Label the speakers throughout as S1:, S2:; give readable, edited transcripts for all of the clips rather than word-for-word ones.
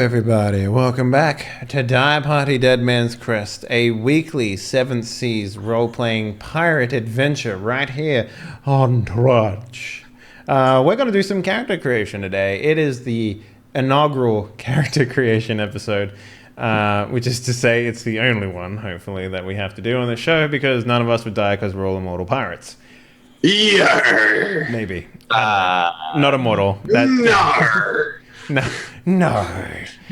S1: everybody. Welcome back to Die Party Dead Man's Crest, a weekly 7th Seas role-playing pirate adventure right here on Twitch. We're going to do some character creation today. It is the inaugural character creation episode, which is to say it's the only one, hopefully, that we have to do on this show because none of us would die because we're all immortal pirates.
S2: Yeah.
S1: Maybe. Not immortal. No.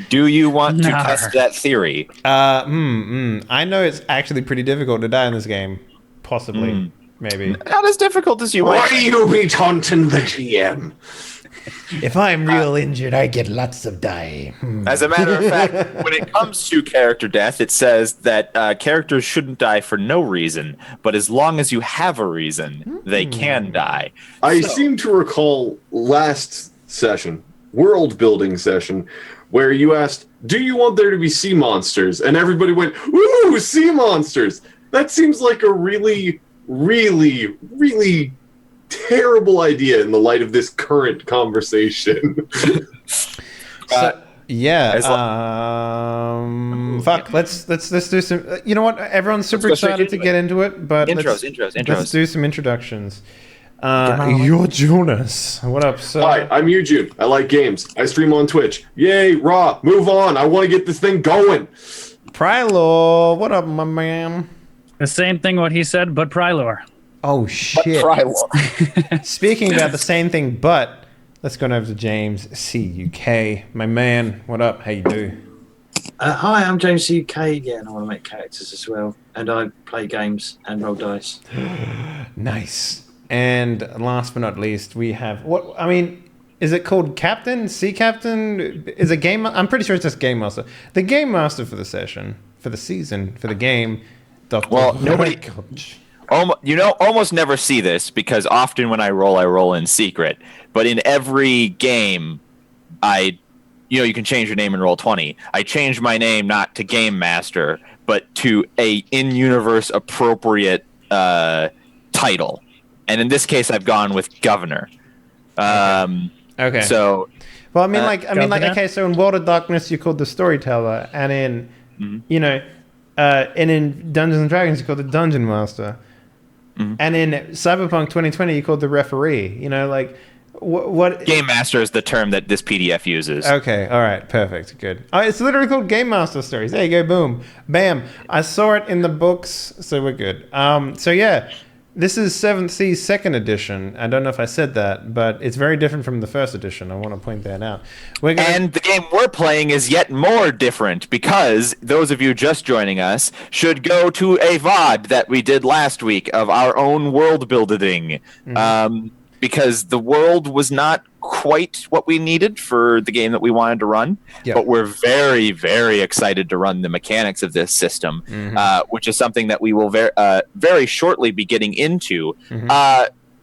S3: Do you want to test that theory?
S1: I know it's actually pretty difficult to die in this game. Possibly. Maybe.
S3: Not as difficult as you might.
S2: Why you be taunting the GM?
S1: If I'm real injured, I get lots of die.
S3: As a matter of fact, when it comes to character death, it says that characters shouldn't die for no reason, but as long as you have a reason, they can die.
S2: I seem to recall last session, world building session, where you asked, do you want there to be sea monsters? And everybody went, ooh, sea monsters! That seems like a really, really, really terrible idea in the light of this current conversation.
S1: Fuck. Let's do some. You know what? Everyone's super excited to get into it, but
S3: Intros.
S1: Let's do some introductions. You're Jonas. What up, sir?
S2: Hi, I'm Eugene. I like games. I stream on Twitch. Yay, raw. Move on. I want to get this thing going.
S1: Prylor. What up, my man?
S4: The same thing what he said, but Prylor.
S1: Oh, shit. Speaking about the same thing, but let's go over to James CUK. My man, what up? How you do?
S5: Hi, I'm James CUK. Yeah, and I want to make characters as well. And I play games and roll dice.
S1: Nice. And last but not least, we have is it called Captain? Sea Captain? Is it Game? I'm pretty sure it's just Game Master. The Game Master for the session, for the season, for the game.
S3: Almost never see this because often when I roll in secret. But in every game, you can change your name in Roll20. I changed my name not to Game Master, but to a in-universe appropriate title. And in this case, I've gone with Governor.
S1: Okay.
S3: So,
S1: well, okay. So in World of Darkness, you're called the Storyteller, and in and in Dungeons and Dragons, you're called the Dungeon Master, and in Cyberpunk 2020, you're called the Referee. What
S3: Game Master is the term that this PDF uses.
S1: Okay, all right, perfect, good. It's literally called Game Master Stories. There you go, boom, bam. I saw it in the books, so we're good. So yeah. This is 7th Seas 2nd edition. I don't know if I said that, but it's very different from the 1st edition. I want to point that out.
S3: And the game we're playing is yet more different because those of you just joining us should go to a VOD that we did last week of our own world building. Because the world was not quite what we needed for the game that we wanted to run. Yep. But we're very, very excited to run the mechanics of this system, which is something that we will very shortly be getting into.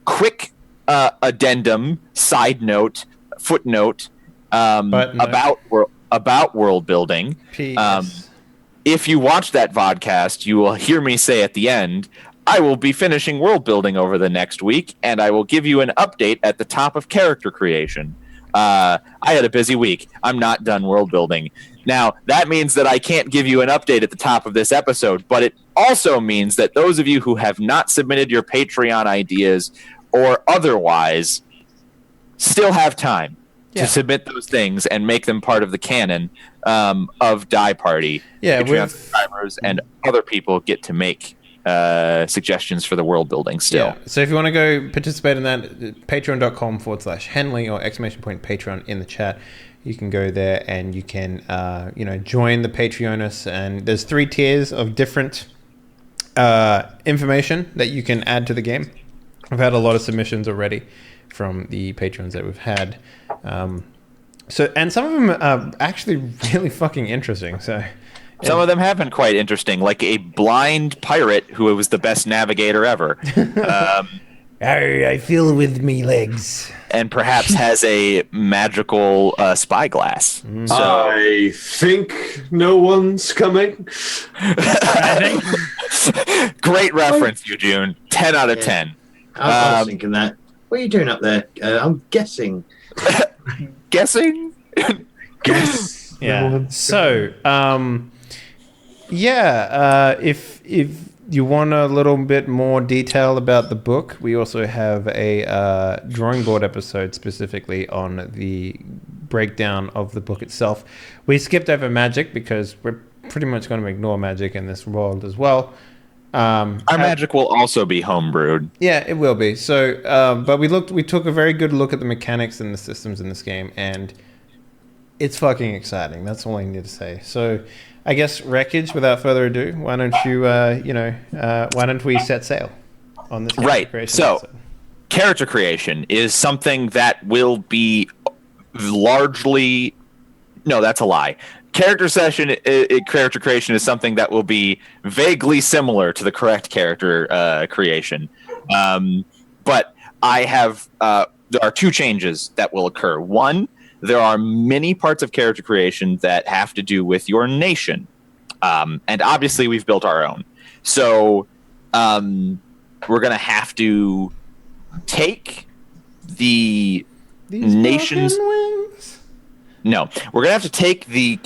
S3: Quick addendum, side note, footnote about world building. If you watch that vodcast, you will hear me say at the end, I will be finishing world building over the next week, and I will give you an update at the top of character creation. I had a busy week. I'm not done world building. Now, that means that I can't give you an update at the top of this episode, but it also means that those of you who have not submitted your Patreon ideas or otherwise still have time to submit those things and make them part of the canon of Die Party.
S1: Yeah,
S3: Patreon subscribers and other people get to make suggestions for the world building still.
S1: Yeah. So if you want to go participate in that, patreon.com/Henley or !Patreon in the chat. You can go there and you can join the Patreonus, and there's 3 tiers of different information that you can add to the game. I've had a lot of submissions already from the patrons that we've had. And some of them are actually really fucking interesting. So
S3: some of them have been quite interesting, like a blind pirate who was the best navigator ever.
S1: I feel with me legs.
S3: And perhaps has a magical spyglass. So,
S2: I think no one's coming.
S3: Great reference, Eugene. 10 out of 10.
S5: I was thinking that. What are you doing up there? I'm guessing.
S3: Guessing?
S2: Guess.
S1: Yeah. So, if you want a little bit more detail about the book, we also have a drawing board episode specifically on the breakdown of the book itself. We skipped over magic because we're pretty much going to ignore magic in this world as well.
S3: Our magic will also be homebrewed.
S1: Yeah, it will be. So, but we took a very good look at the mechanics and the systems in this game, and it's fucking exciting. That's all I need to say. So, I guess Wreckage, without further ado, why don't you, why don't we set sail on this character creation episode?
S3: Character creation is something that will be largely... No, that's a lie. Character creation is something that will be vaguely similar to the correct character creation. But I have... there are two changes that will occur. One, there are many parts of character creation that have to do with your nation. And obviously, we've built our own. So we're going to have to take the nation's... No, we're going to have to take the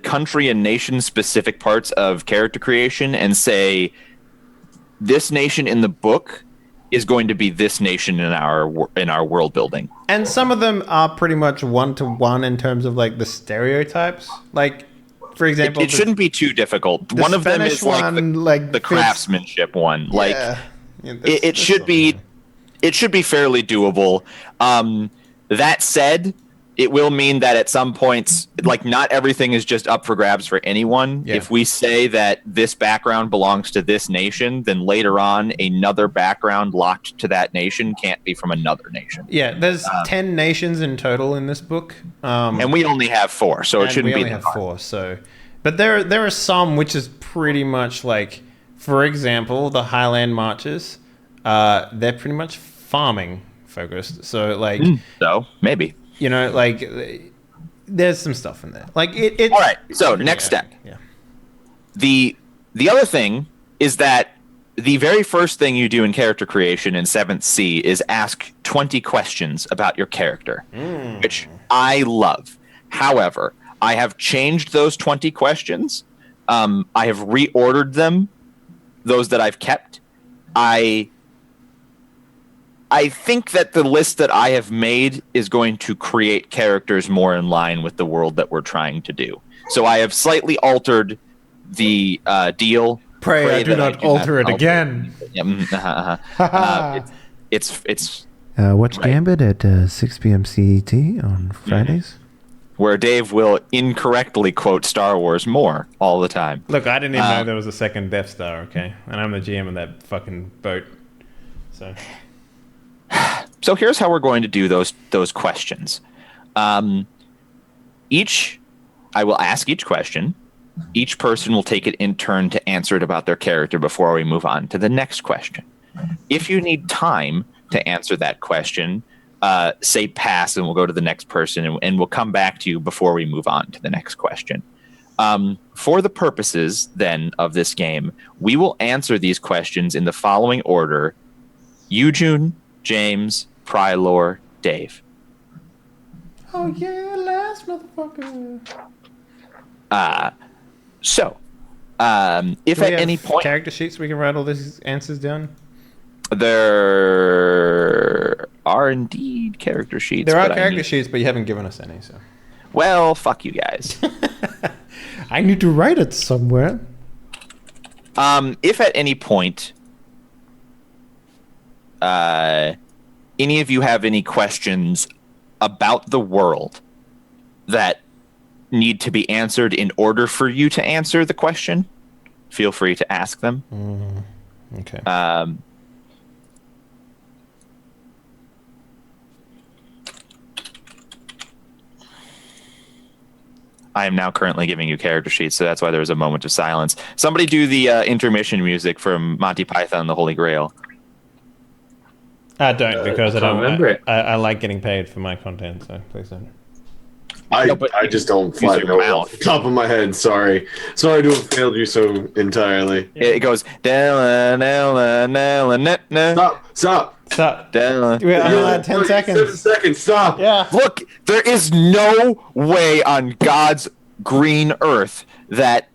S3: country and nation-specific parts of character creation and say, this nation in the book is going to be this nation in our world building.
S1: And some of them are pretty much one-to-one in terms of like the stereotypes. Like, for example,
S3: it shouldn't be too difficult. One of them is like the craftsmanship one. Like, it should be fairly doable. That said, it will mean that at some points, like, not everything is just up for grabs for anyone. Yeah. If we say that this background belongs to this nation, then later on, another background locked to that nation can't be from another nation.
S1: Yeah, there's 10 nations in total in this book.
S3: And we only have 4, so it shouldn't be...
S1: We only have 4, so... But there are some which is pretty much like, for example, the Highland Marches, they're pretty much farming focused. So, like...
S3: So, maybe.
S1: You know, like, there's some stuff in there. Like, it
S3: all right, so next step.
S1: Yeah.
S3: The other thing is that the very first thing you do in character creation in 7th C is ask 20 questions about your character, which I love. However, I have changed those 20 questions. I have reordered them, those that I've kept. I think that the list that I have made is going to create characters more in line with the world that we're trying to do. So I have slightly altered the deal.
S1: Pray I do not alter it again.
S3: It's
S1: watch Gambit at 6 p.m. CET on Fridays.
S3: Where Dave will incorrectly quote Star Wars more all the time.
S1: Look, I didn't even know there was a second Death Star, okay? And I'm the GM of that fucking boat.
S3: So here's how we're going to do those questions. I will ask each question. Each person will take it in turn to answer it about their character before we move on to the next question. If you need time to answer that question, say pass, and we'll go to the next person, and we'll come back to you before we move on to the next question. For the purposes, then, of this game, we will answer these questions in the following order: Eugene, James, Prylor, Dave.
S1: Oh yeah, last motherfucker.
S3: If at any point
S1: character sheets we can write all these answers down.
S3: There are indeed character sheets.
S1: There are character sheets, but you haven't given us any. So.
S3: Well, fuck you guys.
S1: I need to write it somewhere.
S3: If at any point any of you have any questions about the world that need to be answered in order for you to answer the question, feel free to ask them.
S1: Okay.
S3: I am now currently giving you character sheets, so that's why there was a moment of silence. Somebody do the intermission music from Monty Python and the Holy Grail.
S1: I don't, because I don't
S5: remember it.
S1: I like getting paid for my content, so please don't.
S2: I just don't flat
S3: your
S2: know it
S3: mouth.
S2: off the top of my head. Sorry to have failed you so entirely.
S3: It goes down.
S2: Stop.
S1: Stop.
S3: Down.
S1: We're allowed 10
S2: 7
S1: seconds.
S2: seconds. Stop.
S1: Yeah.
S3: Look, there is no way on God's green earth that.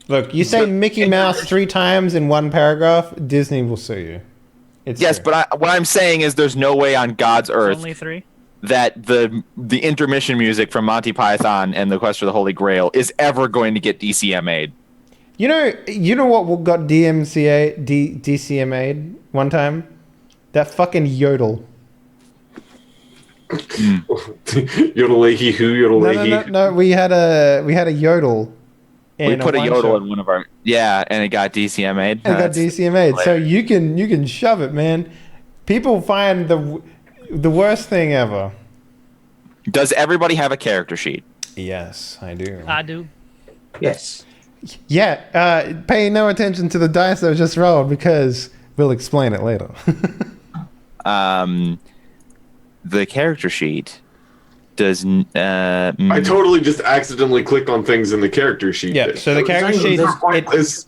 S1: Look, you say Mickey Mouse 3 times in one paragraph, Disney will sue you. It's
S3: Yes,
S1: true.
S3: but what I'm saying is there's no way on God's earth
S4: Only 3.
S3: that the intermission music from Monty Python and the Quest for the Holy Grail is ever going to get DCMA'd.
S1: You know what got DCMA'd one time? That fucking yodel.
S2: Yodelay who, yodelay
S1: No. We had a yodel.
S3: We
S1: in
S3: put a yodel
S1: one-shot.
S3: in one of our and it got DCMA'd.
S1: It got DCMA'd. So you can shove it, man. People find the worst thing ever.
S3: Does everybody have a character sheet?
S1: Yes, I do.
S4: I do.
S5: Yes.
S1: Yeah, pay no attention to the dice that was just rolled because we'll explain it later.
S3: The character sheet does.
S2: I totally just accidentally clicked on things in the character sheet.
S1: Yeah, so the character sheet,
S5: There's,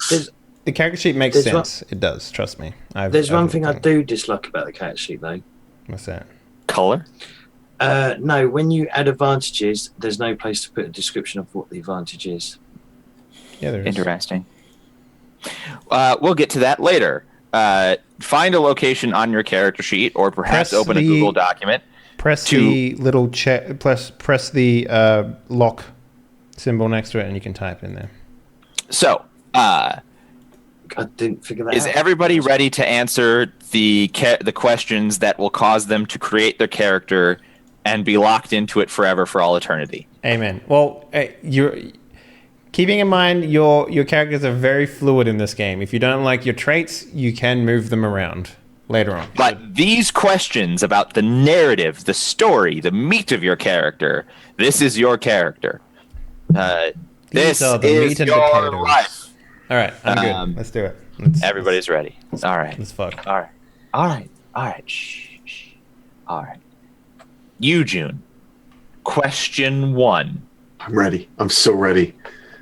S1: the character sheet makes
S5: There's
S1: sense. It does, trust me.
S5: there's one thing I do dislike about the character sheet, though.
S1: What's that?
S3: color.
S5: No, when you add advantages, there's no place to put a description of what the advantage is.
S1: Yeah, there is.
S3: Interesting. We'll get to that later. Find a location on your character sheet, or perhaps
S1: Press
S3: open a
S1: the-
S3: Google document.
S1: Press
S3: to-
S1: the little press the lock symbol next to it, and you can type in there.
S3: So,
S5: I didn't figure that
S3: is
S5: out.
S3: everybody ready to answer the questions that will cause them to create their character and be locked into it forever for all eternity?
S1: Amen. Well, you're keeping in mind your characters are very fluid in this game. If you don't like your traits, you can move them around later on.
S3: But these questions about the narrative, the story, the meat of your character, this is your character. This
S1: are the
S3: is
S1: meat and
S3: your
S1: potatoes.
S3: life.
S1: All right, I'm good. Let's do it. Let's,
S3: Everybody's ready. All right.
S1: let's fuck.
S3: All right. Shh. All right. You, June. Question 1.
S2: I'm ready. I'm so ready.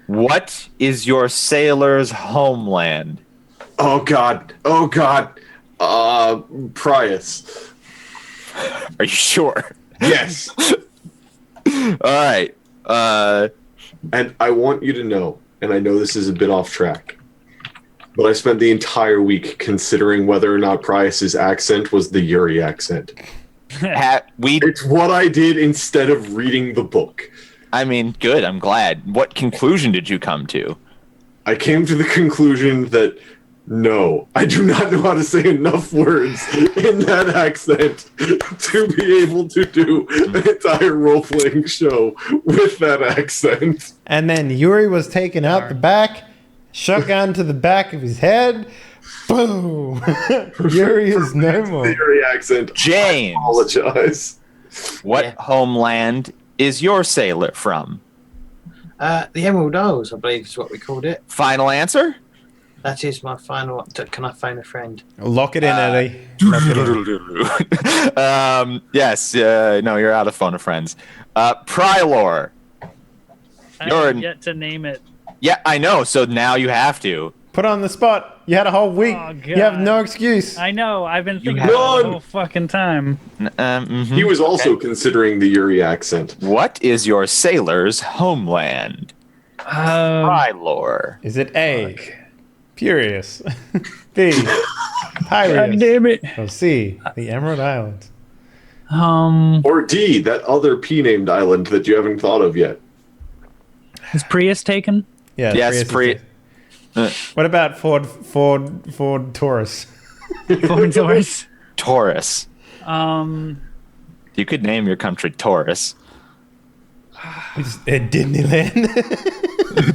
S3: What is your sailor's homeland?
S2: Oh God. Prius.
S3: Are you sure?
S2: Yes.
S3: All right.
S2: And I want you to know, and I know this is a bit off track, but I spent the entire week considering whether or not Prius's accent was the Yuri accent. It's what I did instead of reading the book.
S3: I mean, good. I'm glad. What conclusion did you come to?
S2: I came to the conclusion that no, I do not know how to say enough words in that accent to be able to do an entire role-playing show with that accent.
S1: And then Yuri was taken out the back, shotgun to the back of his head. Boom! Yuri is no more.
S2: Theory accent.
S3: James.
S2: I apologize.
S3: What homeland is your sailor from?
S5: The Emerald Isles, I believe, is what we called it.
S3: Final answer?
S5: That is my final. Can I phone a friend?
S1: Lock it in, Eddie. Lock it in.
S3: Yes. No, you're out of phone of friends. Prylor.
S4: I
S3: You're
S4: have
S3: an-
S4: yet to name it.
S3: Yeah, I know. So now you have to.
S1: Put on the spot. You had a whole week.
S4: Oh,
S1: You have
S4: God.
S1: no excuse.
S4: I know. I've been thinking
S2: have-
S4: about it the whole fucking time.
S2: He was also considering the Yuri accent.
S3: What is your sailor's homeland? Prylor.
S1: Is it A, Furious, B,
S4: God
S1: Pirates,
S4: damn it.
S1: or C, the Emerald Islands?
S2: Or D, that other P-named island that you haven't thought of yet.
S4: Is Prius taken?
S1: Yeah,
S3: Yes,
S1: Prius is it. What about Ford Taurus?
S4: Ford Taurus.
S3: Taurus.
S4: Um,
S3: You could name your country Taurus.
S1: Disneyland.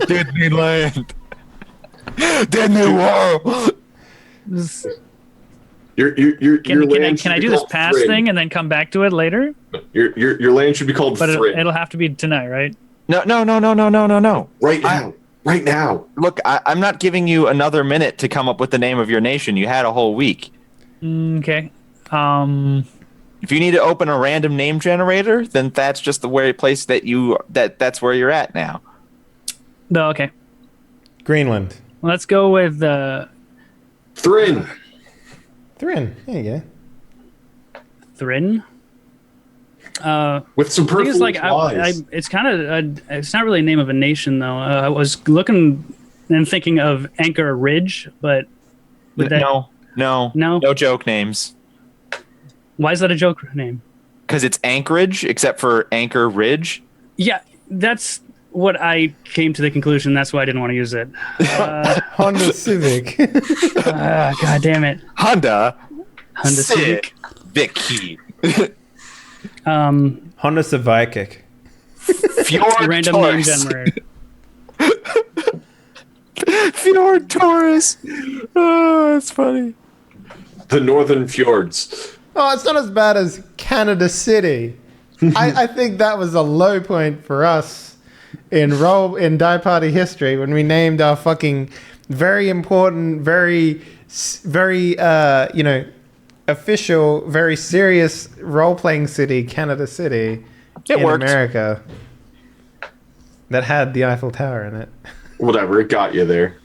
S3: Disneyland. Disney World.
S2: Your
S4: can
S2: land should
S4: I
S2: be
S4: do this
S2: called
S4: pass
S2: Thrin.
S4: thing and then come back to it later?
S2: Your land should be called
S4: But
S2: Thrin.
S4: it'll have to be tonight, right?
S3: No.
S2: Right now.
S3: Look, I'm not giving you another minute to come up with the name of your nation. You had a whole week.
S4: Okay.
S3: If you need to open a random name generator, then that's just the very place that's where you're at now.
S4: No, okay.
S1: Greenland.
S4: Let's go with
S2: Thrin.
S1: Thrin. There you go.
S4: Thrin.
S2: With some
S4: The thing is,
S2: superfluous lies.
S4: it's kind of it's not really a name of a nation though. I was looking and thinking of Anchor Ridge, but would that,
S3: No joke names.
S4: why is that a joke name?
S3: Because it's Anchorage, except for Anchor Ridge.
S4: Yeah, that's what I came to the conclusion. That's why I didn't want to use it.
S1: Honda Civic.
S4: God damn it,
S3: Honda
S4: Civic.
S3: Vicky.
S1: Honda Civic.
S3: Fjord
S4: Random name
S3: Taurus.
S4: generator.
S3: Fjord Taurus. Oh, that's funny.
S2: The Northern Fjords.
S1: Oh, it's not as bad as Canada City. I think that was a low point for us in Die Party history when we named our fucking very important, very official, very serious role-playing city, Canada City,
S3: It
S1: in
S3: worked.
S1: America, that had the Eiffel Tower in it.
S2: Whatever, it got you there.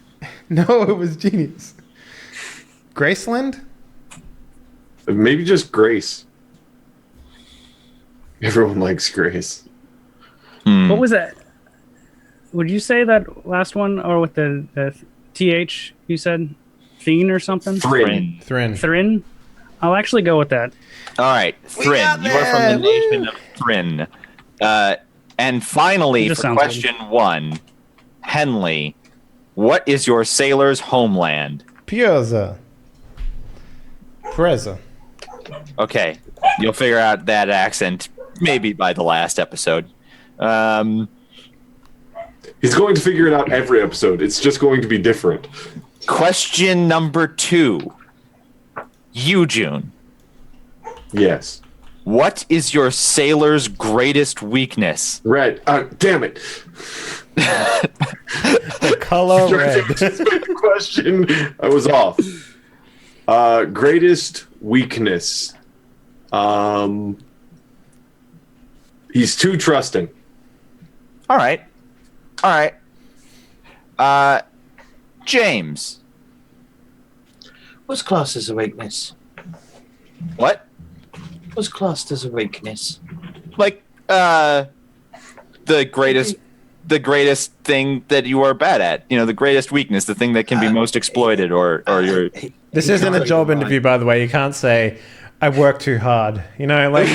S1: No, it was genius. Graceland?
S2: Maybe just Grace. Everyone likes Grace.
S4: What was that? Would you say that last one, or with the TH you said? Thene or something?
S2: Thrin.
S1: Thrin.
S4: Thrin? I'll actually go with that.
S3: All right, Thrin. You are from the nation of Thrin. And finally,
S4: It just
S3: for
S4: sounds
S3: question 1, Henley, what is your sailor's homeland?
S1: Piazza. Preza.
S3: Okay, you'll figure out that accent maybe by the last episode.
S2: He's going to figure it out every episode. It's just going to be different.
S3: Question number 2, Eugene.
S2: Yes.
S3: What is your sailor's greatest weakness?
S2: Red. Damn it.
S1: The color red.
S2: Just made the question. I was off. Greatest weakness. He's too trusting.
S3: All right. James.
S5: What's classed as a weakness?
S3: What?
S5: What's classed as a weakness?
S3: Like the greatest thing that you are bad at. You know, the greatest weakness, the thing that can be most exploited or your
S1: This isn't a job interview, by the way. You can't say, I work too hard. You know, like...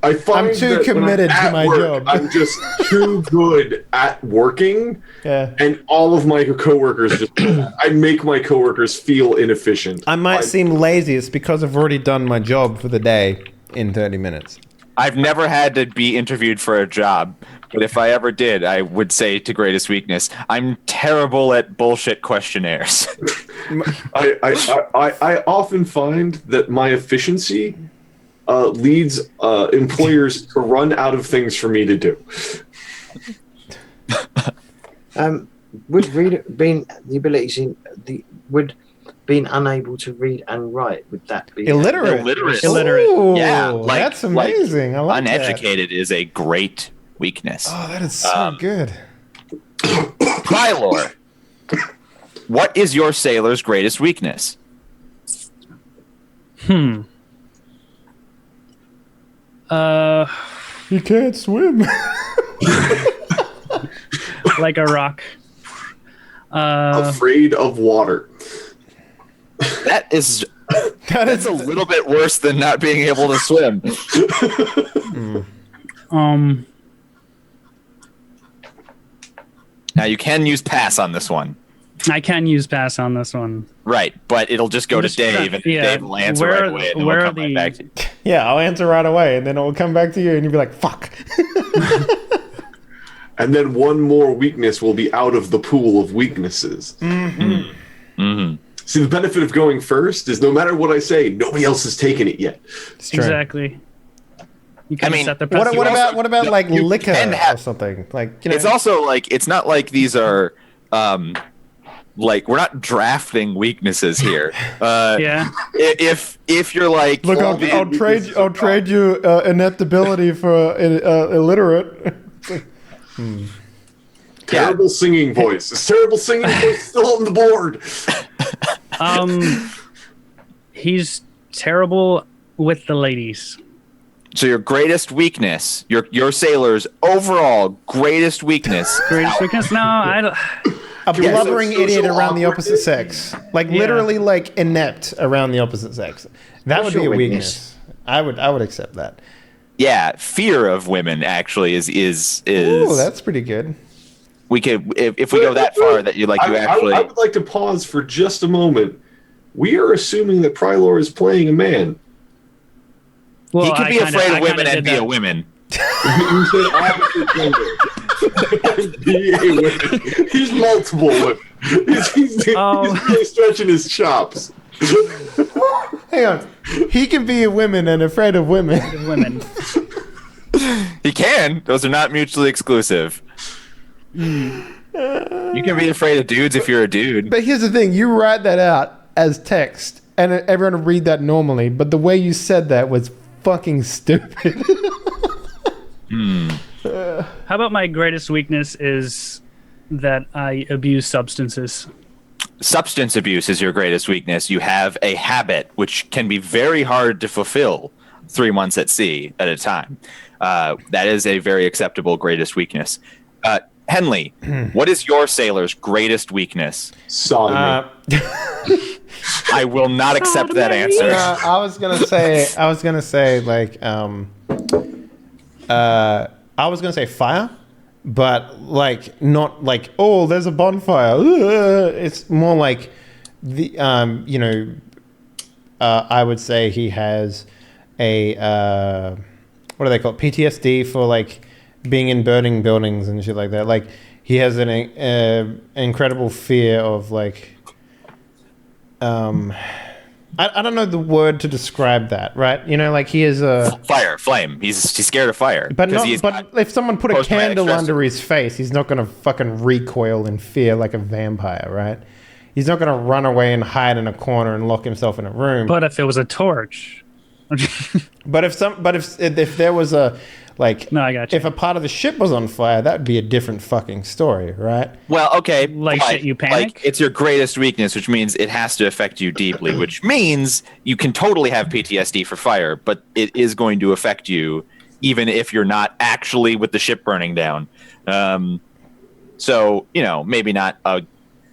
S2: I find
S1: I'm too
S2: that when
S1: committed
S2: I'm
S1: to
S2: at
S1: my
S2: work,
S1: job.
S2: I'm just too good at working,
S1: Yeah.
S2: and all of my coworkers just I make my coworkers feel inefficient.
S1: I might seem lazy. It's because I've already done my job for the day in 30 minutes.
S3: I've never had to be interviewed for a job, but if I ever did, I would say to greatest weakness, I'm terrible at bullshit questionnaires.
S2: I often find that my efficiency leads employers to run out of things for me to do.
S5: Would being unable to read and write, would that be
S1: Illiterate.
S3: Illiterate.
S1: Ooh,
S3: Yeah, like-
S1: that's amazing. I like
S3: Uneducated is a great weakness.
S1: that. Oh, that is so good.
S3: Krylor, what is your sailor's greatest weakness?
S1: You can't swim.
S4: Like a rock.
S2: Afraid of water.
S3: That's
S1: That's
S3: a little bit worse than not being able to swim. Now you can use pass on this one.
S4: I can use pass on this one.
S3: Right, but it'll just go to
S4: Just
S3: Dave, and
S4: yeah,
S3: Dave will answer
S4: where-
S3: right away, and then
S4: where
S3: we'll
S4: are
S3: come right
S4: the-
S3: back to you.
S1: Yeah, I'll answer right away, and then it will come back to you, and you'll be like, fuck.
S2: And then one more weakness will be out of the pool of weaknesses.
S3: Mm-hmm.
S2: See, the benefit of going first is no matter what I say, nobody else has taken it yet.
S1: It's true.
S4: Exactly. You can
S3: mean,
S4: set the
S1: What
S4: precedent.
S1: about like
S3: you
S1: liquor
S3: can have-
S1: or something? Like, you know,
S3: It's also like it's not like these are we're not drafting weaknesses here.
S4: Yeah.
S3: If you're like,
S1: Look, I'll trade you ineptability for illiterate.
S2: Terrible singing voice. This terrible singing voice still on the board.
S4: He's terrible with the ladies.
S3: So your greatest weakness, your sailor's overall greatest weakness.
S4: Greatest weakness? No, I don't.
S1: A blubbering
S2: so
S1: idiot around the
S2: awkward.
S1: opposite sex. Like literally like inept around the opposite sex. That would be a weakness. I would accept that.
S3: Yeah, fear of women actually is.
S1: Ooh, that's pretty good.
S3: We could if we go that far that you actually.
S2: I would like to pause for just a moment. We are assuming that Prylor is playing a man.
S4: Well,
S3: he could be afraid of women and be a woman.
S2: You said opposite gender. Be a woman. He's multiple women. He's really stretching his chops.
S1: Hang on. He can be a woman and afraid of women.
S3: He can. Those are not mutually exclusive. You can be afraid of dudes if you're a dude.
S1: But here's the thing. You write that out as text, and everyone would read that normally, but the way you said that was fucking stupid.
S4: How about my greatest weakness is that I abuse substances?
S3: Substance abuse is your greatest weakness. You have a habit which can be very hard to fulfill 3 months at sea at a time. That is a very acceptable greatest weakness. Henley, what is your sailor's greatest weakness?
S2: Sodomy.
S3: I will not accept that answer.
S1: I was gonna say like I was gonna say fire, but like not like, oh, there's a bonfire. It's more like the I would say he has a what do they call it? PTSD for like being in burning buildings and shit like that. Like he has an incredible fear of like I don't know the word to describe that, right? You know, like he is a
S3: flame. He's scared of fire.
S1: But if someone put a candle under his face, he's not gonna fucking recoil in fear like a vampire, right? He's not gonna run away and hide in a corner and lock himself in a room.
S4: But if it was a torch.
S1: But if there was a like,
S4: no, I got you.
S1: If a part of the ship was on fire, that would be a different fucking story, right?
S3: Well, okay,
S4: like shit, you panic.
S3: Like it's your greatest weakness, which means it has to affect you deeply. Which means you can totally have PTSD for fire, but it is going to affect you, even if you're not actually with the ship burning down. So maybe not a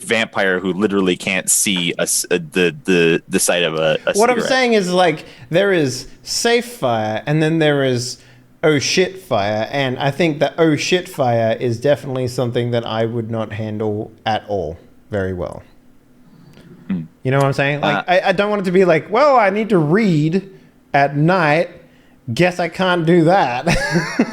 S3: vampire who literally can't see the sight of a
S1: What
S3: cigarette.
S1: I'm saying is like there is safe fire, and then there is oh shit fire, and I think that oh shit fire is definitely something that I would not handle at all very well. You know what I'm saying? Like I don't want it to be like, well, I need to read at night. Guess I can't do that.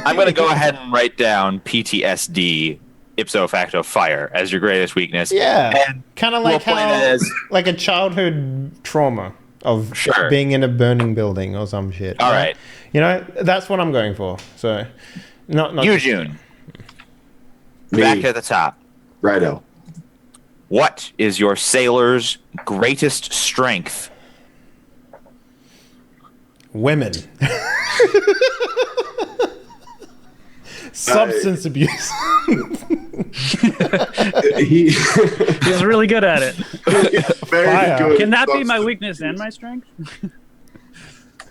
S3: I'm going to go ahead and write down PTSD, ipso facto fire, as your greatest weakness.
S1: Yeah, kind of like
S3: we'll
S1: like a childhood trauma of being in a burning building or some shit.
S3: All right.
S1: You know, that's what I'm going for. So, not
S3: you, June. Back at the top.
S2: Righto.
S3: What is your sailor's greatest strength?
S1: Women. Substance abuse.
S4: He's really good at it.
S2: Very good.
S4: Can that be my weakness and my strength?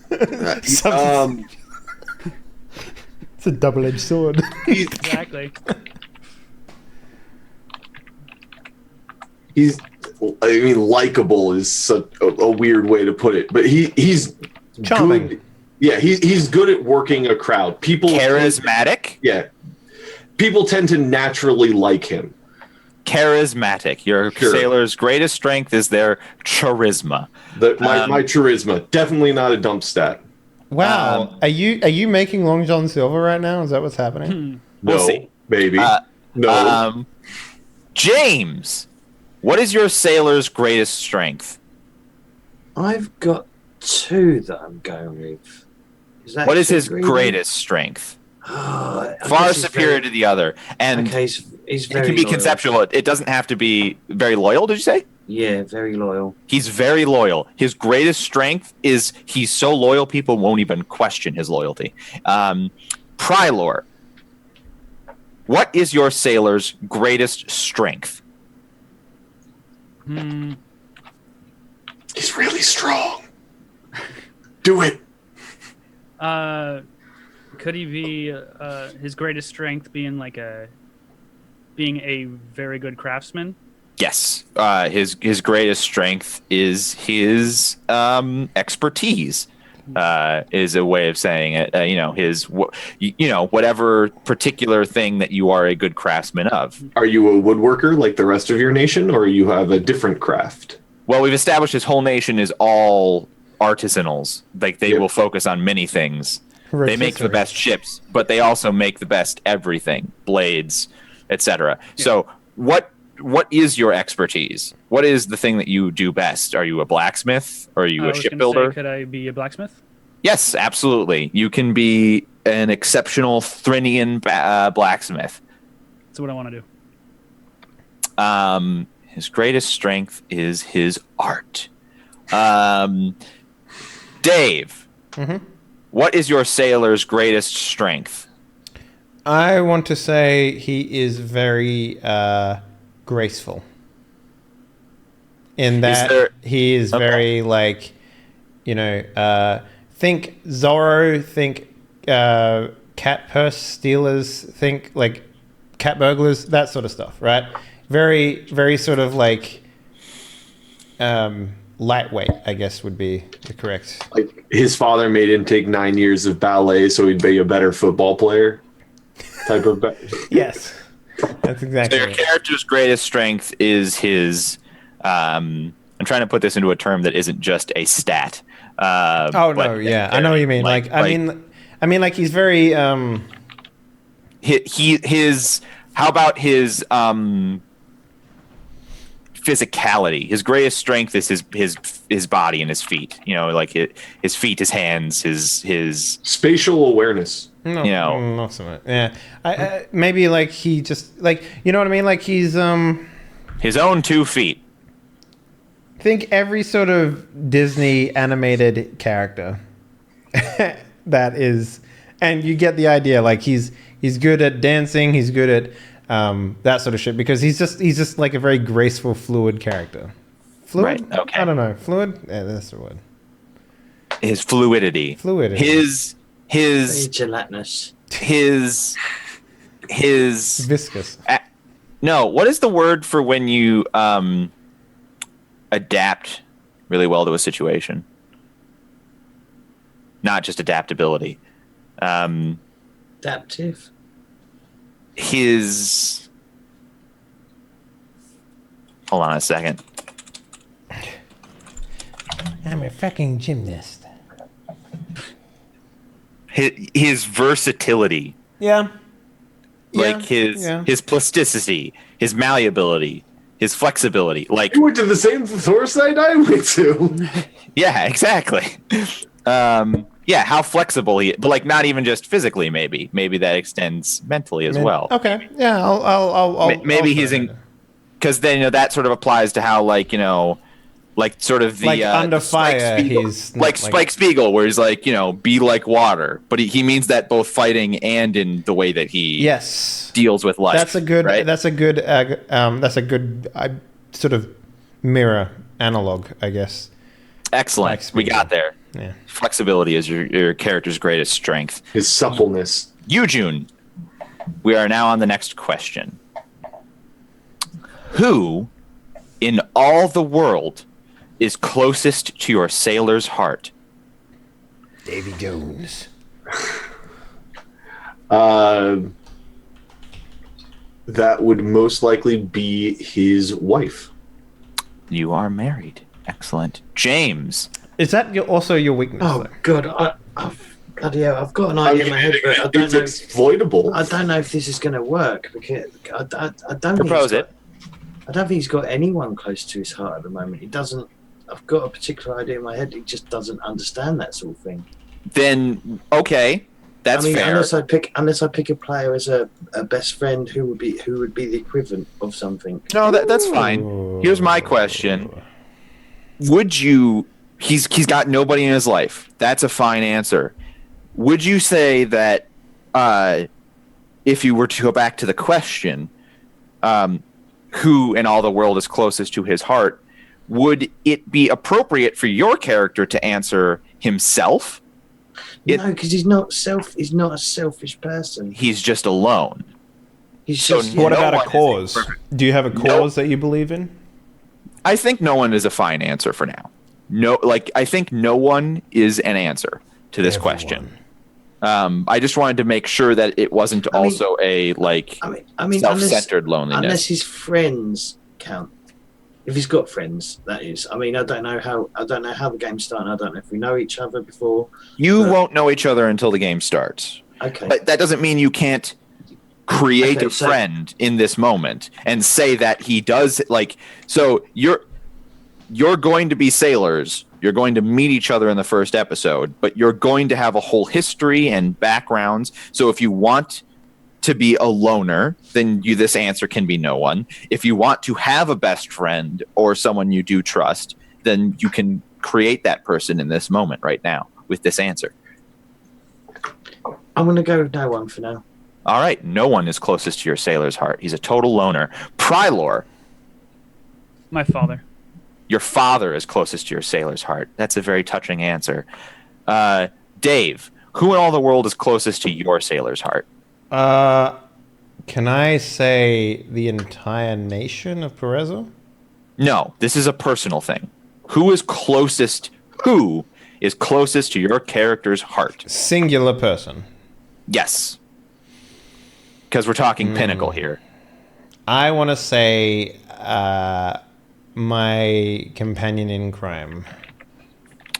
S1: It's a double-edged sword.
S4: Exactly.
S2: Likable is such a weird way to put it, but he's
S1: charming.
S2: Good. Yeah, he's good at working a crowd. People
S3: charismatic.
S2: People tend to naturally like him.
S3: Charismatic. Your sailor's greatest strength is their charisma.
S2: My charisma, definitely not a dump stat.
S1: Wow, are you making Long John Silver right now? Is that what's happening?
S3: We'll see.
S2: Maybe. No.
S3: James, what is your sailor's greatest strength?
S5: I've got two that I'm going with.
S3: What is his greatest strength? Far superior to the other. And
S5: okay, He's
S3: It
S5: very
S3: can be
S5: loyal.
S3: conceptual. It doesn't have to be very loyal, did you say?
S5: Yeah, very loyal.
S3: He's very loyal. His greatest strength is he's so loyal people won't even question his loyalty. Prylor, what is your sailor's greatest strength?
S2: He's really strong. Do it.
S4: Could he be his greatest strength being being a very good craftsman?
S3: Yes, his greatest strength is his expertise. Is a way of saying it. Whatever particular thing that you are a good craftsman of.
S2: Are you a woodworker like the rest of your nation, or you have a different craft?
S3: Well, we've established his whole nation is all artisanals. Like they
S2: Yep.
S3: will focus on many things. They make the best ships, but they also make the best everything, blades, etc. Yeah. So what is your expertise? What is the thing that you do best? Are you a blacksmith? Or are you a shipbuilder?
S4: Could I be a blacksmith?
S3: Yes, absolutely. You can be an exceptional Thrinian blacksmith.
S4: That's what I want to do.
S3: His greatest strength is his art. Dave, what is your sailor's greatest strength?
S1: I want to say he is very graceful. In that he is very think Zorro, think cat purse stealers, think like cat burglars, that sort of stuff, right? Very, very sort of lightweight, I guess would be the correct.
S2: Like his father made him take 9 years of ballet so he'd be a better football player. Type of.
S1: Yes, that's exactly.
S3: So your character's greatest strength is his. I'm trying to put this into a term that isn't just a stat.
S1: I know what you mean. I mean, he's very.
S3: His. How about his physicality? His greatest strength is his body and his feet. His feet, his hands, his
S2: spatial awareness.
S1: No, not so much. Yeah, maybe he just you know what I mean. He's
S3: his own 2 feet.
S1: Think every sort of Disney animated character that is, and you get the idea. He's good at dancing. He's good at that sort of shit because he's just like a very graceful, fluid character. Fluid?
S3: Right. Okay.
S1: I don't know. Fluid? Yeah, that's the word.
S3: His fluidity. His
S5: very gelatinous.
S3: His
S1: viscous.
S3: No, what is the word for when you adapt really well to a situation? Not just adaptability.
S5: Adaptive.
S3: Hold on a second.
S1: I'm a fucking gymnast.
S3: His versatility.
S1: Yeah.
S3: His plasticity, his malleability, his flexibility.
S2: You went to the same Thor site I went to.
S3: Yeah, exactly. How flexible he is, but not even just physically. Maybe that extends mentally as well.
S1: Okay, yeah, I'll
S3: maybe he's in, because then that sort of applies to how sort of the
S1: under fire. He's
S3: Spike Spiegel, where he's be like water, but he means that both fighting and in the way that he deals with life.
S1: That's a good.
S3: Right?
S1: That's a good. That's a good sort of mirror analog, I guess.
S3: Excellent. We got there.
S1: Yeah.
S3: Flexibility is your character's greatest strength.
S2: His suppleness.
S3: Eugene, we are now on the next question. Who in all the world is closest to your sailor's heart?
S1: Davy Jones.
S2: That would most likely be his wife.
S3: You are married. Excellent. James.
S1: Is that also your weakness?
S5: Oh, God. Bloody hell, I've got an idea in my head, but I don't know.
S2: It's exploitable.
S5: I don't know if this is going to work because I don't
S3: propose it.
S5: I don't think he's got anyone close to his heart at the moment. He doesn't. I've got a particular idea in my head. He just doesn't understand that sort of thing.
S3: Then okay, That's fair.
S5: Unless I pick a player as a best friend who would be the equivalent of something.
S3: No, that's fine. Here's my question: would you? He's got nobody in his life. That's a fine answer. Would you say that if you were to go back to the question, who in all the world is closest to his heart, would it be appropriate for your character to answer himself?
S5: No, because he's not a selfish person.
S3: He's just alone.
S1: What about a cause? Do you have a cause that you believe in?
S3: I think no one is a fine answer for now. No, I think no one is an answer to this question. I just wanted to make sure that it wasn't also a self-centered loneliness.
S5: Unless his friends count. If he's got friends, that is. I mean, I don't know how the game's starting. I don't know if we know each other before.
S3: You won't know each other until the game starts.
S5: Okay.
S3: But that doesn't mean you can't create a friend in this moment and say that he does so you're going to be sailors. You're going to meet each other in the first episode, but you're going to have a whole history and backgrounds. So if you want to be a loner, then this answer can be no one. If you want to have a best friend or someone you do trust, then you can create that person in this moment right now with this answer.
S5: I'm going to go with no one for now.
S3: All right. No one is closest to your sailor's heart. He's a total loner. Prylor.
S4: My father.
S3: Your father is closest to your sailor's heart. That's a very touching answer. Dave, who in all the world is closest to your sailor's heart?
S1: Can I say the entire nation of Perezzo?
S3: No, this is a personal thing. Who is closest to your character's heart?
S1: Singular person.
S3: Yes. Because we're talking pinnacle here.
S1: I want to say my companion in crime.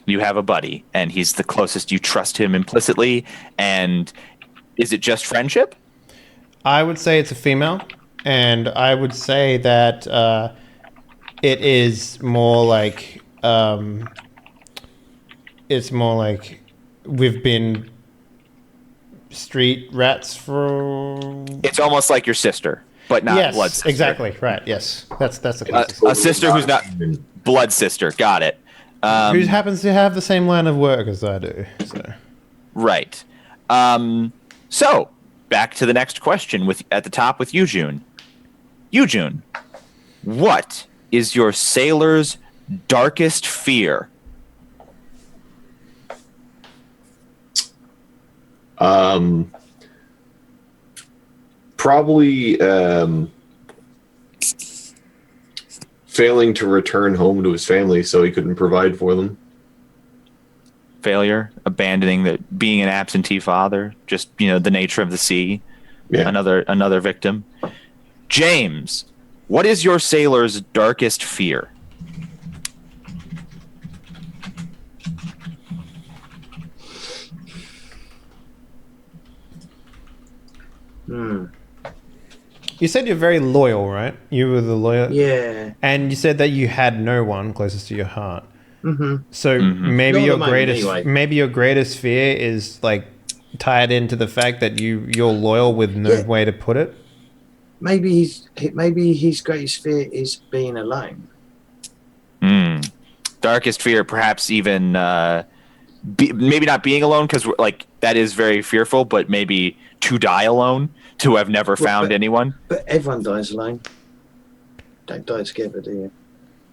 S3: You have a buddy, and he's the closest. You trust him implicitly, and is it just friendship?
S1: I would say it's a female, and I would say that it is more like it's more like we've been street rats for.
S3: It's almost like your sister, but not blood sister.
S1: Exactly right. Yes, that's the closest.
S3: A sister who's not blood sister. Got it.
S1: Who happens to have the same line of work as I do. So.
S3: Right. So back to the next question at the top with you, June. You, June, what is your sailor's darkest fear?
S2: Probably failing to return home to his family so he couldn't provide for them.
S3: Failure, abandoning being an absentee father, just the nature of the sea. Yeah. Another victim. James, what is your sailor's darkest fear?
S1: You said you're very loyal, right? You were the loyal.
S5: Yeah.
S1: And you said that you had no one closest to your heart.
S5: Mm-hmm.
S1: So maybe your greatest fear is tied into the fact that you're loyal with no way to put it.
S5: Maybe his greatest fear is being alone.
S3: Darkest fear, perhaps even maybe not being alone, because that is very fearful, but maybe to die alone, to have never found anyone.
S5: But everyone dies alone. Don't die together, do you?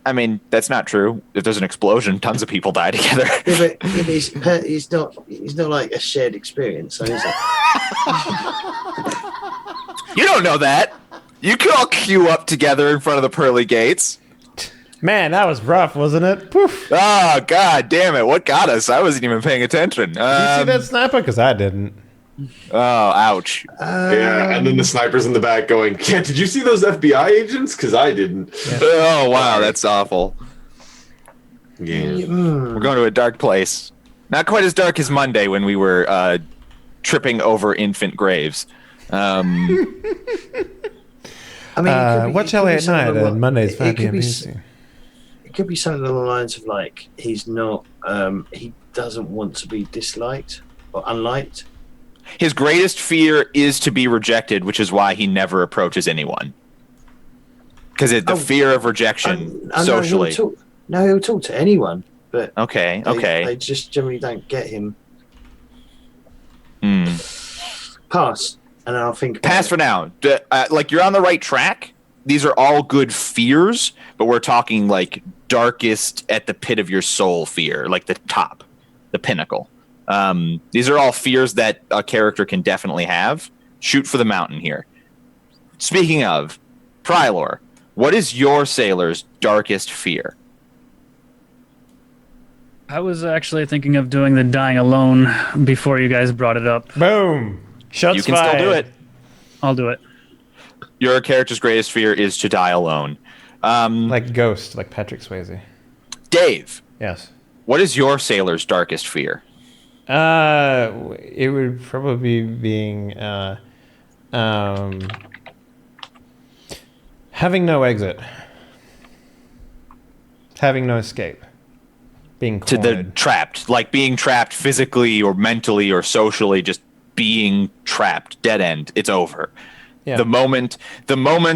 S3: I mean, that's not true. If there's an explosion, tons of people die together.
S5: Yeah, but it's not like a shared experience, so is it?
S3: You don't know that. You can all queue up together in front of the pearly gates.
S1: Man, that was rough, wasn't it? Poof.
S3: Oh, God damn it. What got us? I wasn't even paying attention.
S1: Did you see that sniper? Because I didn't.
S3: Oh, ouch.
S2: Yeah, and then the sniper's in the back going, yeah, did you see those FBI agents? Because I didn't.
S3: Yeah. Oh, wow, that's awful.
S2: Yeah.
S3: We're going to a dark place. Not quite as dark as Monday when we were tripping over infant graves.
S5: I mean,
S1: watch LA at night and Monday's 5 p.m.
S5: It could be something along the lines of he's not, he doesn't want to be disliked or unliked.
S3: His greatest fear is to be rejected, which is why he never approaches anyone. Because the fear of rejection socially.
S5: He'll talk to anyone, but
S3: Okay.
S5: They just generally don't get him. Pass, and I'll think.
S3: Pass for now. Like, you're on the right track. These are all good fears, but we're talking like darkest at the pit of your soul fear, like the top, the pinnacle. These are all fears that a character can definitely have. Shoot for the mountain here. Speaking of, Prylor, what is your sailor's darkest fear?
S4: I was actually thinking of doing the dying alone before you guys brought it up.
S1: Boom. Shots
S3: You can
S1: fired.
S3: still do it.
S4: I'll do it.
S3: Your character's greatest fear is to die alone.
S1: Like Ghost, like Patrick Swayze.
S3: Dave,
S1: Yes.
S3: what is your sailor's darkest fear?
S1: It would probably be being having no exit, having no escape, being
S3: To
S1: cornered.
S3: the trapped, like being trapped physically or mentally or socially, just being trapped, dead end. It's over.
S1: Yeah.
S3: The moment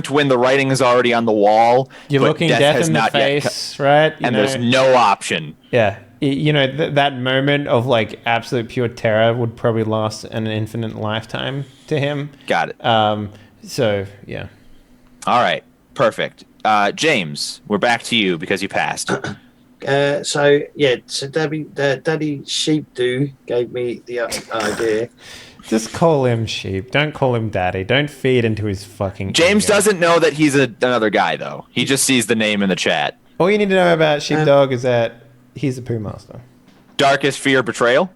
S3: when the writing is already on the wall,
S1: You're
S3: but
S1: looking
S3: death
S1: death
S3: has
S1: in the
S3: not yet
S1: face, right?
S3: and there's no option.
S1: Yeah. You know, that moment of like absolute pure terror would probably last an infinite lifetime to him.
S3: Got it.
S1: So, yeah.
S3: All right, perfect. James, we're back to you because you passed.
S5: So Daddy Sheepdo gave me the idea.
S1: Just call him Sheep. Don't call him Daddy. Don't feed into his fucking
S3: James
S1: ego.
S3: doesn't know that he's another guy, though. He just sees the name in the chat.
S1: All you need to know about Sheepdog is that he's a poo master.
S3: Darkest fear, betrayal?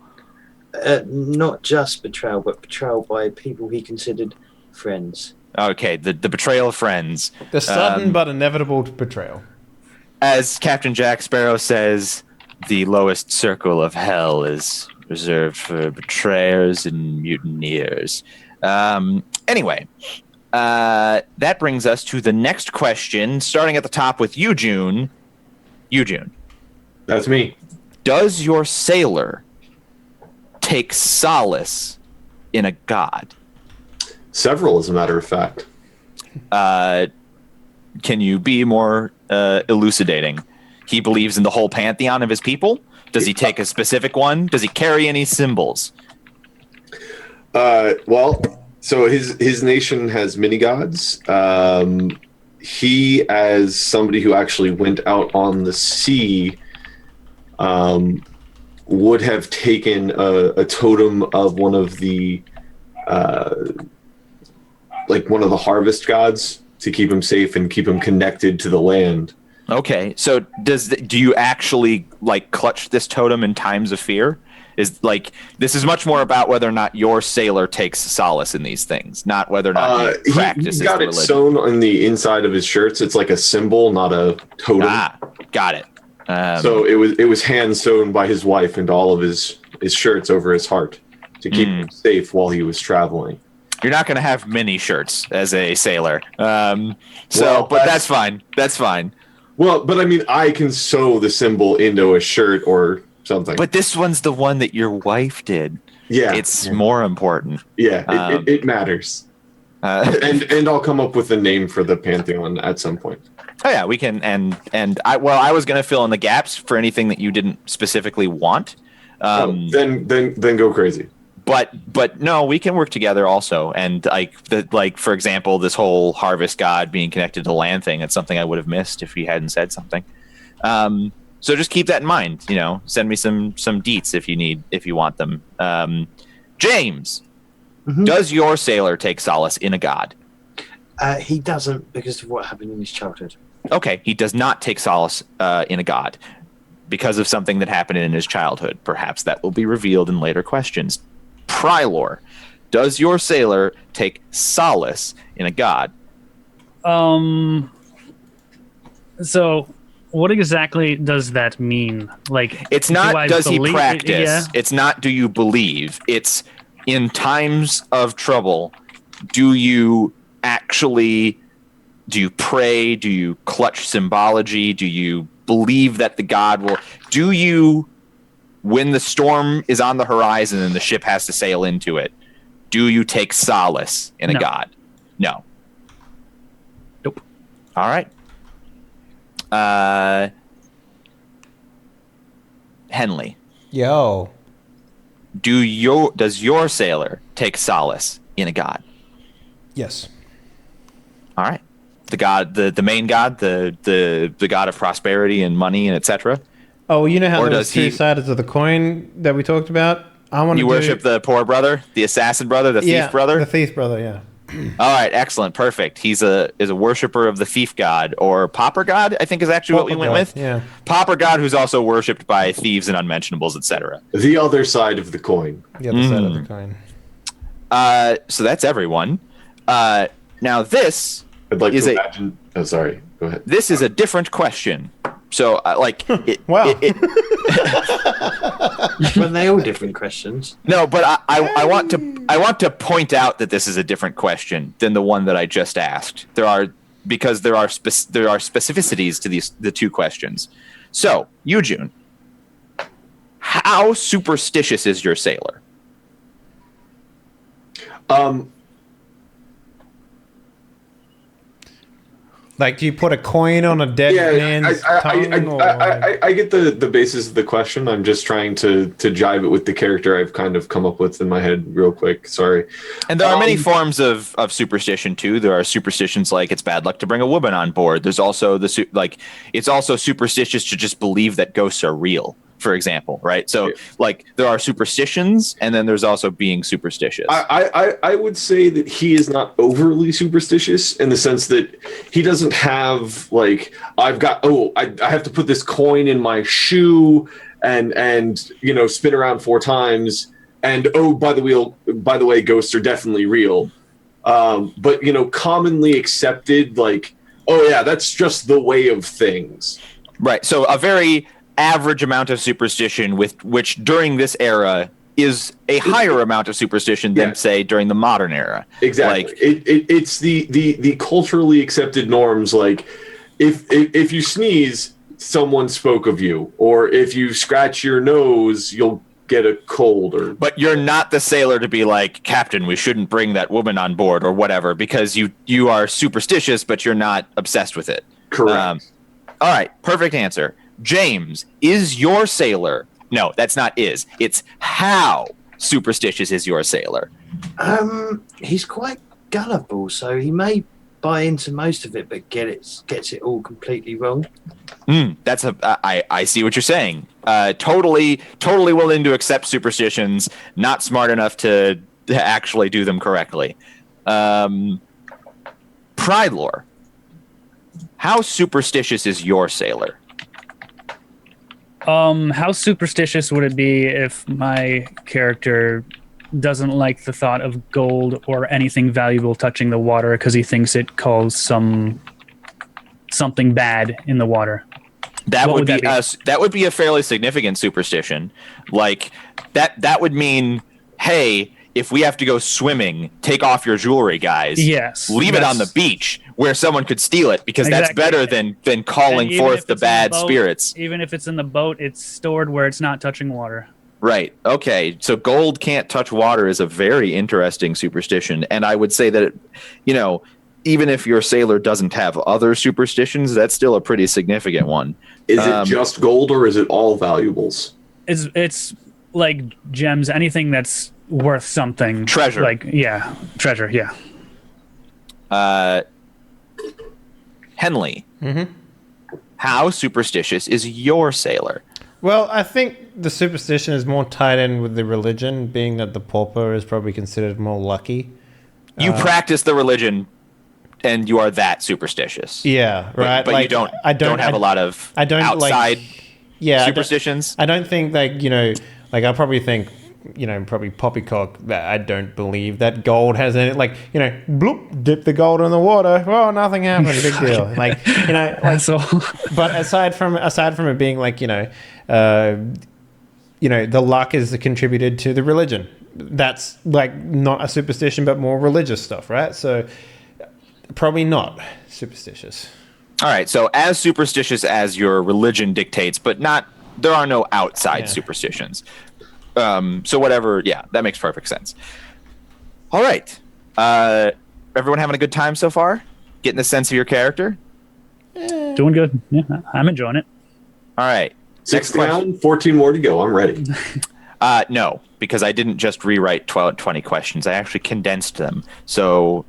S5: Not just betrayal, but betrayal by people he considered friends.
S3: Okay, the betrayal of friends.
S1: The sudden but inevitable betrayal.
S3: As Captain Jack Sparrow says, the lowest circle of hell is reserved for betrayers and mutineers. Anyway, that brings us to the next question, starting at the top with you, June. You, June.
S2: That's me.
S3: Does your sailor take solace in a god?
S2: Several, as a matter of fact.
S3: Can you be more elucidating? He believes in the whole pantheon of his people? Does he take a specific one? Does he carry any symbols?
S2: Well, so his nation has many gods. He, as somebody who actually went out on the sea, would have taken a totem of one of the one of the harvest gods to keep him safe and keep him connected to the land.
S3: Okay, so do you actually like clutch this totem in times of fear? This is much more about whether or not your sailor takes solace in these things, not whether or not he practices
S2: he's got
S3: the
S2: it
S3: religion.
S2: sewn on the inside of his shirts. It's like a symbol, not a totem.
S3: Got it.
S2: So it was hand sewn by his wife into all of his shirts over his heart to keep him safe while he was traveling.
S3: You're not going to have many shirts as a sailor, but that's fine. That's fine.
S2: Well, but I mean, I can sew the symbol into a shirt or something.
S3: But this one's the one that your wife did.
S2: Yeah,
S3: it's more important.
S2: Yeah, it matters. And I'll come up with a name for the Pantheon at some point.
S3: Oh yeah, we can. I was going to fill in the gaps for anything that you didn't specifically want.
S2: Then go crazy.
S3: But no, we can work together also. And for example, this whole harvest god being connected to the land thing, it's something I would have missed if he hadn't said something. So just keep that in mind. Send me some deets if you want them. James, does your sailor take solace in a god?
S5: He doesn't because of what happened in his childhood.
S3: Okay, he does not take solace in a god because of something that happened in his childhood. Perhaps that will be revealed in later questions. Prylor, does your sailor take solace in a god?
S4: So what exactly does that mean? Like,
S3: it's not does he practice?
S4: Yeah.
S3: It's not do you believe? It's in times of trouble, do you pray? Do you clutch symbology? Do you believe that the god will? Do you, when the storm is on the horizon and the ship has to sail into it, Do you take solace in a
S4: No.
S3: god? No.
S4: Nope.
S3: All right. Henley,
S1: Yo.
S3: does your sailor take solace in a god?
S1: Yes.
S3: All right. The god, the main god, the god of prosperity and money and etc.
S1: Oh, you know how
S3: Or
S1: there was
S3: does
S1: two
S3: he-
S1: sides of the coin that we talked about? I want to
S3: You worship the poor brother, the assassin brother, the thief brother.
S1: The thief brother, yeah.
S3: All right, excellent, perfect. He's a worshiper of the thief god, or pauper god, I think is actually what we
S1: Pauper
S3: went
S1: god,
S3: with.
S1: yeah.
S3: Pauper god, who's also worshipped by thieves and unmentionables, etc.
S2: The other side of the coin.
S1: The other side of the coin.
S3: So that's everyone. Now this
S2: I'd like
S3: is
S2: to
S3: a
S2: imagine. Oh, sorry. Go ahead.
S3: this is a different question. So
S1: Wow.
S5: When they all different questions.
S3: No, but I want to point out that this is a different question than the one that I just asked. There are specificities to the two questions. So, Eugene, how superstitious is your sailor?
S1: Like, do you put a coin on a dead man's tongue? Or...
S2: I get the basis of the question. I'm just trying to jive it with the character I've kind of come up with in my head real quick. Sorry.
S3: And there are many forms of superstition too. There are superstitions like it's bad luck to bring a woman on board. There's also it's also superstitious to just believe that ghosts are real, for example, right? So like there are superstitions, and then there's also being superstitious.
S2: I would say that he is not overly superstitious in the sense that he doesn't have like I have to put this coin in my shoe and spin around 4 times and by the way ghosts are definitely real. But commonly accepted like that's just the way of things.
S3: Right. So a very average amount of superstition with which during this era is a higher amount of superstition than say during the modern era.
S2: Exactly.
S3: Like
S2: it's the culturally accepted norms. Like if you sneeze, someone spoke of you, or if you scratch your nose, you'll get a cold. Or
S3: but you're not the sailor to be like, Captain, we shouldn't bring that woman on board or whatever, because you are superstitious, but you're not obsessed with it.
S2: Correct.
S3: All right. Perfect answer. James, is your sailor? No, that's not is. It's how superstitious is your sailor?
S5: He's quite gullible, so he may buy into most of it, but gets it all completely wrong.
S3: That's I see what you're saying. Totally willing to accept superstitions, not smart enough to actually do them correctly. Pride lore. How superstitious is your sailor?
S4: How superstitious would it be if my character doesn't like the thought of gold or anything valuable touching the water because he thinks it calls something bad in the water?
S3: That
S4: What
S3: would
S4: would
S3: be
S4: that be?
S3: that would be a fairly significant superstition. Like that would mean, hey, if we have to go swimming, take off your jewelry, guys.
S4: Yes,
S3: Leave it on the beach where someone could steal it, because that's
S4: Exactly.
S3: better than calling
S4: And even
S3: forth
S4: if
S3: the
S4: it's in
S3: bad
S4: boat-
S3: spirits.
S4: Even if it's in the boat, it's stored where it's not touching water.
S3: Right. Okay. So gold can't touch water is a very interesting superstition. And I would say that, even if your sailor doesn't have other superstitions, that's still a pretty significant one.
S2: Is it just gold or is it all valuables?
S4: It's like gems, anything that's worth something.
S3: Treasure.
S4: Treasure, yeah.
S3: Henley.
S1: Mm-hmm.
S3: How superstitious is your sailor?
S1: Well, I think the superstition is more tied in with the religion, being that the pauper is probably considered more lucky.
S3: You practice the religion, and you are that superstitious.
S1: Yeah, right.
S3: But you don't have a lot of outside superstitions.
S1: I don't think I probably think, probably poppycock, that I don't believe that gold has any, bloop, dip the gold in the water. Well, nothing happened. Big deal.
S4: So
S1: But aside from it being the luck is contributed to the religion. That's not a superstition, but more religious stuff, right? So probably not superstitious.
S3: All right. So as superstitious as your religion dictates, but there are no outside superstitions. So whatever. Yeah, that makes perfect sense. All right. Everyone having a good time so far? Getting a sense of your character?
S4: Doing good. Yeah, I'm enjoying it.
S3: All right.
S2: 6 down, 14 more to go. I'm ready.
S3: No, because I didn't just rewrite 20 questions. I actually condensed them. So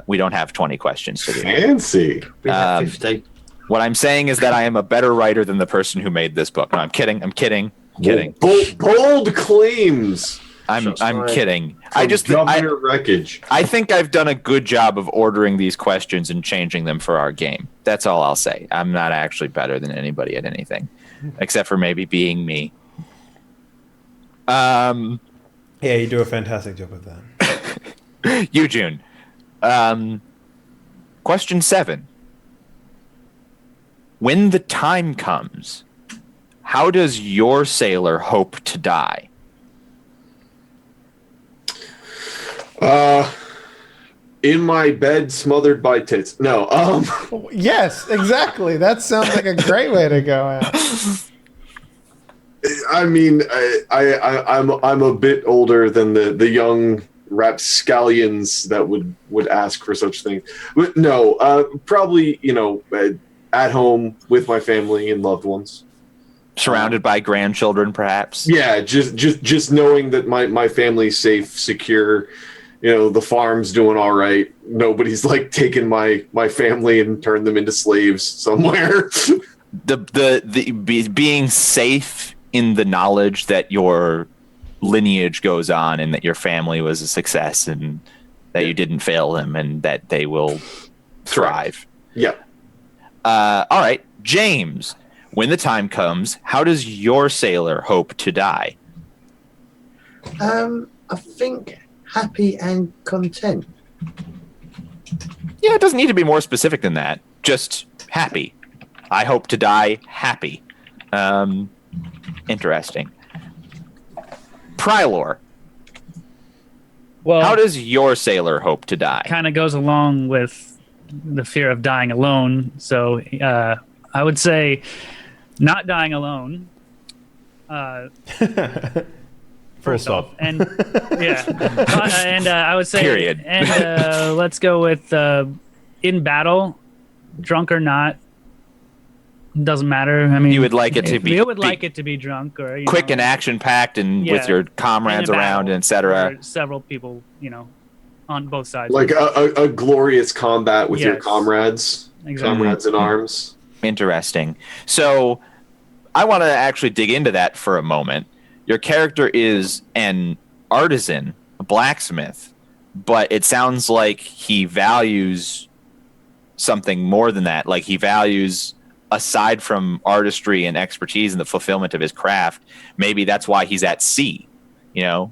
S3: we don't have 20 questions to do.
S2: Fancy.
S5: We have 50.
S3: What I'm saying is that I am a better writer than the person who made this book. No, I'm kidding.
S2: Bold claims.
S3: I'm kidding.
S2: Governor Wreckage.
S3: I think I've done a good job of ordering these questions and changing them for our game. That's all I'll say. I'm not actually better than anybody at anything, except for maybe being me.
S1: Yeah, you do a fantastic job of that.
S3: You, June. Question 7. When the time comes, how does your sailor hope to die?
S2: In my bed, smothered by tits. No.
S1: Yes, exactly. That sounds like a great way to go out.
S2: I mean, I'm a bit older than the young rapscallions that would ask for such things. But no, probably at home with my family and loved ones,
S3: Surrounded by grandchildren, perhaps.
S2: Yeah, just knowing that my family's safe, secure. The farm's doing all right. Nobody's like taking my family and turned them into slaves somewhere.
S3: Being safe in the knowledge that your lineage goes on and that your family was a success and that you didn't fail them and that they will thrive.
S2: Yeah.
S3: All right, James. When the time comes, how does your sailor hope to die?
S5: I think happy and content.
S3: Yeah, it doesn't need to be more specific than that. Just happy. I hope to die happy. Interesting. Prylor.
S4: Well,
S3: How does your sailor hope to die?
S4: kind of goes along with the fear of dying alone. So I would say not dying alone.
S1: Full stop.
S4: And yeah, and I would say
S3: Period.
S4: And let's go with in battle, drunk or not, doesn't matter. I mean,
S3: You would like it to be-
S4: You would like it to be drunk or
S3: Quick and action packed and
S4: Yeah.
S3: with your comrades
S4: in a
S3: around,
S4: battle
S3: etc.
S4: where several people, on both sides.
S2: Like a glorious combat with your
S4: Yes.
S2: comrades.
S4: Exactly.
S2: Comrades in arms.
S3: Interesting. So I want to actually dig into that for a moment. Your character is an artisan, a blacksmith, but it sounds like he values something more than that. Like he values, aside from artistry and expertise and the fulfillment of his craft, maybe that's why he's at sea. Maybe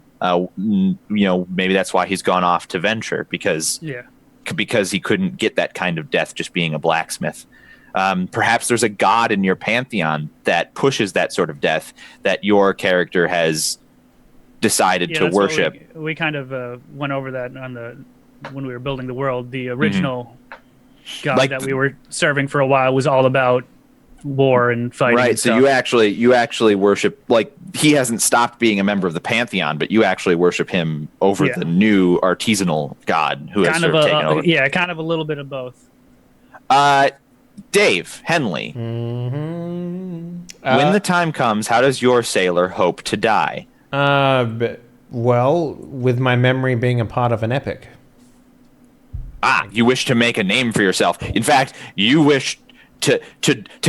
S3: that's why he's gone off to venture because he couldn't get that kind of death just being a blacksmith. Perhaps there's a god in your pantheon that pushes that sort of death that your character has decided to
S4: that's what
S3: worship.
S4: We kind of went over that when we were building the world. The original god
S3: Like
S4: that we were serving for a while was all about war and fighting.
S3: Right,
S4: and
S3: so
S4: stuff.
S3: you actually worship, like, he hasn't stopped being a member of the pantheon, but you actually worship him over
S4: Yeah.
S3: the new artisanal god who has
S4: kind
S3: sort
S4: of
S3: of taken over.
S4: kind of a little bit of both.
S3: Dave Henley,
S1: Mm-hmm.
S3: when the time comes, how does your sailor hope to die?
S1: Well, with my memory being a part of an epic.
S3: You wish to make a name for yourself. In fact, you wish to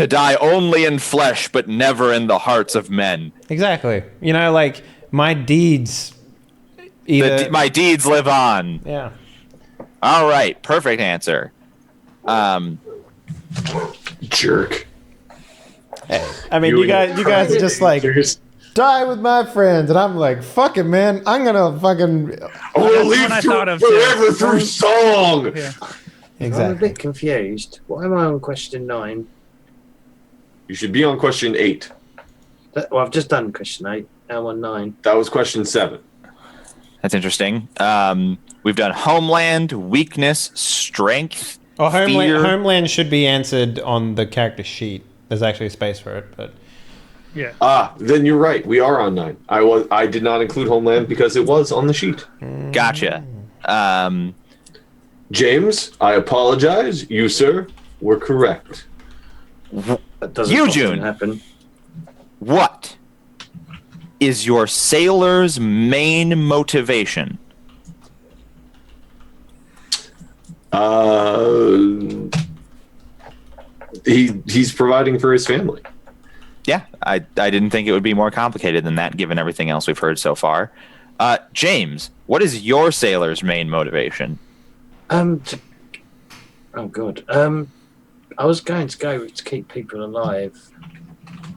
S3: die only in flesh, but never in the hearts of men.
S1: Exactly. Like my deeds.
S3: My deeds live on.
S1: Yeah.
S3: All right, perfect answer.
S2: Jerk.
S1: I mean, you guys are just like
S2: Answers.
S1: die with my friends, and I'm like, fuck it, man. I'm gonna fucking.
S2: I want to
S4: That's
S2: live
S4: what I thought of,
S2: forever
S4: too.
S2: through song.
S4: Yeah.
S5: I'm a
S1: Exactly.
S5: bit confused. Why am I on question 9?
S2: You should be on question 8.
S5: Well, I've just done question 8. Now I'm on 9.
S2: That was question 7.
S3: That's interesting. We've done homeland, weakness, strength.
S1: Oh,
S3: fear.
S1: Homeland should be answered on the character sheet. There's actually a space for it, but
S4: Yeah.
S2: Then you're right. We are on 9. I did not include Homeland because it was on the sheet.
S3: Gotcha.
S2: James, I apologize. You, sir, were correct.
S5: That doesn't
S3: Eugene.
S5: often happen.
S3: What is your sailor's main motivation?
S2: He's providing for his family.
S3: Yeah, I didn't think it would be more complicated than that, given everything else we've heard so far. James, what is your sailor's main motivation?
S5: Oh god. I was going to go to keep people alive.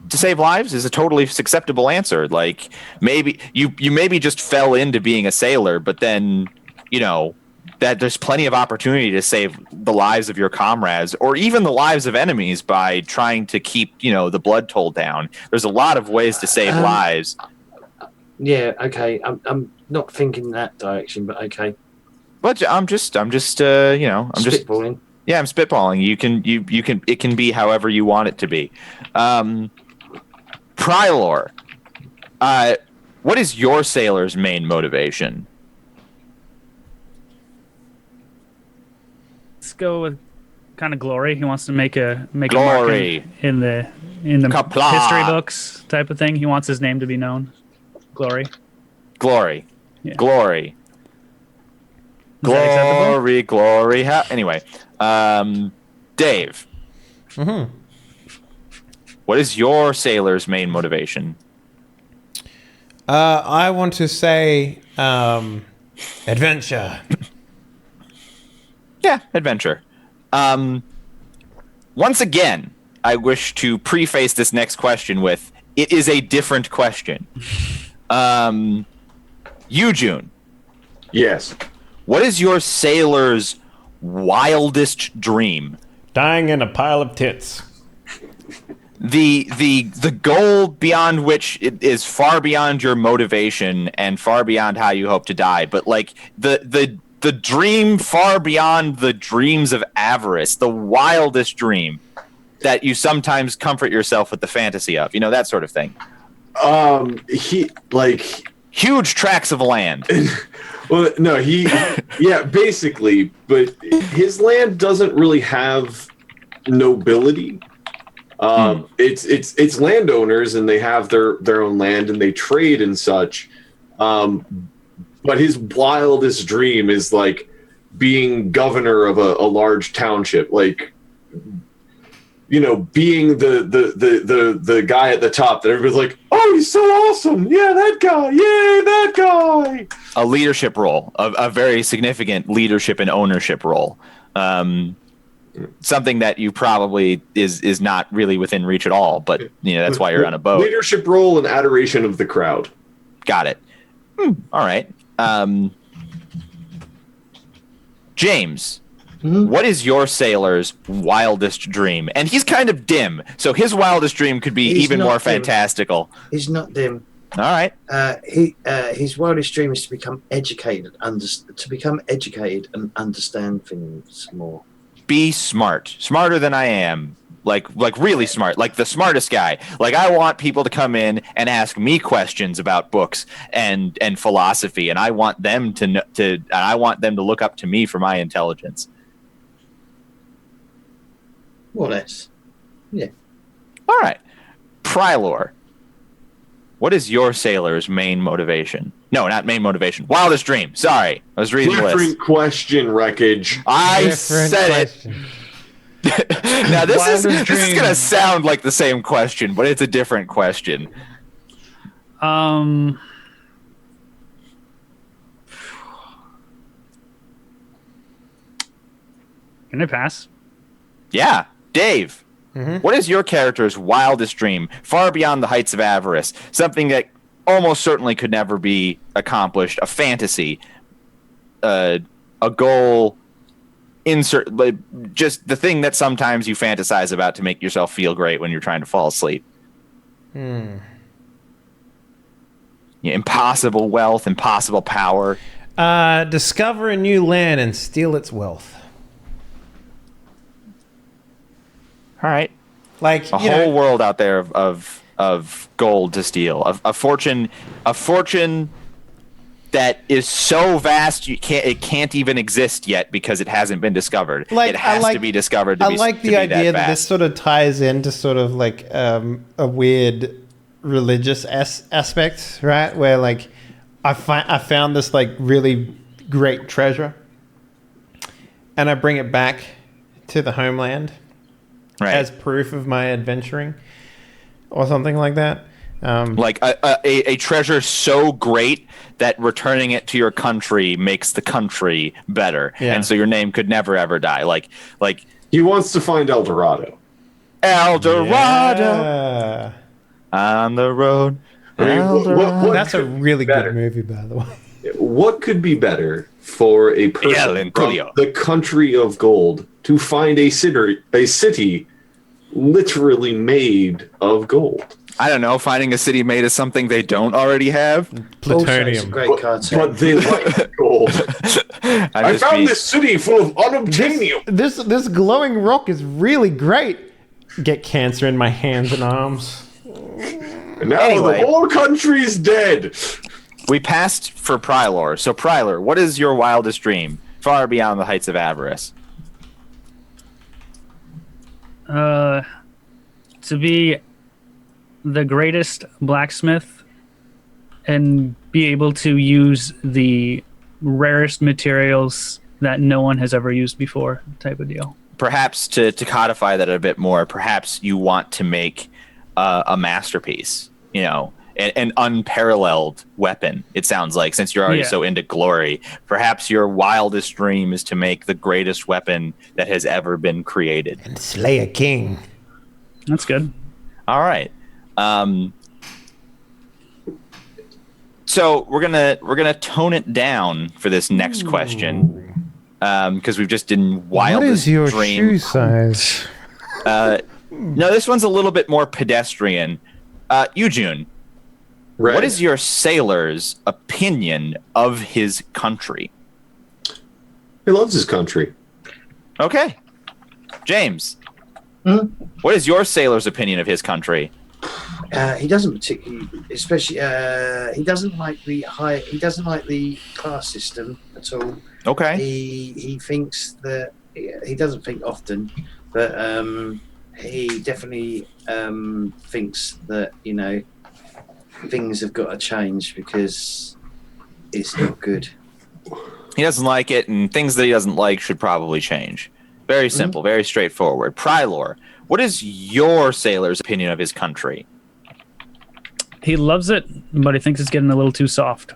S3: To save lives is a totally acceptable answer. Like, maybe you maybe just fell into being a sailor, but then, that there's plenty of opportunity to save the lives of your comrades or even the lives of enemies by trying to keep, the blood toll down. There's a lot of ways to save lives.
S5: Yeah, okay. I'm not thinking that direction, but okay.
S3: But I'm just
S5: Spitballing.
S3: Yeah, I'm spitballing. You can it can be however you want it to be. Prylor, what is your sailor's main motivation?
S4: Let's go with kind of glory. He wants to make a
S3: Glory.
S4: mark in the
S3: Kapla.
S4: history books type of thing. He wants his name to be known. Glory.
S3: Glory.
S4: Yeah.
S3: Glory.
S4: Is that acceptable?
S3: Glory. Anyway, Dave.
S1: Mm-hmm.
S3: What is your sailor's main motivation?
S1: I want to say adventure.
S3: Yeah, adventure. Once again, I wish to preface this next question with, it is a different question. Eugene.
S2: Yes.
S3: What is your sailor's wildest dream?
S1: Dying in a pile of tits.
S3: The goal beyond which it is far beyond your motivation and far beyond how you hope to die, but like the dream far beyond the dreams of avarice, the wildest dream that you sometimes comfort yourself with the fantasy of, that sort of thing. Huge tracts of land.
S2: Well, no, basically, but his land doesn't really have nobility. It's landowners and they have their own land and they trade and such. But his wildest dream is like being governor of a large township, like, being the guy at the top that everybody's like, oh, he's so awesome. Yeah, that guy. Yay, that guy.
S3: A leadership role, a very significant leadership and ownership role. Something that you probably is not really within reach at all, but that's why you're on a boat.
S2: Leadership role and adoration of the crowd.
S3: Got it. All right. James, what is your sailor's wildest dream? And he's kind of dim, so his wildest dream could be even more fantastical.
S5: He's not dim.
S3: All right.
S5: His wildest dream is to become educated and understand things more.
S3: Be smarter than I am, like really smart, like the smartest guy. Like, I want people to come in and ask me questions about books and philosophy, and I want them to look up to me for my intelligence.
S5: More or less. Yeah.
S3: All right. Prylor, what is your sailor's main motivation? No, not main motivation. Wildest dream. Sorry. I was reading the list.
S2: Different question, Wreckage.
S3: I said it. Now, this is going to sound like the same question, but it's a different question.
S4: Can I pass?
S3: Yeah. Dave, what is your character's wildest dream, far beyond the heights of avarice? Something that almost certainly could never be accomplished, a fantasy, a goal, just the thing that sometimes you fantasize about to make yourself feel great when you're trying to fall asleep. Impossible wealth, impossible power.
S1: Discover a new land and steal its wealth.
S3: All right.
S1: Like
S3: a whole world out there of of gold to steal. A fortune that is so vast it can't even exist yet because it hasn't been discovered. It has to be discovered to
S1: I
S3: be
S1: like
S3: to
S1: the
S3: be
S1: idea that this
S3: vast.
S1: sort of ties into sort of like a weird religious aspect, right? Where like I found this like really great treasure, and I bring it back to the homeland
S3: Right.
S1: as proof of my adventuring, or something like that.
S3: Like a treasure so great that returning it to your country makes the country better,
S1: Yeah.
S3: and so your name could never ever die. Like
S2: He wants to find El Dorado.
S3: El Dorado
S1: Yeah.
S3: on the road.
S2: I mean,
S3: El Dorado.
S2: what
S1: That's a
S2: could be
S1: really
S2: better?
S1: good movie, by the way.
S2: What could be better for a
S3: El
S2: person from
S3: Tulio.
S2: the country of gold to find a city literally made of gold?
S3: I don't know. Finding a city made of something they don't already have.
S5: Also, it's a
S1: Plutonium.
S5: great cartoon.
S2: But they like gold. I found this city full of unobtainium.
S1: This glowing rock is really great. Get cancer in my hands and arms.
S2: And now
S3: Anyway.
S2: the whole country's dead.
S3: We passed for Prylor. So Prylor, what is your wildest dream? Far beyond the heights of avarice.
S4: To be the greatest blacksmith and be able to use the rarest materials that no one has ever used before, type of deal.
S3: Perhaps to codify that a bit more, perhaps you want to make a masterpiece, an unparalleled weapon, it sounds like, since you're already so into glory. Perhaps your wildest dream is to make the greatest weapon that has ever been created.
S1: And slay a king.
S4: That's good.
S3: All right. So we're gonna tone it down for this next question, because we've just did wildest
S1: What is your
S3: dream.
S1: shoe size?
S3: No, this one's a little bit more pedestrian. Eugene,
S2: Right.
S3: what is your sailor's opinion of his country?
S2: He loves his country.
S3: Okay, James, what is your sailor's opinion of his country?
S5: He doesn't particularly, especially. He doesn't like the high. He doesn't like the class system at all.
S3: Okay,
S5: He thinks that he doesn't think often, but he definitely thinks that things have got to change because it's not good.
S3: he doesn't like it, and things that he doesn't like should probably change. Very simple, very straightforward. Prylor, what is your sailor's opinion of his country?
S4: He loves it, but he thinks it's getting a little too soft.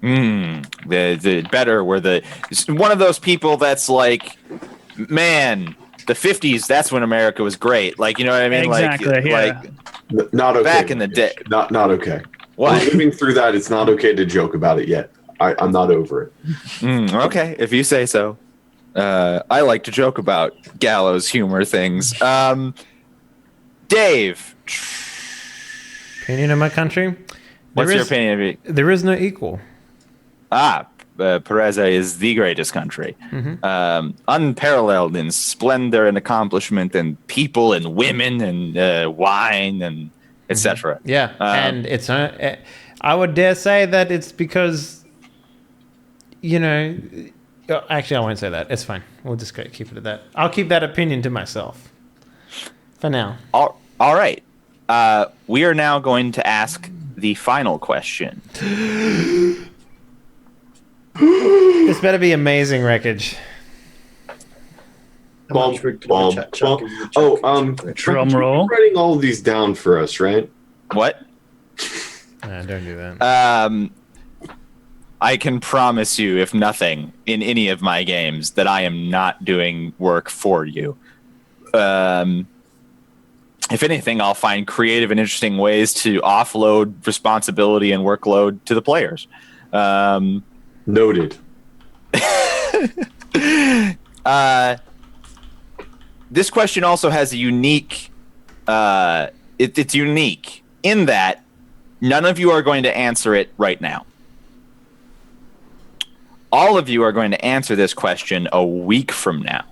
S3: The better were one of those people that's like, man, the 50s, that's when America was great. Like, you know what I mean?
S4: Exactly, yeah.
S3: Like
S2: Not okay.
S3: back in the day.
S2: Not okay.
S3: What?
S2: We're living through that. It's not okay to joke about it yet. I'm not over it.
S3: Okay, if you say so. I like to joke about gallows humor things. Dave,
S1: Opinion of my country?
S3: what's your opinion of it?
S1: There is no equal.
S3: Perez is the greatest country. Unparalleled in splendor and accomplishment and people and women and wine and etc.
S1: Yeah, and it's I would dare say that it's because, actually I won't say that. It's fine. We'll just keep it at that. I'll keep that opinion to myself for now.
S3: All right. We are now going to ask the final question.
S1: This better be amazing wreckage.
S5: How much would chuck if you chuck
S4: Drum
S2: you're
S4: roll.
S2: writing all of these down for us, right?
S3: What?
S1: Don't do that.
S3: I can promise you, if nothing, in any of my games, that I am not doing work for you. If anything, I'll find creative and interesting ways to offload responsibility and workload to the players.
S2: Noted.
S3: This question also has a unique... it's unique in that none of you are going to answer it right now. All of you are going to answer this question a week from now.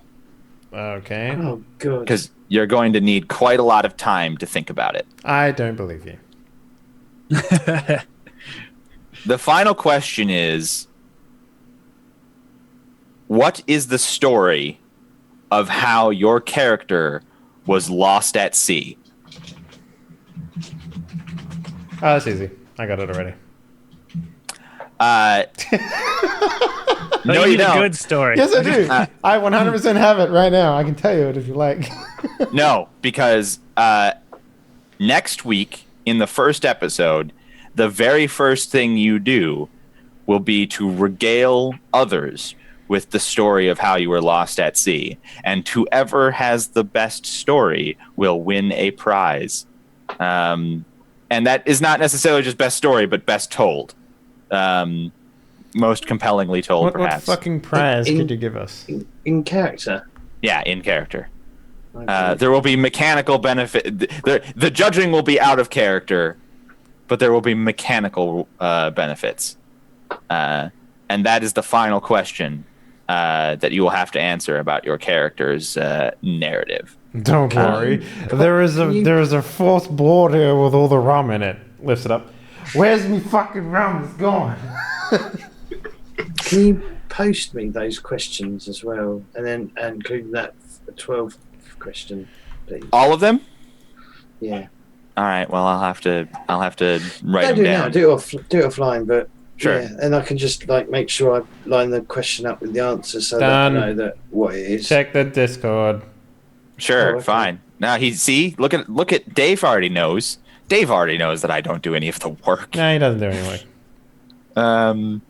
S1: Okay.
S5: Oh god.
S3: you're going to need quite a lot of time to think about it.
S1: I don't believe you.
S3: The final question is, what is the story of how your character was lost at sea?
S1: Oh, that's easy. I got it already.
S3: No, you
S4: need a
S3: don't.
S4: good story.
S1: Yes, I do. I 100% have it right now. I can tell you it if you like.
S3: No, because next week in the first episode, the very first thing you do will be to regale others with the story of how you were lost at sea. And whoever has the best story will win a prize. And that is not necessarily just best story, but best told. Most compellingly told,
S1: What
S3: perhaps.
S1: fucking prize could you give us?
S5: In character.
S3: Yeah, in character.
S5: Okay.
S3: There will be mechanical benefit. The judging will be out of character, but there will be mechanical benefits. And that is the final question that you will have to answer about your character's narrative.
S1: Don't worry. There is a fourth board here with all the rum in it. Lifts it up. Where's me fucking rum? It's gone.
S5: Can you post me those questions as well, and then include that 12th question, please?
S3: All of them?
S5: Yeah.
S3: All right. Well, I'll have to write
S5: Don't
S3: them
S5: do it
S3: down.
S5: now. Do it offline, but
S3: Sure.
S5: yeah, and I can just like make sure I line the question up with the answer so that I
S1: Done.
S5: know that what it is.
S1: Check the Discord.
S3: Sure.
S5: Oh, okay.
S3: Fine. Now look at Dave already knows. Dave already knows that I don't do any of the work.
S1: No, he doesn't do any work.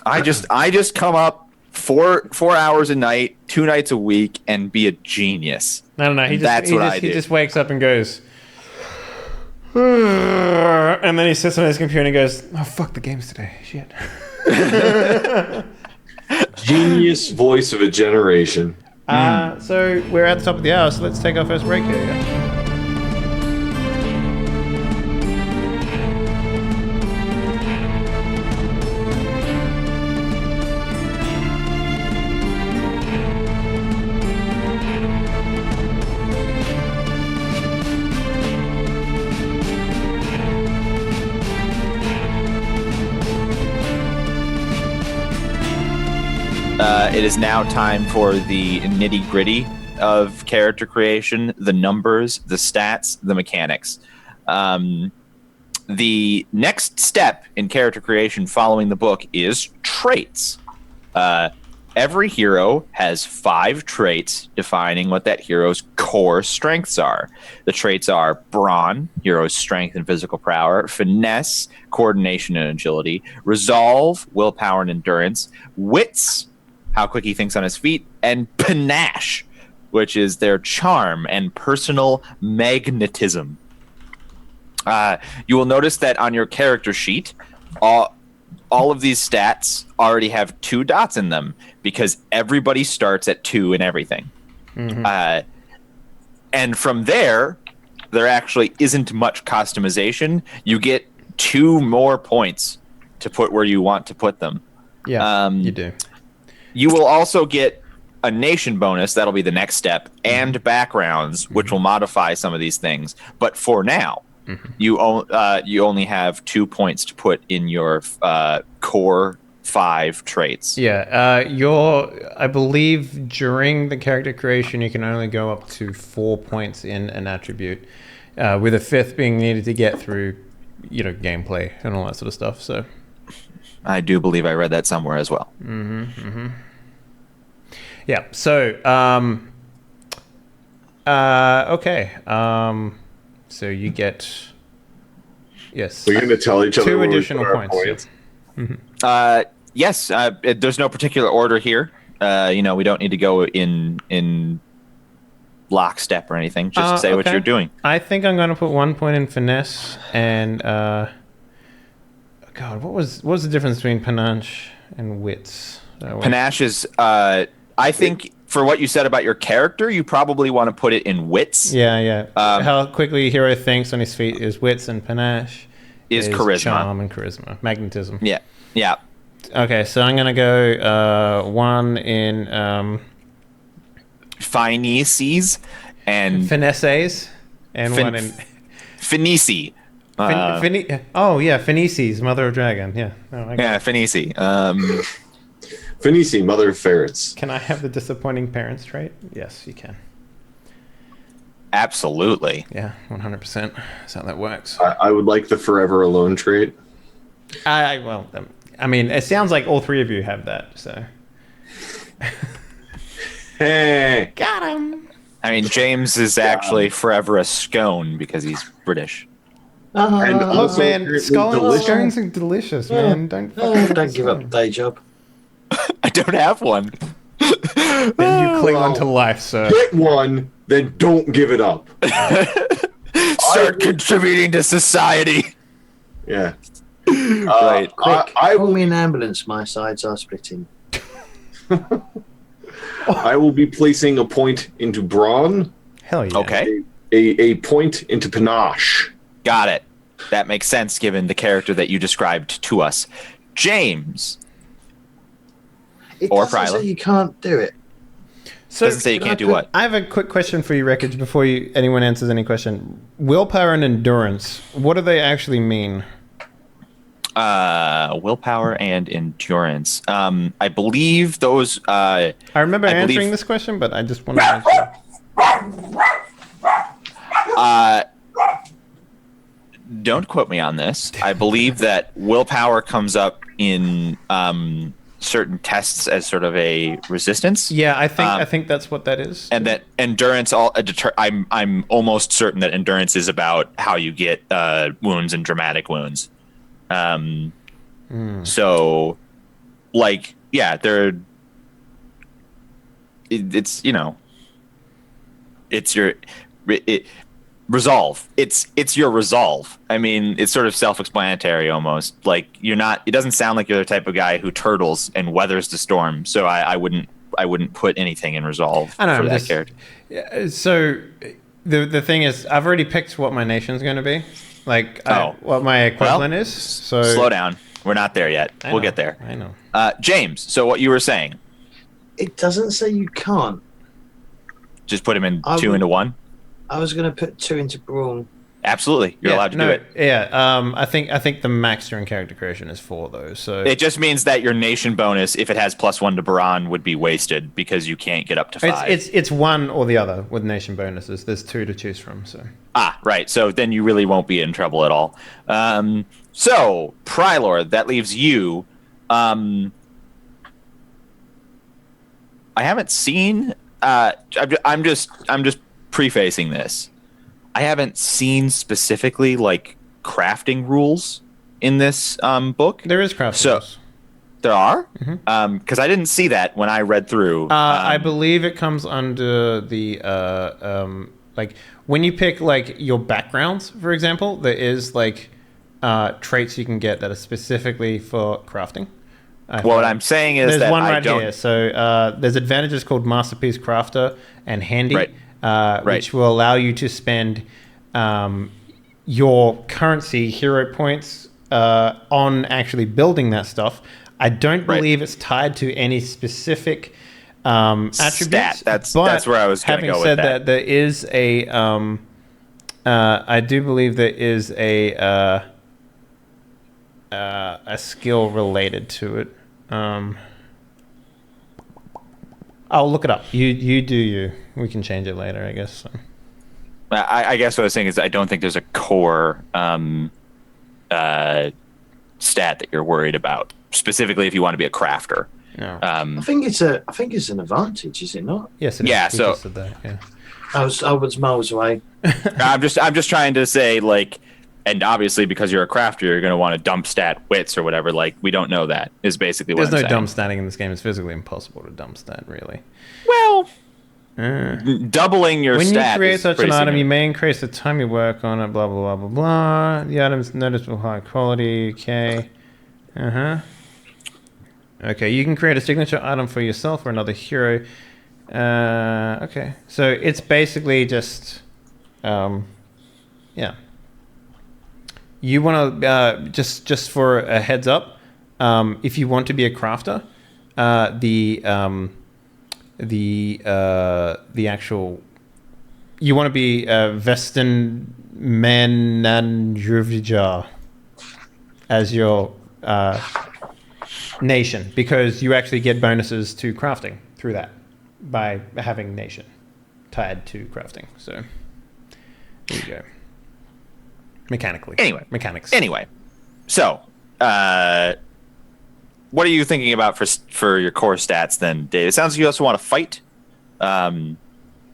S3: I just come up 4 hours a night, 2 nights a week, and be a genius.
S1: No. He
S3: do.
S1: just wakes up and goes, and then he sits on his computer and goes, "Oh fuck, the game's today. Shit."
S2: Genius voice of a generation.
S1: So we're at the top of the hour, so let's take our first break here. Yeah?
S3: It is now time for the nitty-gritty of character creation, the numbers, the stats, the mechanics. The next step in character creation following the book is traits. Every hero has 5 traits defining what that hero's core strengths are. The traits are brawn, hero's strength and physical power; finesse, coordination and agility; resolve, willpower and endurance; wits, how quick he thinks on his feet; and panache, which is their charm and personal magnetism. You will notice that on your character sheet, all of these stats already have 2 dots in them because everybody starts at 2 in everything. Mm-hmm. And from there actually isn't much customization. You get 2 more points to put where you want to put them.
S1: Yeah, you do.
S3: You will also get a nation bonus. That'll be the next step, and backgrounds, which will modify some of these things. But for now, you only have 2 points to put in your core 5 traits.
S1: Yeah, I believe during the character creation, you can only go up to 4 points in an attribute, with a 5th being needed to get through, gameplay and all that sort of stuff. So,
S3: I do believe I read that somewhere as well.
S1: Yeah. So, okay. So you get, yes,
S2: We're going to tell each other
S1: 2
S2: where we
S1: additional
S2: put our
S1: points.
S3: Yes, there's no particular order here. We don't need to go in lockstep or anything. Just say what
S1: okay.
S3: you're doing.
S1: I think I'm going to put 1 point in finesse and God, what was the difference between panache and wits?
S3: Panache is, I think, for what you said about your character, you probably want to put it in wits.
S1: Yeah. How quickly a hero thinks on his feet is wits, and panache
S3: is charisma.
S1: Charm and charisma. Magnetism.
S3: Yeah.
S1: Okay, so I'm going to go 1 in...
S3: Fineses and
S1: Finesses and
S3: Fin-
S1: one in
S3: Fenici.
S1: Fenices, mother of dragon. Yeah. Oh, I got
S3: Yeah,
S1: it.
S3: Fenici.
S2: Fenici, mother of ferrets.
S1: Can I have the disappointing parents trait? Yes, you can.
S3: Absolutely.
S1: Yeah, 100%. That's how that works.
S2: I would like the forever alone trait.
S1: I mean, it sounds like all three of you have that. So.
S2: Hey,
S1: Got him.
S3: I mean, James is actually forever a scone because he's British.
S2: and
S1: Look,
S2: also
S1: man,
S2: apparently
S1: scones are delicious, man. Don't
S5: Don't give up the day job.
S3: I don't have one.
S1: Then you cling on to life, sir.
S2: Get one, then don't give it up.
S3: Start contributing to society.
S2: Yeah.
S3: Right.
S5: Quick,
S2: I
S5: call
S2: will.
S5: me an ambulance. My sides are splitting.
S2: I will be placing a point into brawn,
S1: Hell yeah.
S3: Okay.
S2: a point into panache.
S3: Got it. That makes sense given the character that you described to us. James.
S5: It
S3: Or
S5: doesn't
S3: Pryla.
S5: say you can't do it.
S1: So
S3: Doesn't say you can't do what.
S1: I have a quick question for you, Wreckage, before anyone answers any question. Willpower and endurance. What do they actually mean?
S3: Willpower and endurance. I believe those.
S1: I remember
S3: I
S1: answering
S3: believe-
S1: this question, but I just want to make sure.
S3: Don't quote me on this. I believe that willpower comes up in certain tests as sort of a resistance.
S1: Yeah, I think that's what that is.
S3: And that endurance, I'm almost certain that endurance is about how you get wounds and dramatic wounds. So, like, yeah, it's your resolve. It's your resolve. I mean, it's sort of self-explanatory almost. Like, it doesn't sound like you're the type of guy who turtles and weathers the storm. So I wouldn't put anything in resolve
S1: I know,
S3: for
S1: I'm
S3: that
S1: just-
S3: character.
S1: Yeah, so the thing is, I've already picked what my nation's going to be. Like, what my equivalent is. So
S3: Slow down. We're not there yet.
S1: I
S3: We'll
S1: know,
S3: get there.
S1: I know.
S3: James, so what you were saying,
S5: It doesn't say you can't.
S3: just put him in
S5: I
S3: two
S5: would-
S3: into one?
S5: I was going to put 2 into brawn.
S3: Absolutely. You're allowed to do it.
S1: Yeah, I think the max during character creation is 4 though. So
S3: It just means that your nation bonus, if it has +1 to Baran, would be wasted because you can't get up to 5.
S1: it's one or the other with nation bonuses. There's 2 to choose from. So
S3: Right. So then you really won't be in trouble at all. So, Prylord, that leaves you. I haven't seen. I'm just prefacing this. I haven't seen specifically like crafting rules in this book.
S1: there is craft
S3: So-
S1: rules.
S3: There are, because I didn't see that when I read through.
S1: I believe it comes under the like when you pick like your backgrounds, for example, there is like traits you can get that are specifically for crafting.
S3: What I'm saying is
S1: There's
S3: that
S1: one
S3: I
S1: right
S3: don't.
S1: here. So there's advantages called Masterpiece Crafter and Handy,
S3: Right.
S1: which will allow you to spend your currency hero points on actually building that stuff. I don't
S3: Right.
S1: believe it's tied to any specific attributes.
S3: That's
S1: but
S3: where I was gonna
S1: having
S3: go with
S1: said
S3: that.
S1: there is a I do believe there is a skill related to it. I'll look it up. You do you. We can change it later, I guess. So.
S3: I guess what I was saying is I don't think there's a core stat that you're worried about, specifically if you want to be a crafter.
S1: No.
S5: I think it's an advantage, is it not?
S1: Yes, it is.
S3: yeah,
S1: We
S3: so-
S1: just said that, yeah.
S5: I was miles away.
S3: I'm just trying to say, like, and obviously because you're a crafter, you're going to want to dump stat wits or whatever. Like, we don't know that is basically what
S1: There's
S3: I'm
S1: no
S3: saying.
S1: dump statting in this game. It's physically impossible to dump stat, really.
S3: Well,
S1: Uh,
S3: doubling your
S1: when you
S3: stat
S1: create
S3: is
S1: such an
S3: pretty
S1: item, you
S3: significant.
S1: may increase the time you work on it, blah, blah, blah, blah, blah. The item's noticeable high quality, okay. Okay, you can create a signature item for yourself or another hero. Okay, so it's basically just, yeah. You want to, just for a heads up, if you want to be a crafter, the actual, you want to be Vestin Menandruvija as your nation, because you actually get bonuses to crafting through that by having nation tied to crafting. So there you go. Mechanically. Mechanics.
S3: Anyway, so what are you thinking about for your core stats then, Dave? It sounds like you also want to fight.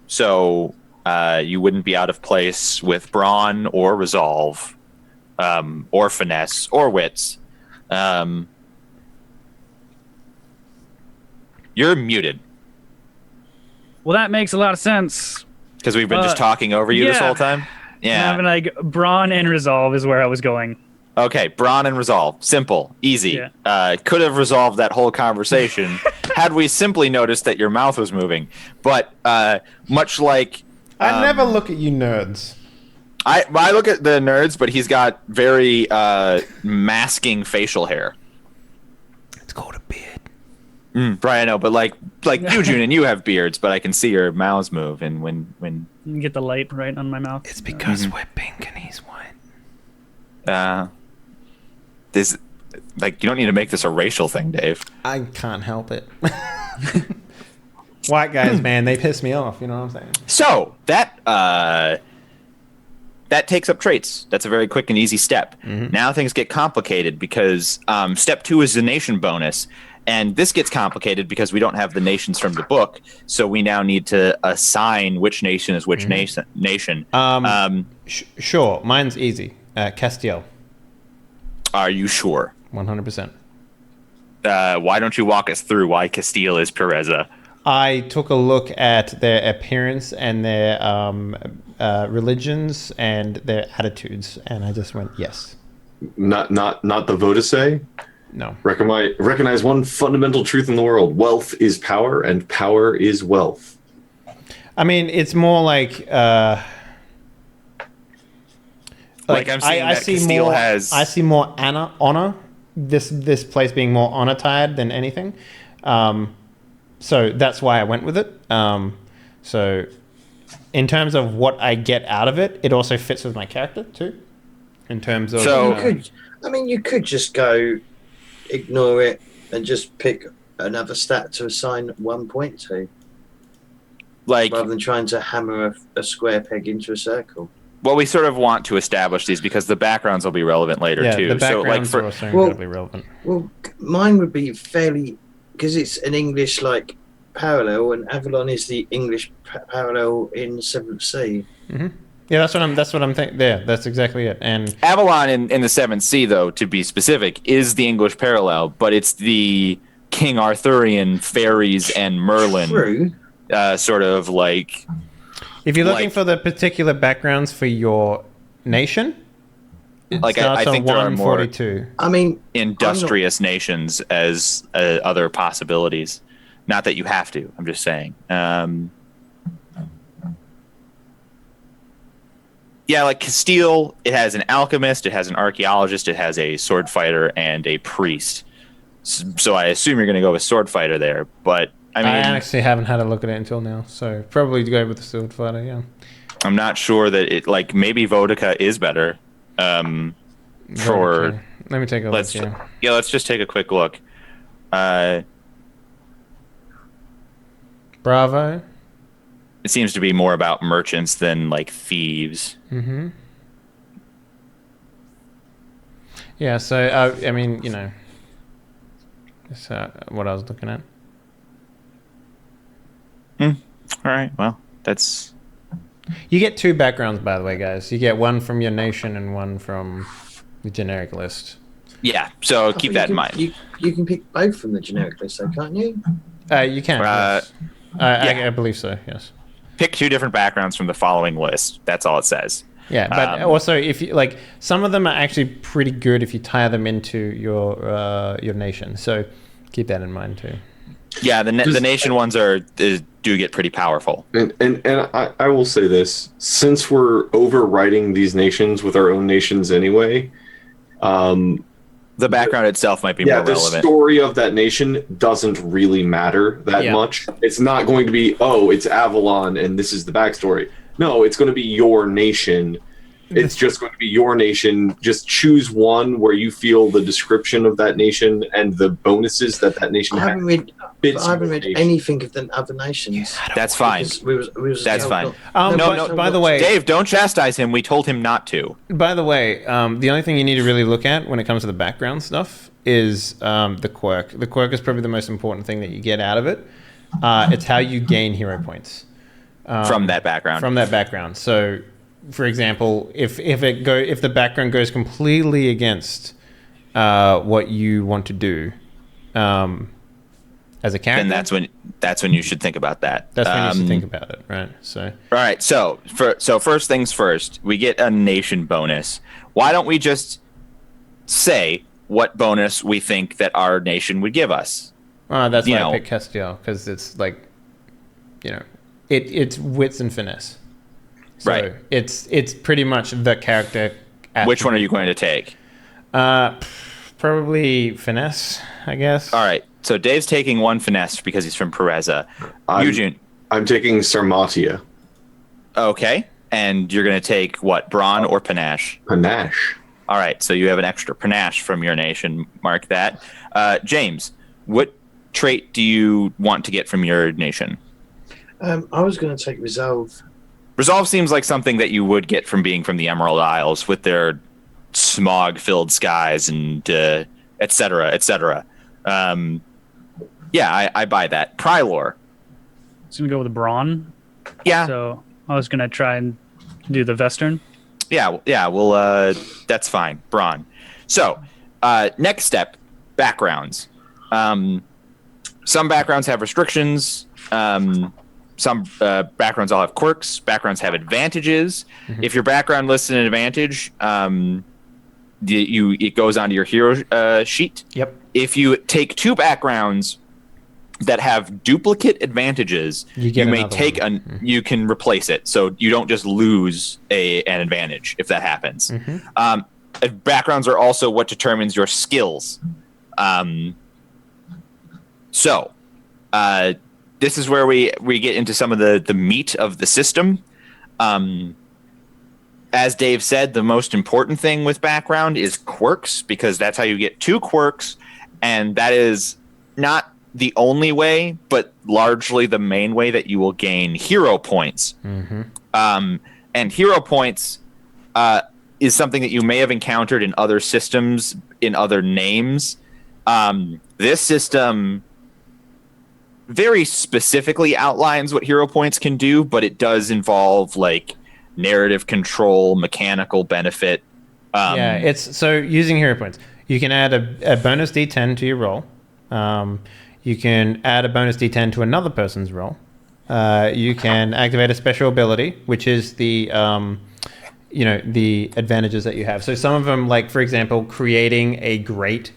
S3: So you wouldn't be out of place with brawn or resolve, or finesse or wits. You're muted
S4: Well, that makes a lot of sense.
S3: because we've been just talking over you this
S4: yeah.
S3: whole time. Yeah.
S4: Having like brawn and resolve is where I was going.
S3: Okay, brawn and resolve. Simple, easy.
S4: Yeah.
S3: Could have resolved that whole conversation had we simply noticed that your mouth was moving. But much like...
S1: I never look at you nerds.
S3: I look at the nerds, but he's got very masking facial hair.
S1: It's called a beard.
S3: Right, I know, but like you, June, and you have beards, but I can see your mouths move, and when
S4: You get the light right on my mouth.
S1: It's because we're pink and he's white.
S3: this, like, you don't need to make this a racial thing, Dave.
S1: I can't help it. White guys, man, they piss me off. You know what I'm saying?
S3: So that takes up traits. That's a very quick and easy step. Now things get complicated because step 2 is the nation bonus. And this gets complicated because we don't have the nations from the book. So we now need to assign which nation is which nation.
S1: Sure, mine's easy. Castiel.
S3: Are you sure?
S1: 100%.
S3: Why don't you walk us through why Castile is Pereza?
S1: I took a look at their appearance and their religions and their attitudes, and I just went, yes.
S2: Not the Vodicea.
S1: No.
S2: Recognize one fundamental truth in the world: wealth is power, and power is wealth.
S1: I mean, it's more like
S3: I'm seeing that Castile has.
S1: I see more honor. This place being more honor tied than anything. So that's why I went with it. So in terms of what I get out of it, it also fits with my character too. In terms of
S5: you could just go ignore it and just pick another stat to assign 1 point to,
S3: like,
S5: rather than trying to hammer a square peg into a circle.
S3: well, we sort of want to establish these because the backgrounds will be relevant later too.
S1: The backgrounds
S3: so,
S1: are also incredibly relevant.
S5: Well, mine would be fairly, because it's an English parallel, and Avalon is the English parallel in 7th Sea.
S1: Mm-hmm. Yeah, that's what I'm thinking. Yeah, that's exactly it. And
S3: Avalon in the 7th Sea, though, to be specific, is the English parallel, but it's the King Arthurian fairies and Merlin.
S5: True.
S3: Sort of like.
S1: If you're looking for the particular backgrounds for your nation,
S3: like I think there are more industrious nations as other possibilities. Not that you have to. I'm just saying. Yeah, like Castile, it has an alchemist, it has an archaeologist, it has a sword fighter, and a priest. So I assume you're going to go with sword fighter there. But I mean,
S1: I actually haven't had a look at it until now, so probably go with the sword fighter. Yeah,
S3: I'm not sure that it maybe Vodka is better. Let
S1: me take a look.
S3: Yeah, let's just take a quick look.
S1: Bravo.
S3: It seems to be more about merchants than like thieves.
S1: Mm-hmm. Yeah, so I mean, you know, that's what I was looking at.
S3: All right. Well, that's.
S1: You get 2 backgrounds, by the way, guys. You get one from your nation and one from the generic list.
S3: Yeah. So keep that in mind.
S5: You can pick both from the generic list, though, can't you?
S1: You can. Yes. I believe so. Yes.
S3: Pick 2 different backgrounds from the following list. That's all it says.
S1: Yeah, but also if you like, some of them are actually pretty good if you tie them into your nation. So keep that in mind too.
S3: Yeah, the nation ones do get pretty powerful.
S2: And I will say this: since we're overwriting these nations with our own nations anyway,
S3: the background itself might be more relevant.
S2: The story of that nation doesn't really matter that much. It's not going to be, it's Avalon and this is the backstory. No, it's going to be your nation. It's just going to be your nation. Just choose one where you feel the description of that nation and the bonuses that nation
S5: I
S2: has.
S5: haven't read anything of the other nations.
S3: That's fine. That's fine.
S1: By the way,
S3: Dave, don't chastise him. We told him not to.
S1: By the way, the only thing you need to really look at when it comes to the background stuff is the quirk. The quirk is probably the most important thing that you get out of it. It's how you gain hero points
S3: From that background.
S1: So, for example, if the background goes completely against what you want to do as a character,
S3: then that's when you should think about that.
S1: That's when you should think about it, right? So,
S3: all right. So first things first, we get a nation bonus. Why don't we just say what bonus we think that our nation would give us?
S1: That's why I picked Castiel, because it's like, it's wits and finesse. So
S3: right.
S1: It's pretty much the character.
S3: Which one are you going to take?
S1: Probably finesse, I guess.
S3: All right. So Dave's taking one finesse because he's from Pereza. Eugene.
S2: I'm taking Sarmatia.
S3: Okay. And you're going to take what? Brawn or panache?
S2: Panache.
S3: All right. So you have an extra panache from your nation. Mark that. James, what trait do you want to get from your nation?
S5: I was going to take Resolve.
S3: Resolve seems like something that you would get from being from the Emerald Isles with their smog-filled skies and et cetera, et cetera. Yeah, I buy that. Prylor.
S4: It's going to go with Brawn.
S3: Yeah.
S4: So I was going to try and do the Western.
S3: Yeah, well, that's fine. Brawn. So, next step, backgrounds. Some backgrounds have restrictions. Some backgrounds all have quirks. Backgrounds have advantages. Mm-hmm. If your background lists an advantage, it goes onto your hero sheet.
S1: Yep.
S3: If you take two backgrounds that have duplicate advantages, you may take you can replace it, so you don't just lose an advantage if that happens. Mm-hmm. Backgrounds are also what determines your skills. So this is where we get into some of the meat of the system. As Dave said, the most important thing with background is quirks, because that's how you get two quirks, and that is not the only way, but largely the main way that you will gain hero points. Mm-hmm. And hero points is something that you may have encountered in other systems, in other names. This system very specifically outlines what hero points can do, but it does involve like narrative control, mechanical benefit.
S1: It's so using hero points. You can add a bonus D10 to your roll. You can add a bonus D10 to another person's roll. You can activate a special ability, which is the the advantages that you have. So some of them, like for example, creating a great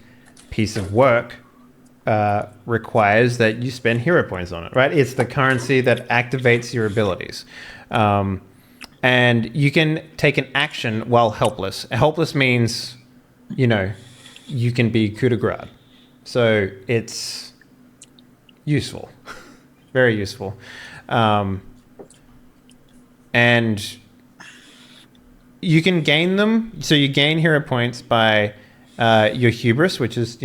S1: piece of work requires that you spend hero points on it, right? It's the currency that activates your abilities. And you can take an action while helpless. Helpless means, you can be coup de grace. So it's useful, very useful. And you can gain them. So you gain hero points by your hubris, which is,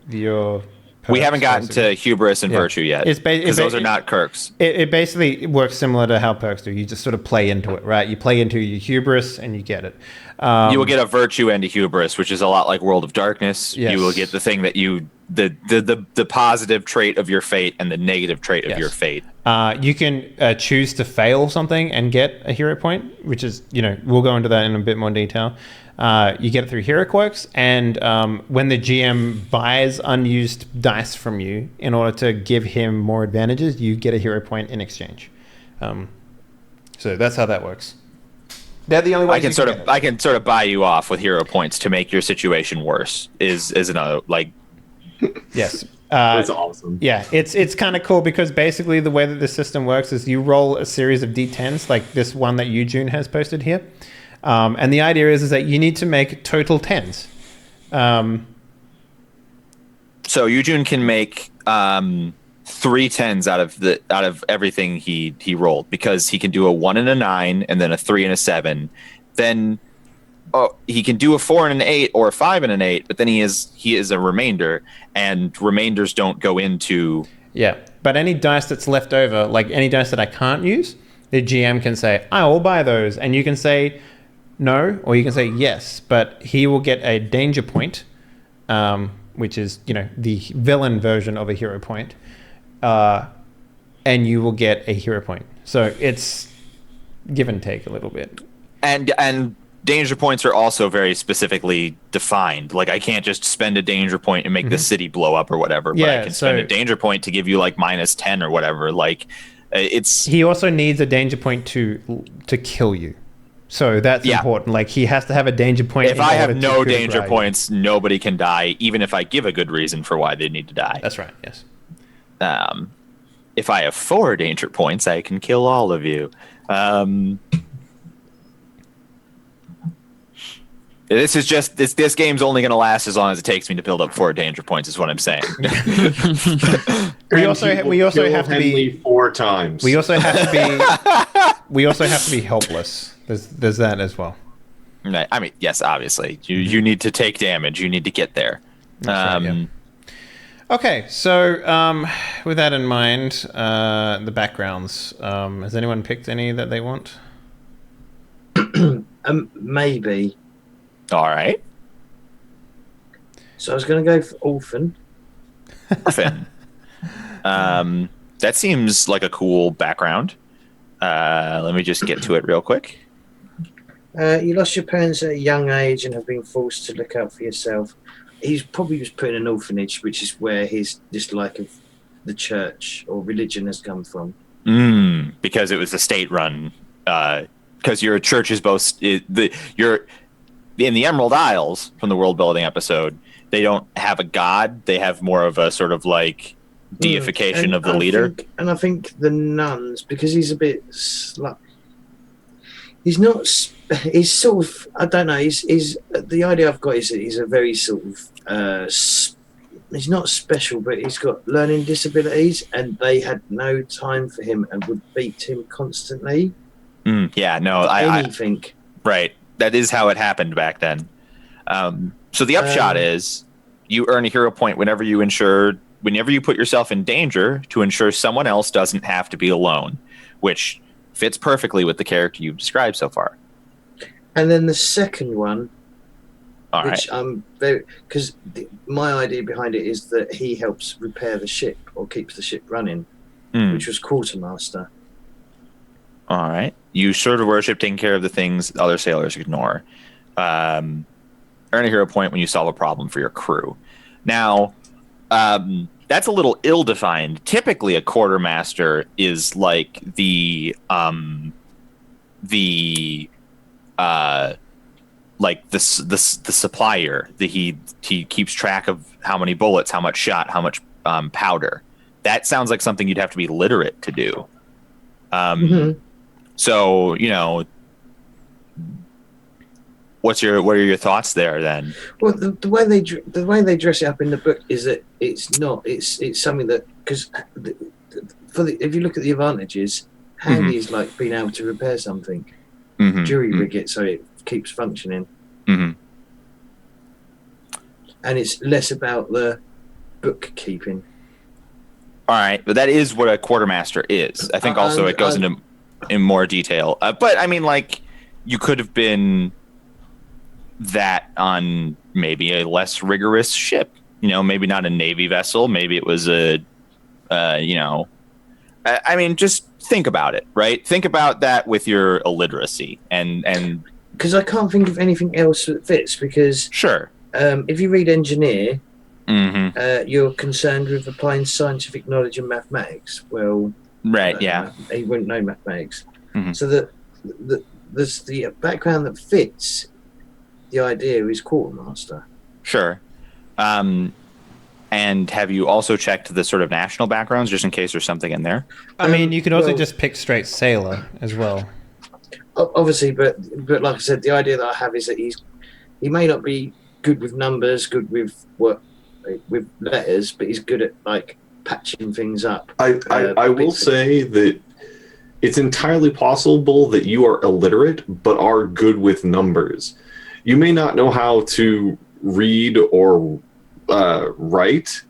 S1: your...
S3: We haven't gotten to hubris and virtue yet, because those are not quirks.
S1: It basically works similar to how perks do. You just sort of play into it, right? You play into your hubris and you get it.
S3: You will get a virtue and a hubris, which is a lot like World of Darkness. Yes. You will get the thing that the positive trait of your fate and the negative trait of your fate.
S1: You can choose to fail something and get a hero point, which is, we'll go into that in a bit more detail. You get it through hero quirks, and when the GM buys unused dice from you in order to give him more advantages, you get a hero point in exchange. So that's how that works. They're the only ways
S3: I can sort of buy you off with hero points to make your situation worse. Is another like.
S1: Yes.
S2: That's awesome.
S1: Yeah, it's kind of cool because basically the way that the system works is you roll a series of D10s, like this one that Eugene has posted here. And the idea is that you need to make total 10s. So
S3: Eugene can make 3 10s out of everything he rolled, because he can do a 1 and a 9 and then a 3 and a 7. Then he can do a 4 and an 8 or a 5 and an 8, but then he is a remainder, and remainders don't go into.
S1: Yeah, but any dice that's left over, like any dice that I can't use, the GM can say, I will buy those, and you can say no, or you can say yes, but he will get a danger point, which is, the villain version of a hero point, and you will get a hero point. So it's give and take a little bit.
S3: And danger points are also very specifically defined. Like, I can't just spend a danger point and make the city blow up or whatever, but I can spend a danger point to give you like -10 or whatever. Like, he
S1: also needs a danger point to kill you. So that's important. Like, he has to have a danger point.
S3: If I have no danger points, nobody can die, even if I give a good reason for why they need to die.
S1: That's right, yes.
S3: If I have 4 danger points, I can kill all of you. This is just this game's only going to last as long as it takes me to build up 4 danger points, is what I'm saying.
S1: we also have to be
S2: 4 times.
S1: We also have to be helpless. There's that as well.
S3: I mean, yes, obviously. You need to take damage. You need to get there.
S1: Right, yeah. Okay, so with that in mind, the backgrounds. Has anyone picked any that they want?
S5: Maybe.
S3: All right.
S5: So I was going to go for Orphan.
S3: Orphan. That seems like a cool background. Let me just get to it real quick.
S5: You lost your parents at a young age and have been forced to look out for yourself. He's probably just put in an orphanage, which is where his dislike of the church or religion has come from.
S3: Because it was a state-run. Because your church is both you're in the Emerald Isles from the world building episode. They don't have a god. They have more of a sort of like deification of the leader.
S5: I think the nuns, because he's a bit he's not. He's sort of. I don't know. He's the idea I've got is that he's a very sort of. He's not special, but he's got learning disabilities, and they had no time for him and would beat him constantly.
S3: Yeah, no, right. That is how it happened back then. So the upshot is you earn a hero point whenever you put yourself in danger to ensure someone else doesn't have to be alone, which fits perfectly with the character you've described so far.
S5: And then the second one,
S3: which
S5: I'm very, because my idea behind it is that he helps repair the ship or keeps the ship running, which was Quartermaster.
S3: All right. You sort of worship taking care of the things other sailors ignore. Earn a hero point when you solve a problem for your crew. Now, that's a little ill-defined. Typically, a quartermaster is like the supplier. He keeps track of how many bullets, how much shot, how much powder. That sounds like something you'd have to be literate to do. So, what are your thoughts there then?
S5: Well, the way they dress it up in the book is that it's something that, because if you look at the advantages, handy is like being able to repair something, jury rig it so it keeps functioning, and it's less about the bookkeeping.
S3: All right, but that is what a quartermaster is. I think also it goes into in more detail. But I mean, like, you could have been that on maybe a less rigorous ship, maybe not a Navy vessel. Maybe it was I mean, just think about it, right? Think about that with your illiteracy and
S5: because I can't think of anything else that fits, because
S3: sure.
S5: If you read engineer, you're concerned with applying scientific knowledge and mathematics. Well,
S3: right, yeah.
S5: He wouldn't know mathematics. So there's the background that fits the idea is Quartermaster.
S3: Sure. And have you also checked the sort of national backgrounds just in case there's something in there?
S1: I mean, you could also just pick straight sailor as well.
S5: Obviously, but like I said, the idea that I have is that he may not be good with numbers, good with letters, but he's good at like patching things up.
S2: I will say that it's entirely possible that you are illiterate but are good with numbers. You may not know how to read or write,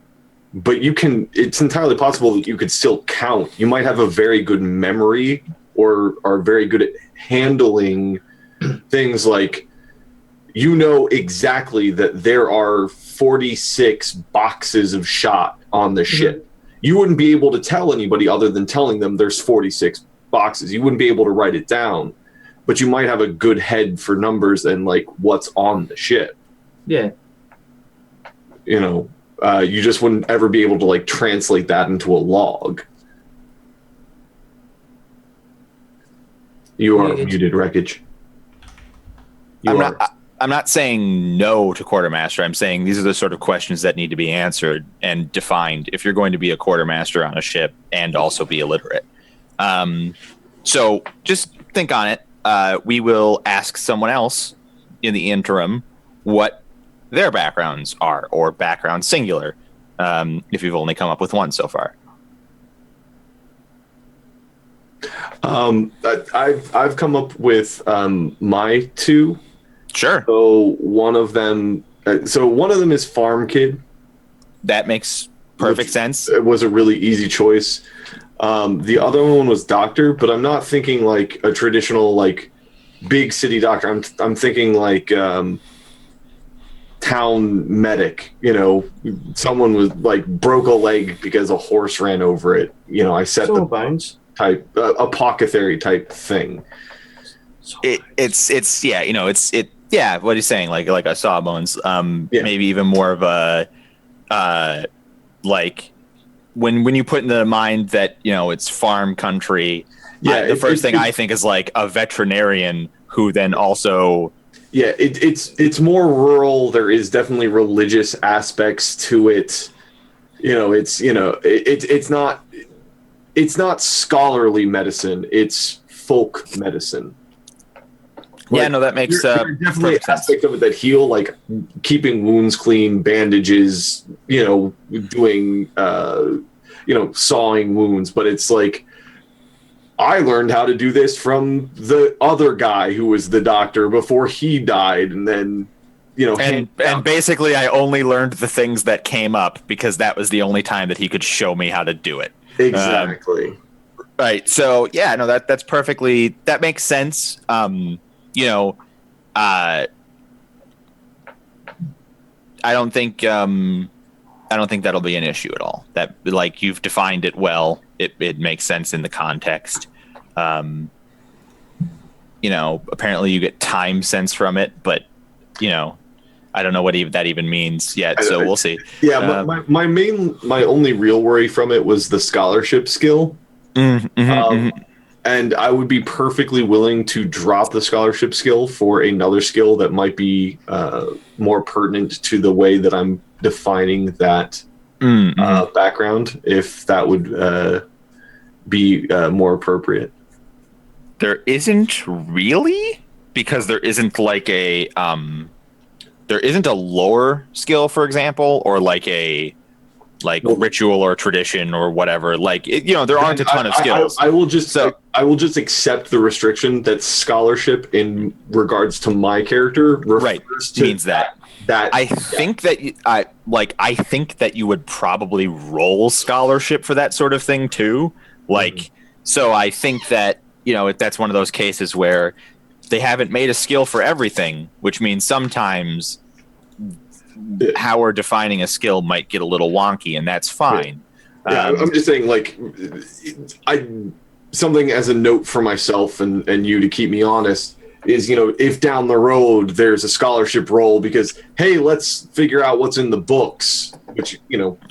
S2: but you can. It's entirely possible that you could still count. You might have a very good memory or are very good at handling things like, you know exactly that there are 46 boxes of shot on the ship. You wouldn't be able to tell anybody other than telling them there's 46 boxes. You wouldn't be able to write it down, but you might have a good head for numbers and like what's on the ship.
S5: Yeah.
S2: You know, you just wouldn't ever be able to like translate that into a log. You are muted, Wreckage.
S3: I'm not saying no to quartermaster. I'm saying these are the sort of questions that need to be answered and defined if you're going to be a quartermaster on a ship and also be illiterate. So just think on it. We will ask someone else in the interim what their backgrounds are, or background singular, if you've only come up with one so far.
S2: I've come up with my two.
S3: Sure.
S2: So one of them is farm kid.
S3: That makes perfect sense.
S2: It was a really easy choice. The other one was doctor, but I'm not thinking like a traditional like big city doctor. I'm thinking like town medic. You know, someone was like broke a leg because a horse ran over it. You know, I set the
S5: bones
S2: type apothecary type thing.
S3: It's yeah, you know, it's what he's saying, like a sawbones, maybe even more of a like when you put in the mind that, you know, it's farm country, the first thing I think is like a veterinarian who then also
S2: it's more rural. There is definitely religious aspects to it. You know, it's not scholarly medicine, it's folk medicine.
S3: Like, that makes
S2: there are definitely aspects of it that heal, like keeping wounds clean, bandages, you know, doing sawing wounds, but it's like I learned how to do this from the other guy who was the doctor before he died, and then and
S3: basically I only learned the things that came up because that was the only time that he could show me how to do it.
S2: Exactly.
S3: Right. So that's perfectly, that makes sense. I don't think that'll be an issue at all. That, like, you've defined it well. It makes sense in the context. Apparently you get time sense from it, but I don't know what that even means yet. So we'll see.
S2: Yeah. My only real worry from it was the scholarship skill. And I would be perfectly willing to drop the scholarship skill for another skill that might be more pertinent to the way that I'm defining that background, if that would be more appropriate.
S3: There isn't really, because there isn't like a lore skill, for example, or like a ritual or tradition or whatever. There aren't a ton of skills.
S2: I will just accept the restriction that scholarship in regards to my character refers to
S3: means that. I think that you would probably roll scholarship for that sort of thing too. So I think that, if that's one of those cases where they haven't made a skill for everything, which means sometimes how we're defining a skill might get a little wonky, and that's fine.
S2: I'm just saying, something as a note for myself and you to keep me honest is, if down the road there's a scholarship roll because, hey, let's figure out what's in the books, which,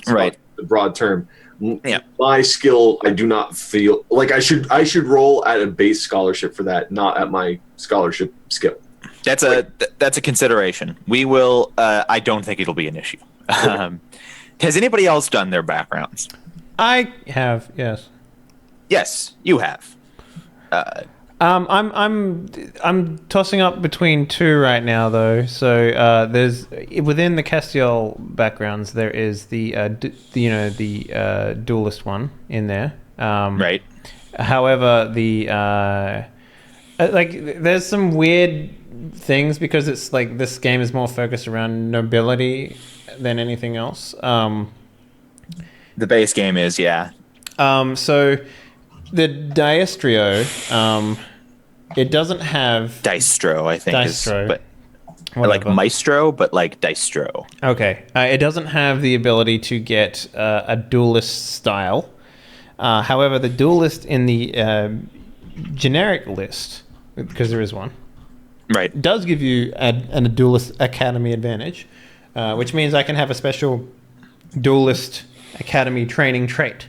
S3: right,
S2: the broad term. Yeah. My skill, I do not feel like I should roll at a base scholarship for that, not at my scholarship skill.
S3: That's a consideration. We will. I don't think it'll be an issue. Has anybody else done their backgrounds?
S1: I have, yes.
S3: Yes, you have.
S1: I'm tossing up between two right now, though. So there's within the Castiel backgrounds, there is the duelist one in there.
S3: Right.
S1: However, there's some weird things because it's like this game is more focused around nobility than anything else.
S3: The base game is, yeah.
S1: So the Diestrio, it doesn't have
S3: Distro, I think.
S1: Distro.
S3: But like Maestro, but like Distro.
S1: Okay. It doesn't have the ability to get a duelist style. However, the duelist in the generic list, because there is one,
S3: Right.
S1: does give you a duelist academy advantage, which means I can have a special duelist academy training trait.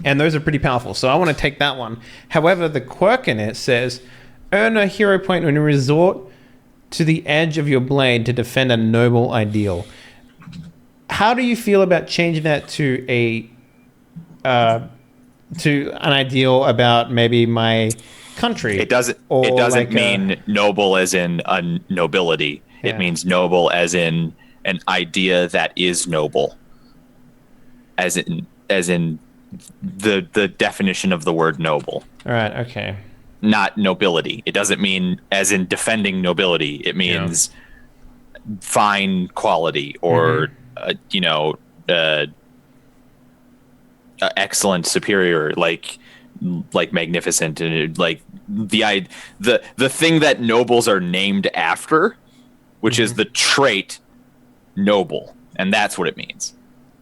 S1: And those are pretty powerful, so I want to take that one. However, the quirk in it says, earn a hero point when you resort to the edge of your blade to defend a noble ideal. How do you feel about changing that to an ideal about maybe my country?
S3: It doesn't mean noble as in a nobility.
S1: Yeah.
S3: It means noble as in an idea that is noble. As in the definition of the word noble.
S1: All right, okay.
S3: Not nobility. It doesn't mean as in defending nobility. It means fine quality or excellent, superior, like magnificent, and like the thing that nobles are named after, which is the trait noble, and that's what it means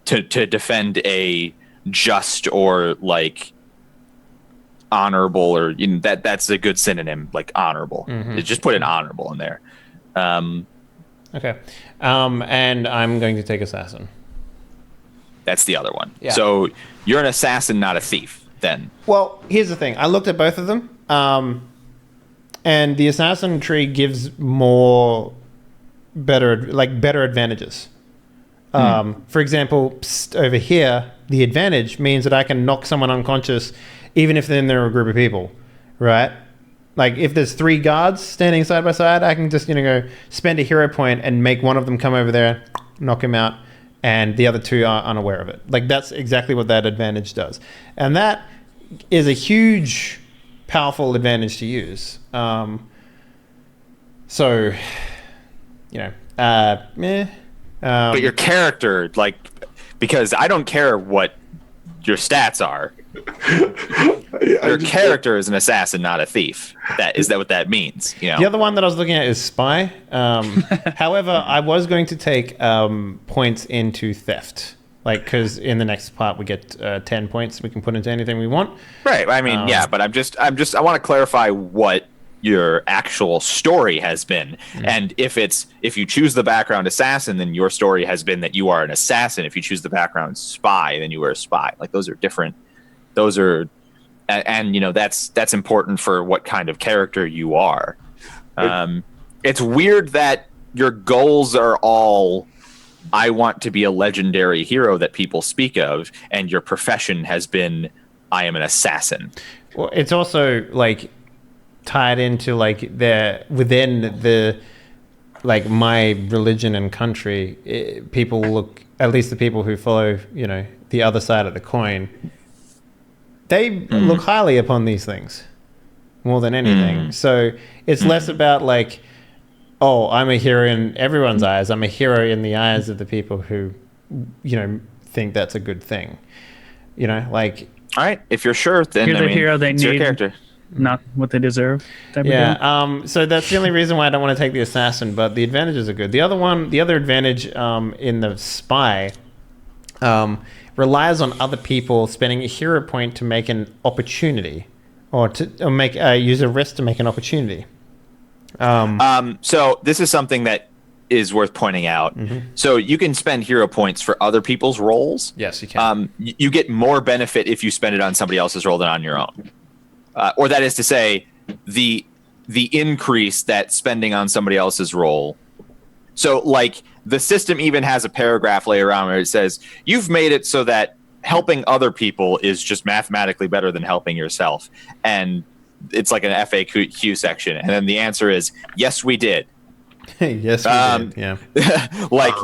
S3: to defend a just or like honorable, or that's a good synonym, like honorable. Just put an honorable in there.
S1: Okay. And I'm going to take assassin.
S3: That's the other one.
S1: Yeah.
S3: So you're an assassin, not a thief, then.
S1: Well, here's the thing. I looked at both of them, and the assassin tree gives better advantages. For example, over here, the advantage means that I can knock someone unconscious even if they're a group of people, right? Like if there's 3 guards standing side by side, I can just go spend a hero point and make one of them come over there, knock him out, and the other 2 are unaware of it. Like that's exactly what that advantage does. And that is a huge, powerful advantage to use. But
S3: your character, because I don't care what your stats are. Your character is an assassin, not a thief. Is that what that means?
S1: The other one that I was looking at is spy. However, I was going to take points into theft, because in the next part we get 10 points we can put into anything we want.
S3: Right. I mean, but I want to clarify what your actual story has been. And if you choose the background assassin, then your story has been that you are an assassin. If you choose the background spy, then you are a spy. Like those are different. Those are, and that's important for what kind of character you are. It's weird that your goals are all, I want to be a legendary hero that people speak of, and your profession has been, I am an assassin.
S1: Well, it's also tied into within the my religion and country, people look, at least the people who follow the other side of the coin, they look highly upon these things more than anything. So it's less about I'm a hero in everyone's eyes. I'm a hero in the eyes of the people who think that's a good thing. All
S3: right, if you're sure, then
S4: you're the hero they need.
S3: Your character.
S4: Not what they deserve.
S1: So that's the only reason why I don't want to take the assassin, but the advantages are good. The other advantage in the spy relies on other people spending a hero point to make an opportunity, or use a risk to make an opportunity.
S3: So this is something that is worth pointing out. So you can spend hero points for other people's roles.
S1: Yes, you can.
S3: You get more benefit if you spend it on somebody else's role than on your own. Or that is to say, the increase that spending on somebody else's role. So, the system even has a paragraph later on where it says, you've made it so that helping other people is just mathematically better than helping yourself. And it's like an FAQ section, and then the answer is yes, we did.
S1: Yes, we did. Yeah.
S3: Like,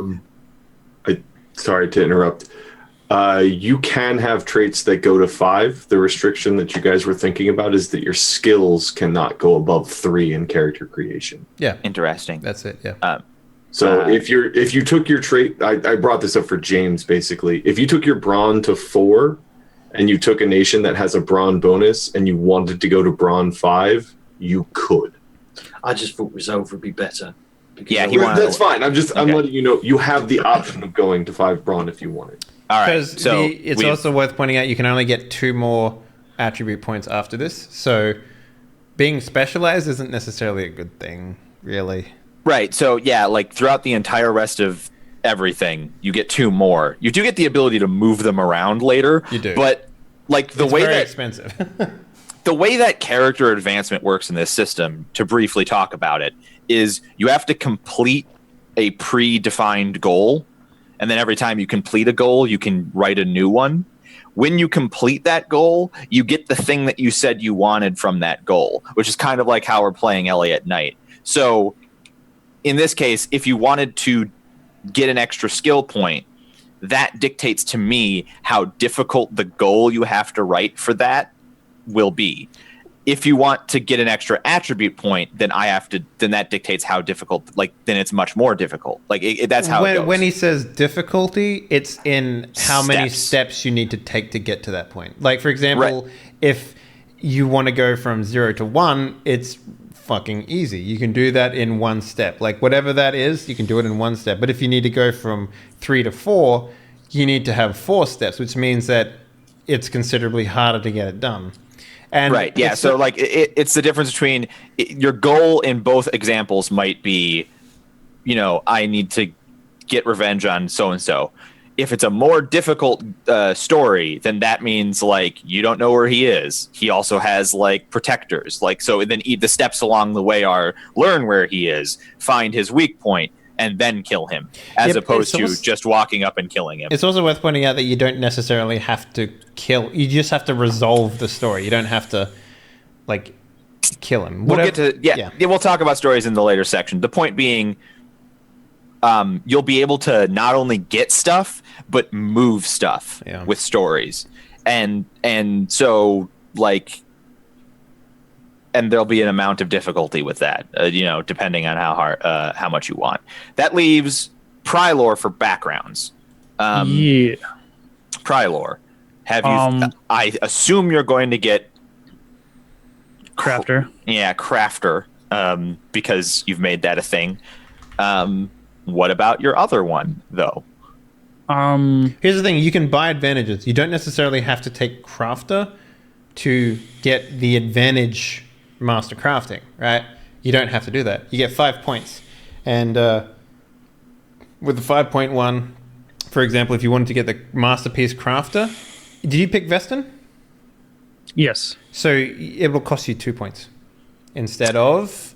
S2: Sorry to interrupt. You can have traits that go to 5. The restriction that you guys were thinking about is that your skills cannot go above 3 in character creation.
S1: Yeah.
S3: interesting.
S1: That's it. Yeah.
S2: So if you took your trait, I brought this up for James basically. If you took your brawn to 4 and you took a nation that has a brawn bonus and you wanted to go to brawn 5, you could.
S5: I just thought resolve would be better.
S3: Yeah,
S2: that's fine. I'm
S3: Okay.
S2: letting you know you have the option of going to 5 brawn if you wanted.
S3: All right.
S1: Because
S3: So
S1: it's also worth pointing out you can only get 2 more attribute points after this. So being specialized isn't necessarily a good thing, really.
S3: right. So yeah, like throughout the entire rest of everything, you get 2 more. You do get the ability to move them around later.
S1: You do.
S3: But like
S1: It's very expensive.
S3: the way that character advancement works in this system, to briefly talk about it, is you have to complete a predefined goal, and then every time you complete a goal, you can write a new one. When you complete that goal, you get the thing that you said you wanted from that goal, which is kind of like how we're playing Ellie at night. So in this case, if you wanted to get an extra skill point, that dictates to me how difficult the goal you have to write for that will be. If you want to get an extra attribute point, then then that dictates how difficult, like, then it's much more difficult. Like, that's how it goes.
S1: When he says difficulty, it's in how many
S3: Steps.
S1: steps you need to take to get to that point. Like, for example, if you want to go from 0 to 1, it's fucking easy. You can do that in 1 step. Like, whatever that is, you can do it in 1 step. But if you need to go from 3 to 4, you need to have 4 steps, which means that it's considerably harder to get it done. And
S3: right. Yeah. So like it's the difference between your goal in both examples might be, I need to get revenge on so-and-so. If it's a more difficult story, then that means like you don't know where he is. He also has like protectors. Like, so then the steps along the way are learn where he is, find his weak point, and then kill him, as opposed to just walking up and killing him.
S1: It's also worth pointing out that you don't necessarily have to kill. You just have to resolve the story. You don't have to, like, kill him.
S3: We'll get to we'll talk about stories in the later section. The point being, you'll be able to not only get stuff but move stuff with stories, and so like. And there'll be an amount of difficulty with that, depending on how much you want. That leaves Prylore for backgrounds.
S4: Yeah.
S3: Prylore, have you? I assume you're going to get
S4: Crafter.
S3: Yeah, Crafter, because you've made that a thing. What about your other one, though?
S1: Here's the thing: you can buy advantages. You don't necessarily have to take Crafter to get the advantage. Master crafting, right? You don't have to do that. You get 5 points, and with the 5.1, for example, if you wanted to get the masterpiece crafter, did you pick Veston?
S4: Yes.
S1: So it will cost you 2 points instead of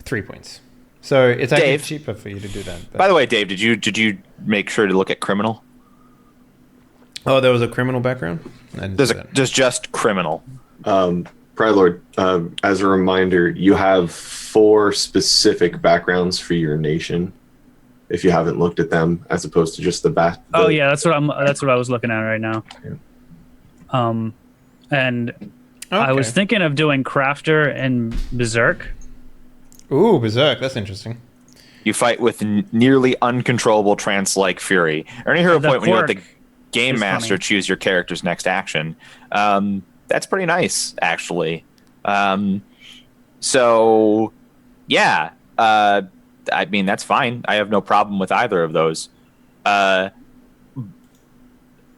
S1: 3 points. So it's actually cheaper for you to do that.
S3: By the way, Dave, did you make sure to look at criminal?
S1: Oh, there was a criminal background.
S3: There's just criminal.
S2: Prylord, as a reminder, you have 4 specific backgrounds for your nation. If you haven't looked at them, as opposed to just the
S4: Oh yeah, that's what I was looking at right now.
S2: Yeah.
S4: And I was thinking of doing Crafter and Berserk.
S1: Ooh, Berserk, that's interesting.
S3: You fight with nearly uncontrollable trance-like fury. Earn a hero point when you let the game master choose your character's next action. That's pretty nice, actually. So, yeah. I mean, that's fine. I have no problem with either of those.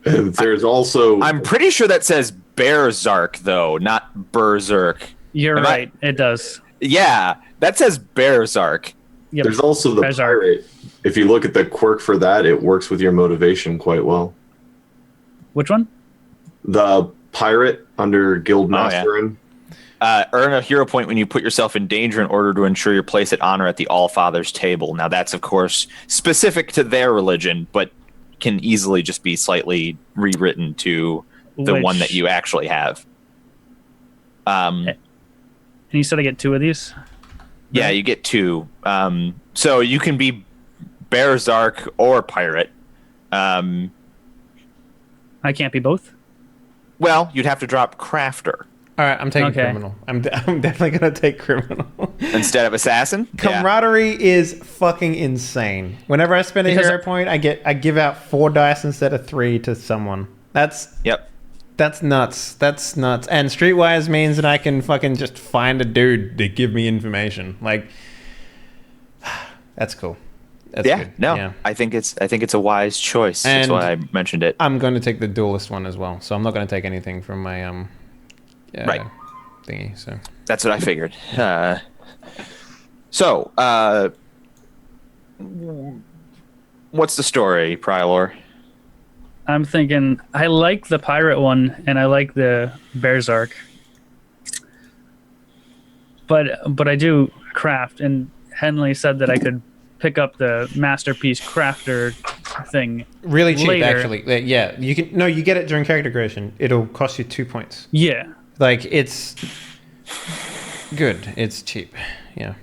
S2: There's also...
S3: I'm pretty sure that says Bearzark, though, not Berserk.
S4: You're right. It does.
S3: Yeah, that says Bearzark.
S4: Yep.
S2: There's also the pirate. If you look at the quirk for that, it works with your motivation quite well.
S4: Which one?
S2: The pirate under Guildmaster.
S3: Earn a hero point when you put yourself in danger in order to ensure your place at honor at the All-Father's table. Now, that's, of course, specific to their religion, but can easily just be slightly rewritten to the one that you actually have.
S4: you said I get 2 of these?
S3: Yeah, you get 2. So you can be Berserk or Pirate.
S4: I can't be both?
S3: Well, you'd have to drop Crafter
S1: All right, I'm taking
S4: Okay.
S1: criminal. I'm definitely gonna take criminal.
S3: instead of Assassin. Yeah.
S1: Camaraderie is fucking insane. Whenever I spend a
S4: Because-
S1: hero point, I give out 4 dice instead of 3 to someone. That's nuts. That's nuts. And Streetwise means that I can fucking just find a dude to give me information. Like, that's cool. That's good.
S3: No,
S1: Yeah.
S3: I think it's a wise choice. That's
S1: And
S3: why I mentioned it.
S1: I'm going to take the duelist one as well. So I'm not going to take anything from my
S3: Right.
S1: thingy. So
S3: That's what I figured. What's the story, Prylor?
S4: I'm thinking I like the pirate one and I like the Berserk. But I do craft, and Henley said that I could pick up the masterpiece crafter thing.
S1: really cheap,
S4: Later.
S1: actually. Yeah, you can. No, you get it during character creation. It'll cost you 2 points.
S4: Yeah.
S1: Like, it's good. It's cheap. Yeah.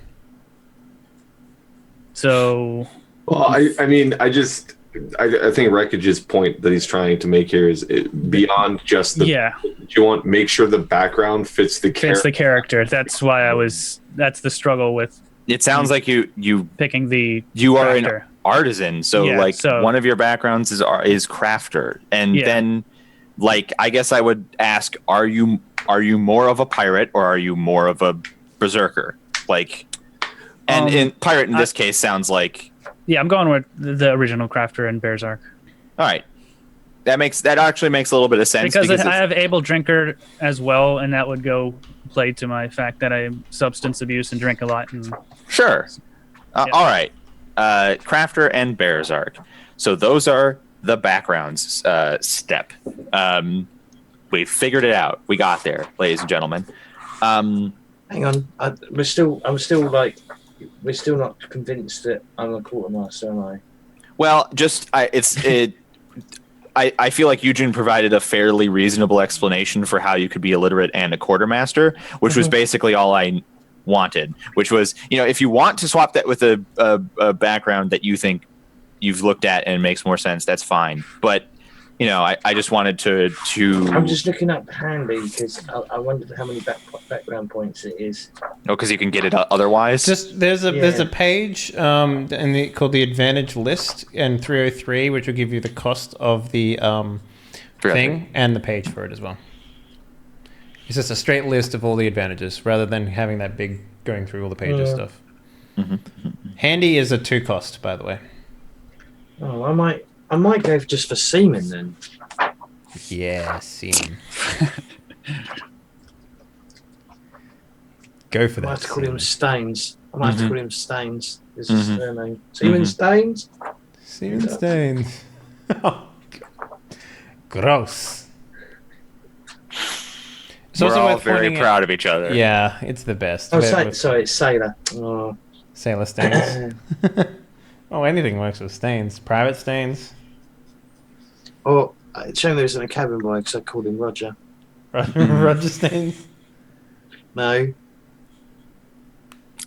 S4: So
S2: Well, I think Wreckage's point that he's trying to make here is beyond just the.
S4: yeah,
S2: You want to make sure the background fits the
S4: it's
S2: character.
S4: the character. That's why that's the struggle with
S3: It sounds like you
S4: picking the
S3: are
S4: crafter.
S3: an artisan, so
S4: Yeah,
S3: one of your backgrounds is crafter, and
S4: Yeah.
S3: then I guess I would ask, are you more of a pirate or are you more of a berserker? And in pirate in this case sounds like.
S4: Yeah, I'm going with the original crafter and Berserk.
S3: All right. That actually makes a little bit of sense
S4: Because I
S3: it's-
S4: have able drinker as well, and that would go play to my fact that I substance abuse and drink a lot. And
S3: Sure.
S4: Yeah.
S3: All right. Crafter and Berserk. So those are the backgrounds step. We figured it out. We got there, ladies and gentlemen.
S5: Hang on, we're still not convinced that I'm a quartermaster, am I?
S3: Well, I feel like Eugene provided a fairly reasonable explanation for how you could be illiterate and a quartermaster, which was basically all I wanted. Which was, if you want to swap that with a background that you think you've looked at and makes more sense, that's fine. But I just wanted to.
S5: I'm just looking up handy because I wondered how many background points it is.
S3: Oh, because you can get it otherwise.
S1: Just there's a page called the advantage list in 303, which will give you the cost of the thing and the page for it as well. It's just a straight list of all the advantages rather than having that big going through all the pages stuff. Handy is a 2 cost, by the way.
S5: Oh, I might go just for seaman then.
S1: Yeah, seam. Go for
S5: I might
S1: that.
S5: have to call him Staines. I might have to call him Staines. This is their name.
S3: Mm-hmm.
S5: Seaman Staines?
S1: Seam stains. Oh, God. Gross. It's
S3: We're
S1: also
S3: all
S1: worth
S3: very
S1: pointing
S3: proud of each other.
S1: Yeah, it's the best.
S5: Oh,
S1: With
S5: sorry, it's Sailor. Oh.
S1: Sailor stains. Oh, anything works with stains. Private stains.
S5: Oh, it's shame there isn't a cabin boy because I called him Roger.
S1: Roger stains.
S5: No.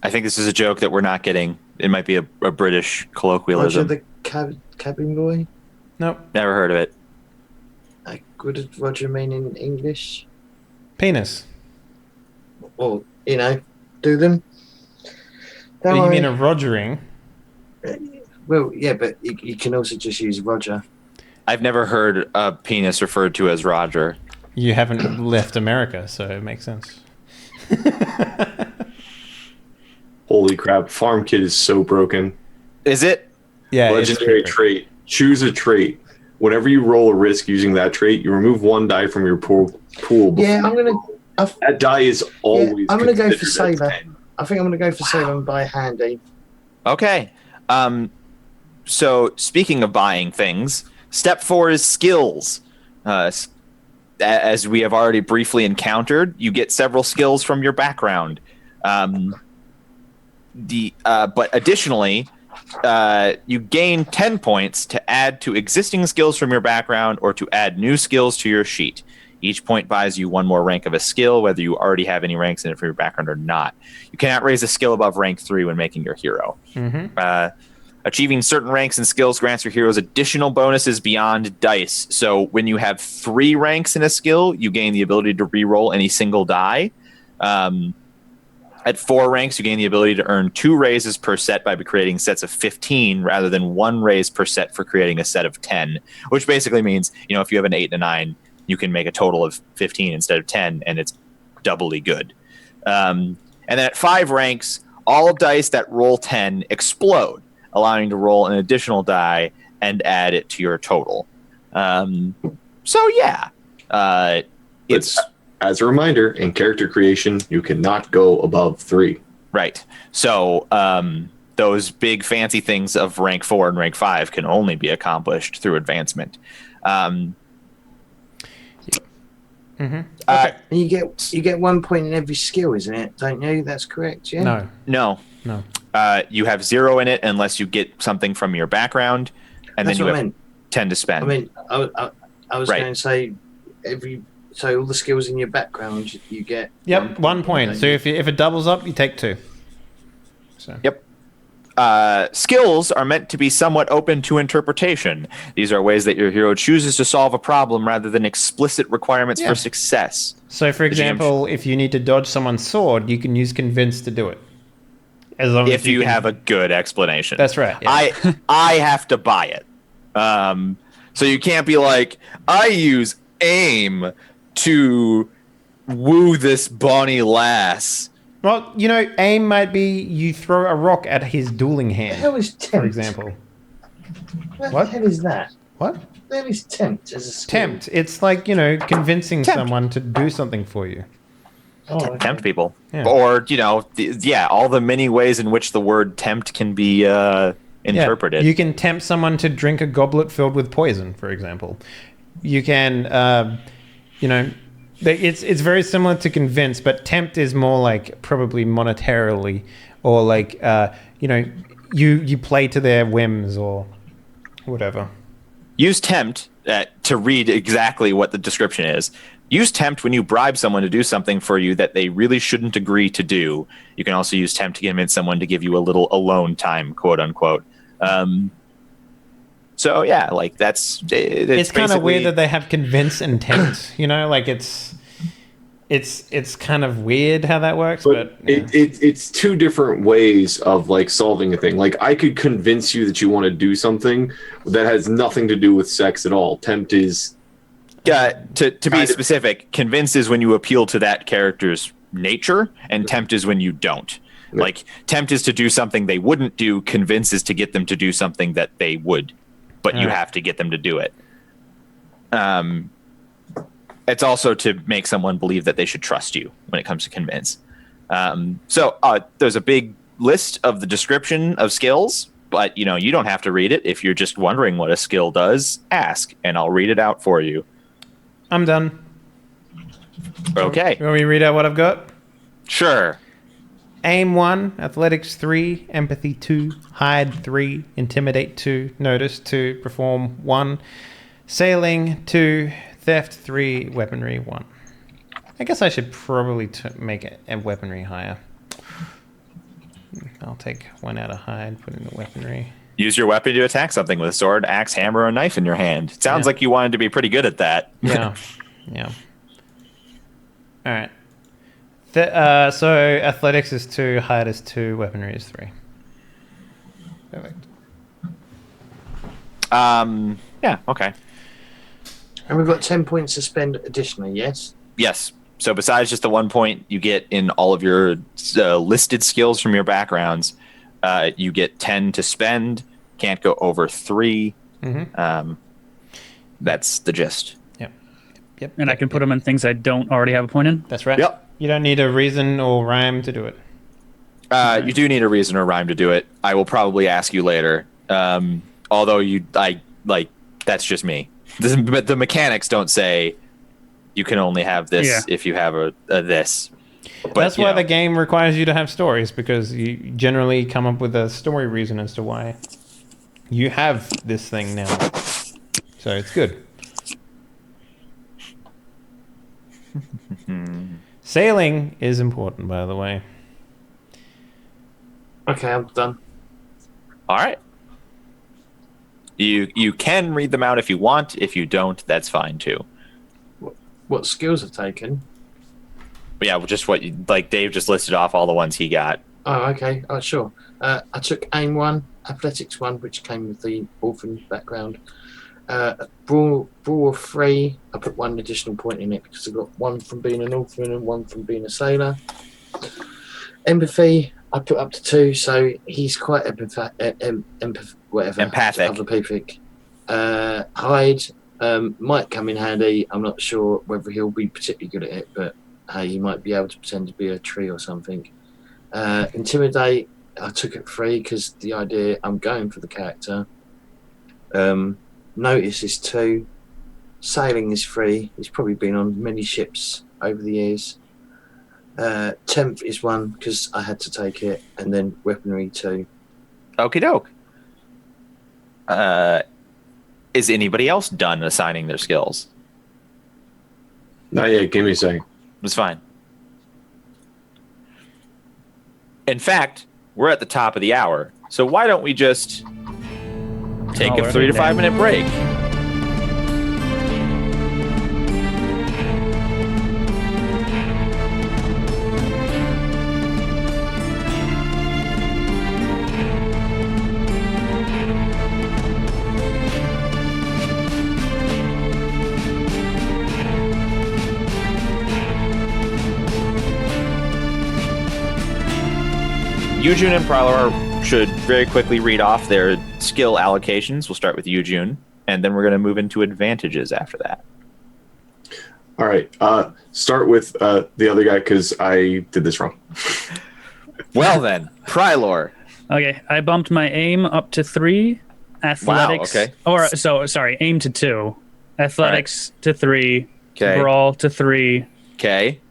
S3: I think this is a joke that we're not getting. It might be a British
S5: Roger
S3: colloquialism.
S5: the cabin boy?
S1: Nope.
S3: Never heard of it.
S5: What did Roger mean in English?
S1: Penis.
S5: Well, do them.
S1: Oh,
S5: Don't
S1: you
S5: worry.
S1: mean a rogering?
S5: Well, yeah, but you can also just use Roger.
S3: I've never heard a penis referred to as Roger.
S1: You haven't left America, so it makes sense.
S2: Holy crap! Farm Kid is so broken.
S3: Is it?
S1: Yeah, it's
S2: Legendary
S1: creepy.
S2: trait. Choose a trait. Whenever you roll a risk using that trait, you remove 1 die from your pool.
S5: Yeah,
S2: That die is always.
S5: I'm gonna go for
S2: considered
S5: Sailor.
S2: a 10.
S5: I think I'm going to go for Sailor and buy Handy.
S3: Okay. So speaking of buying things, step 4 is skills. As we have already briefly encountered, you get several skills from your background. But additionally, you gain 10 points to add to existing skills from your background or to add new skills to your sheet. Each point buys you one more rank of a skill, whether you already have any ranks in it for your background or not. You cannot raise a skill above rank 3 when making your hero. Achieving certain ranks and skills grants your heroes additional bonuses beyond dice. So when you have 3 ranks in a skill, you gain the ability to re-roll any single die. At 4 ranks, you gain the ability to earn 2 raises per set by creating sets of 15 rather than 1 raise per set for creating a set of 10, which basically means, if you have an 8 and a 9, you can make a total of 15 instead of 10, and it's doubly good. And then at 5 ranks, all dice that roll 10 explode, allowing you to roll an additional die and add it to your total. It's...
S2: As a reminder, in character creation, you cannot go above 3.
S3: Right. So those big fancy things of rank 4 and rank 5 can only be accomplished through advancement.
S1: Okay.
S5: You get 1 point in every skill, isn't it? Don't you? That's correct, yeah?
S1: No.
S3: You have 0 in it unless you get something from your background, and
S5: That's
S3: then you
S5: what I
S3: have
S5: meant.
S3: 10 to spend.
S5: I mean, I was
S3: Right.
S5: going to say so all the skills in your background you get.
S1: Yep, 1 point. So if it doubles up, you take 2. So.
S3: Yep. Skills are meant to be somewhat open to interpretation. These are ways that your hero chooses to solve a problem rather than explicit requirements for success.
S1: So, for example, if you need to dodge someone's sword, you can use convince to do it. As long
S3: If
S1: as
S3: you
S1: can...
S3: have a good explanation.
S1: That's right. Yeah.
S3: I have to buy it. So you can't be like, I use aim to woo this bonny lass.
S1: Well, aim might be you throw a rock at his dueling
S5: The
S1: hand,
S5: hell is tempt?
S1: for example.
S5: What
S1: What?
S5: the hell is that?
S1: What?
S5: The hell is tempt as a skill?
S1: Tempt. It's like, convincing
S3: Tempt.
S1: someone to do something for you.
S5: Oh, okay.
S3: Tempt people.
S1: Yeah.
S3: Or, all the many ways in which the word tempt can be interpreted.
S1: Yeah. You can tempt someone to drink a goblet filled with poison, for example. You can, it's very similar to convince, but tempt is more like probably monetarily, or like, you play to their whims or whatever.
S3: Use tempt to read exactly what the description is. Use tempt when you bribe someone to do something for you that they really shouldn't agree to do. You can also use tempt to convince someone to give you a little alone time, quote unquote.
S1: It's kind of weird that they have convince and tempt. It's kind of weird how that works, but
S2: it's 2 different ways of like solving a thing. Like I could convince you that you want to do something that has nothing to do with sex at all. Tempt is
S3: to be specific, convince is when you appeal to that character's nature, and tempt is when you don't.
S2: Yeah.
S3: Like tempt is to do something they wouldn't do, convince is to get them to do something that they would, but you have to get them to do it. It's also to make someone believe that they should trust you when it comes to convince. There's a big list of the description of skills, but you don't have to read it. If you're just wondering what a skill does, ask, and I'll read it out for you.
S1: I'm done.
S3: Okay.
S1: You want me to read out what I've got?
S3: Sure.
S1: Aim 1, athletics 3, empathy 2, hide 3, intimidate 2, notice 2, perform 1, sailing 2, theft 3, weaponry 1. I guess I should probably make it a weaponry higher. I'll take 1 out of hide, put in the weaponry.
S3: Use your weapon to attack something with a sword, axe, hammer, or knife in your hand. It sounds like you wanted to be pretty good at that.
S1: Yeah. All right. So athletics is 2, hide is 2, weaponry is 3. Perfect.
S3: Yeah, okay.
S5: And we've got 10 points to spend additionally, yes?
S3: Yes. So besides just the 1 point you get in all of your listed skills from your backgrounds, you get 10 to spend. Can't go over 3.
S1: Mm-hmm.
S3: That's the gist.
S1: Yep.
S4: And I can put them in things I don't already have a point in?
S1: That's right.
S3: Yep.
S1: You don't need a reason or rhyme to do it.
S3: You do need a reason or rhyme to do it. I will probably ask you later. Although that's just me. The mechanics don't say you can only have this if you have a this. But,
S1: that's why the game requires you to have stories, because you generally come up with a story reason as to why you have this thing now. So it's good. Sailing is important, by the way.
S5: Okay, I'm done.
S3: All right. You can read them out if you want. If you don't, that's fine too.
S5: What skills I've taken?
S3: But yeah, just what like Dave just listed off all the ones he got.
S5: Oh, okay. Oh, sure. I took aim 1, athletics 1, which came with the orphan background. Brawl 3. I put 1 additional point in it because I got 1 from being an orphan and 1 from being a sailor. Empathy, I put up to 2, so he's quite empathic. Hide might come in handy. I'm not sure whether he'll be particularly good at it, but he might be able to pretend to be a tree or something. Intimidate, I took it 3 because the idea I'm going for the character. Notice is 2. Sailing is 3. He's probably been on many ships over the years. Temp is 1 because I had to take it, and then weaponry 2.
S3: Okie doke. Is anybody else done assigning their skills?
S2: Not yet. Give me a second.
S3: It's fine. In fact, we're at the top of the hour, so why don't we just take a 3 to 5 minute break? Yujun and Prowler should very quickly read off their skill allocations. We'll start with Yujun, and then we're going to move into advantages after that.
S2: All right. Start with the other guy because I did this wrong.
S3: Well then, Prylor.
S4: Okay, I bumped my aim up to 3, athletics.
S3: Wow, okay.
S4: Sorry, aim to 2, athletics to 3,
S3: Okay.
S4: brawl to 3,
S3: Okay.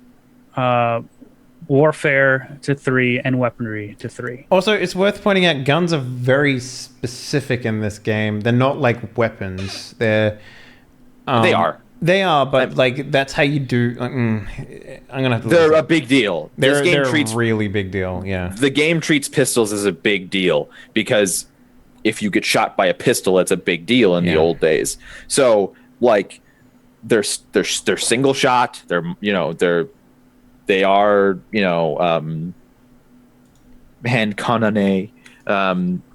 S4: warfare to 3, and weaponry to 3.
S1: Also, it's worth pointing out guns are very specific in this game. They're not like weapons. They're
S3: They are.
S1: They are, but like that's how you do. I'm gonna have to.
S3: They're a big deal.
S1: They're
S3: treats
S1: a really big deal. Yeah.
S3: the game treats pistols as a big deal because if you get shot by a pistol, it's a big deal in the old days. So like they're single shot. They are hand cannonet.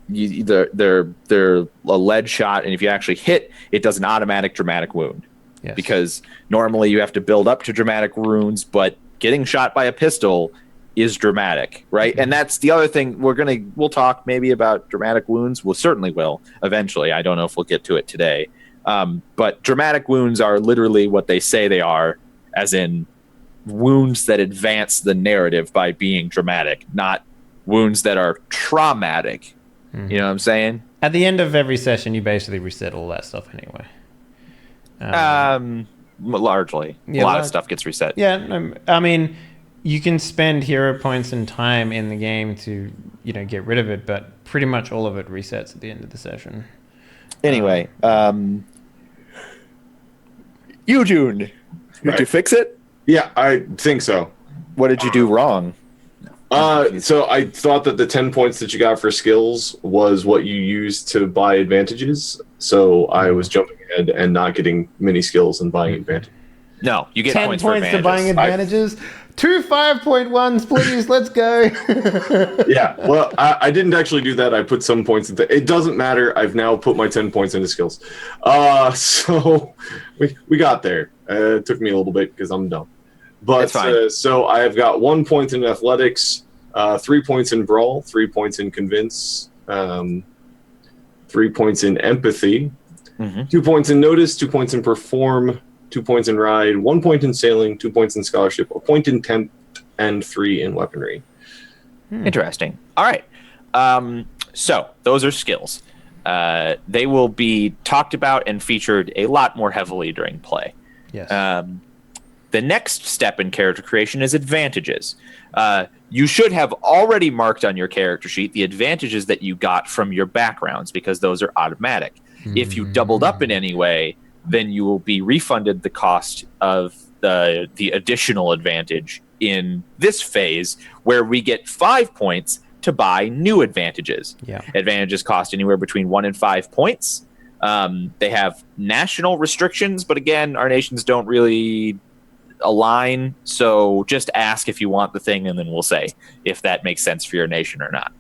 S3: They're a lead shot, and if you actually hit, it does an automatic dramatic wound.
S1: Yes.
S3: Because normally you have to build up to dramatic wounds, but getting shot by a pistol is dramatic, right? And that's the other thing. We'll talk maybe about dramatic wounds. We'll certainly will eventually. I don't know if we'll get to it today. But dramatic wounds are literally what they say they are, as in wounds that advance the narrative by being dramatic, not wounds that are traumatic.
S1: Mm-hmm.
S3: You know what I'm saying?
S1: At the end of every session, you basically reset all that stuff anyway.
S3: Largely. A lot of stuff gets reset.
S1: Yeah, I mean, you can spend hero points and time in the game to, get rid of it, but pretty much all of it resets at the end of the session.
S3: Anyway, Yujun, did you fix it?
S2: Yeah, I think so.
S3: What did you do wrong?
S2: So I thought that the 10 points that you got for skills was what you used to buy advantages. So I was jumping ahead and not getting many skills and buying advantage.
S3: No, you get
S1: 10
S3: points
S1: points
S3: for
S1: to buying advantages. 2 5.1s, please. Let's go.
S2: Yeah, well, I didn't actually do that. I put some points into it. Doesn't matter. I've now put my 10 points into skills. So we got there. It took me a little bit because I'm dumb. But so I've got 1 point in athletics, 3 points in brawl, 3 points in convince, 3 points in empathy, 2 points in notice, 2 points in perform, 2 points in ride, 1 point in sailing, 2 points in scholarship, a point in temp, and 3 in weaponry.
S3: Interesting. All right. So those are skills. They will be talked about and featured a lot more heavily during play.
S1: Yes.
S3: The next step in character creation is advantages. You should have already marked on your character sheet the advantages that you got from your backgrounds because those are automatic. If you doubled up in any way, then you will be refunded the cost of the additional advantage in this phase, where we get 5 points to buy new advantages.
S1: Yeah.
S3: Advantages cost anywhere between 1 and 5 points. They have national restrictions, but again, our nations don't really align. So just ask if you want the thing, and then we'll say if that makes sense for your nation or not.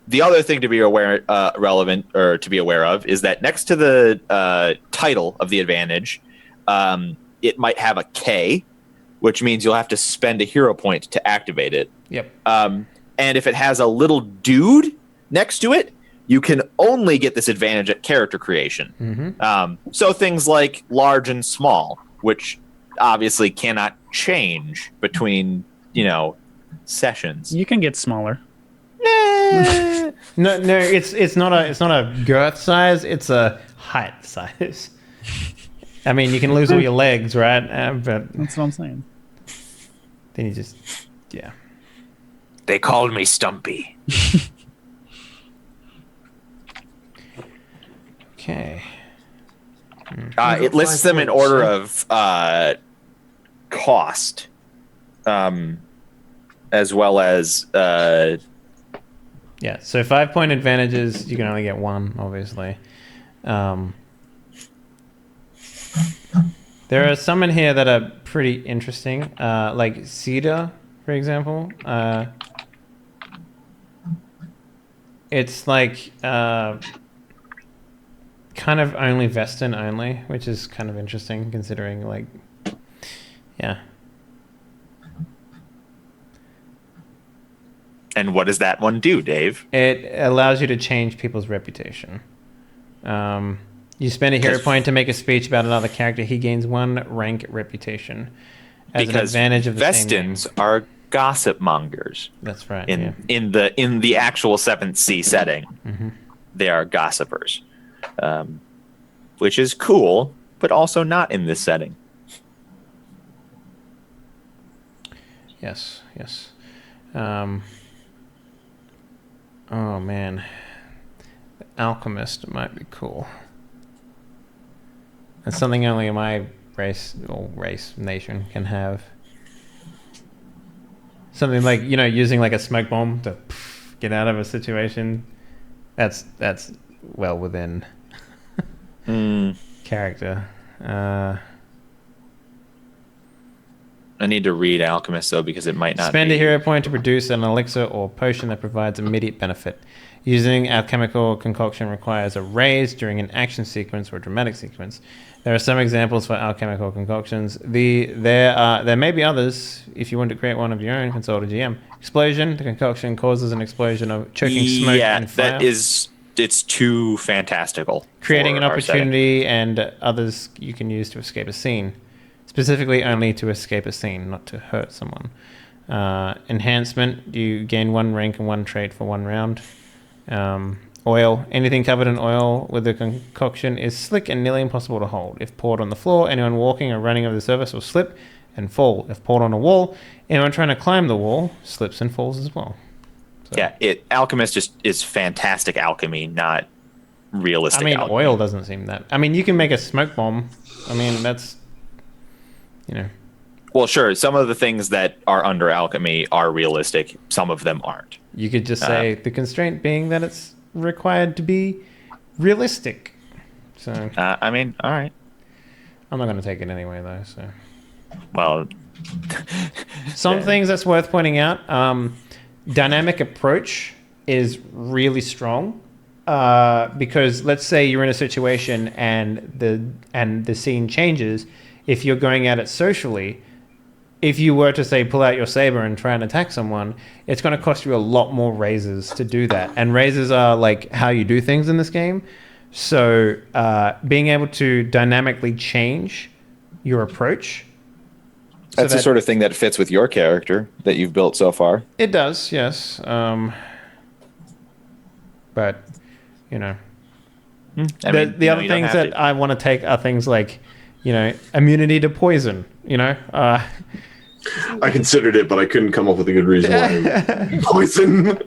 S3: The other thing to be aware of is that next to the title of the advantage, it might have a K, which means you'll have to spend a hero point to activate it.
S1: Yep.
S3: And if it has a little dude next to it, you can only get this advantage at character creation.
S1: Mm-hmm.
S3: So things like large and small, which obviously cannot change between, sessions.
S4: You can get smaller.
S1: No, it's not a girth size. It's a height size. I mean, you can lose all your legs, right? But
S4: That's what I'm saying.
S1: then you just, yeah.
S3: They called me Stumpy.
S1: Okay.
S3: It lists them in order of cost, as well as
S1: Yeah, so 5-point advantages, you can only get one, obviously. There are some in here that are pretty interesting, like Cedar, for example. It's like kind of only Vestin only, which is kind of interesting considering, like, yeah.
S3: And what does that one do, Dave?
S1: It allows you to change people's reputation. You spend a hero point to make a speech about another character. He gains 1 rank reputation as an advantage of the same name.
S3: Vestins are gossip mongers.
S1: That's right.
S3: In the actual 7th C setting, they are gossipers, which is cool, but also not in this setting.
S1: Yes. Oh man, the alchemist might be cool. That's something only my race nation can have. Something like, using like a smoke bomb to get out of a situation. That's well within character.
S3: I need to read Alchemist, though, because it might not
S1: Spend
S3: be.
S1: a hero point to produce an elixir or potion that provides immediate benefit. Using alchemical concoction requires a raise during an action sequence or dramatic sequence. There are some examples for alchemical concoctions. There may be others. If you want to create one of your own, consult a GM. Explosion. The concoction causes an explosion of choking smoke and fire.
S3: It's too fantastical.
S1: Creating an
S3: for our setting.
S1: opportunity and others you can use to escape a scene. Specifically only to escape a scene, not to hurt someone. Enhancement, you gain 1 rank and 1 trait for 1 round. Oil, anything covered in oil with the concoction is slick and nearly impossible to hold. If poured on the floor, anyone walking or running over the surface will slip and fall. If poured on a wall, anyone trying to climb the wall slips and falls as well. So,
S3: Yeah, Alchemist is fantastic alchemy, not realistic alchemy.
S1: Oil doesn't seem that... you can make a smoke bomb. That's...
S3: Well, sure. Some of the things that are under alchemy are realistic. Some of them aren't.
S1: You could just say the constraint being that it's required to be realistic. So
S3: all right.
S1: I'm not going to take it anyway, though. So
S3: Well,
S1: some things that's worth pointing out. Dynamic approach is really strong because let's say you're in a situation and the scene changes. If you're going at it socially, if you were to say pull out your saber and try and attack someone, it's going to cost you a lot more raises to do that. And raises are like how you do things in this game. So being able to dynamically change your approach.
S3: that's the sort of thing that fits with your character that you've built so far.
S1: It does, yes. But, the other things that I want to take are things like, immunity to poison,
S2: I considered it, but I couldn't come up with a good reason why. Poison.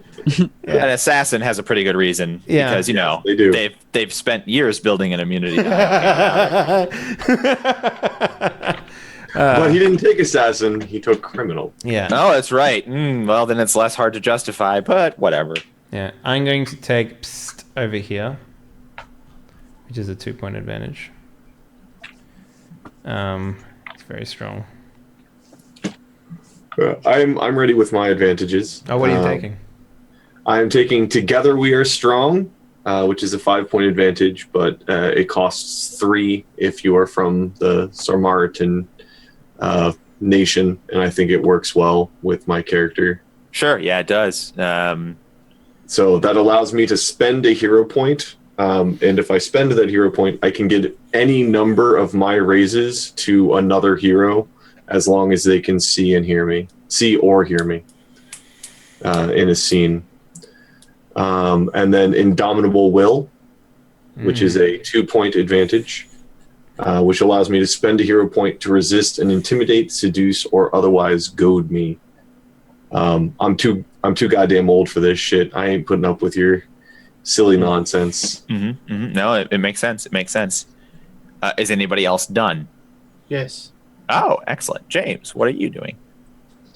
S3: An assassin has a pretty good reason because
S2: they do.
S3: They've spent years building an immunity.
S2: But he didn't take assassin, he took criminal.
S1: Yeah.
S3: Oh, that's right. Well, then it's less hard to justify, but whatever.
S1: Yeah. I'm going to take psst over here, which is a 2-point advantage. It's very strong.
S2: I'm ready with my advantages.
S1: Oh, what are you taking?
S2: I'm taking Together We Are Strong, which is a 5-point advantage, but it costs 3 if you are from the Sarmaritan nation, and I think it works well with my character.
S3: Sure, yeah, it does.
S2: So that allows me to spend a hero point, and if I spend that hero point, I can get any number of my raises to another hero, as long as they can see or hear me in a scene. And then Indomitable Will, which is a 2-point advantage, which allows me to spend a hero point to resist and intimidate, seduce, or otherwise goad me. I'm too goddamn old for this shit. I ain't putting up with your silly nonsense.
S3: No, it makes sense. It makes sense. Is anybody else done?
S5: Yes.
S3: Oh, excellent. James, what are you doing?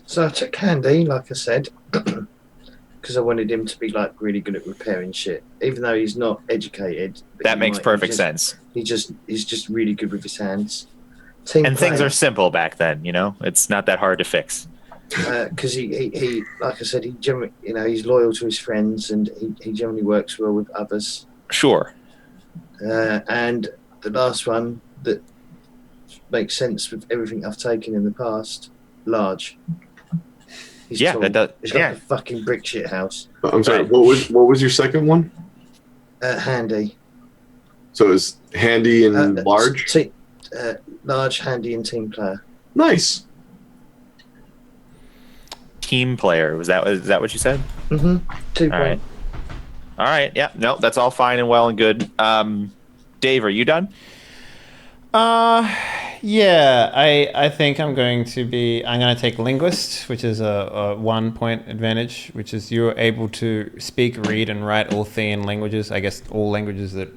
S5: So I took Handy, like I said, because I wanted him to be like really good at repairing shit, even though he's not educated.
S3: That makes perfect sense.
S5: He's just really good with his hands.
S3: Things are simple back then, It's not that hard to fix.
S5: Because he like I said, he generally, he's loyal to his friends, and he generally works well with others.
S3: Sure.
S5: And the last one that makes sense with everything I've taken in the past, large. He's tall.
S3: That does.
S5: He's got a fucking brick shit house.
S2: I'm sorry.
S3: Right.
S2: What was your second one?
S5: Handy.
S2: So it's handy and large.
S5: Large, handy, and team player.
S2: Nice.
S3: Team player. Is that what you said?
S5: 2
S3: All
S5: point.
S3: right. All right. Yeah. No, that's all fine and well and good. Dave, are you done?
S1: Yeah, I think I'm going to take linguist, which is a 1-point advantage, which is you're able to speak, read, and write all Thean languages. I guess all languages that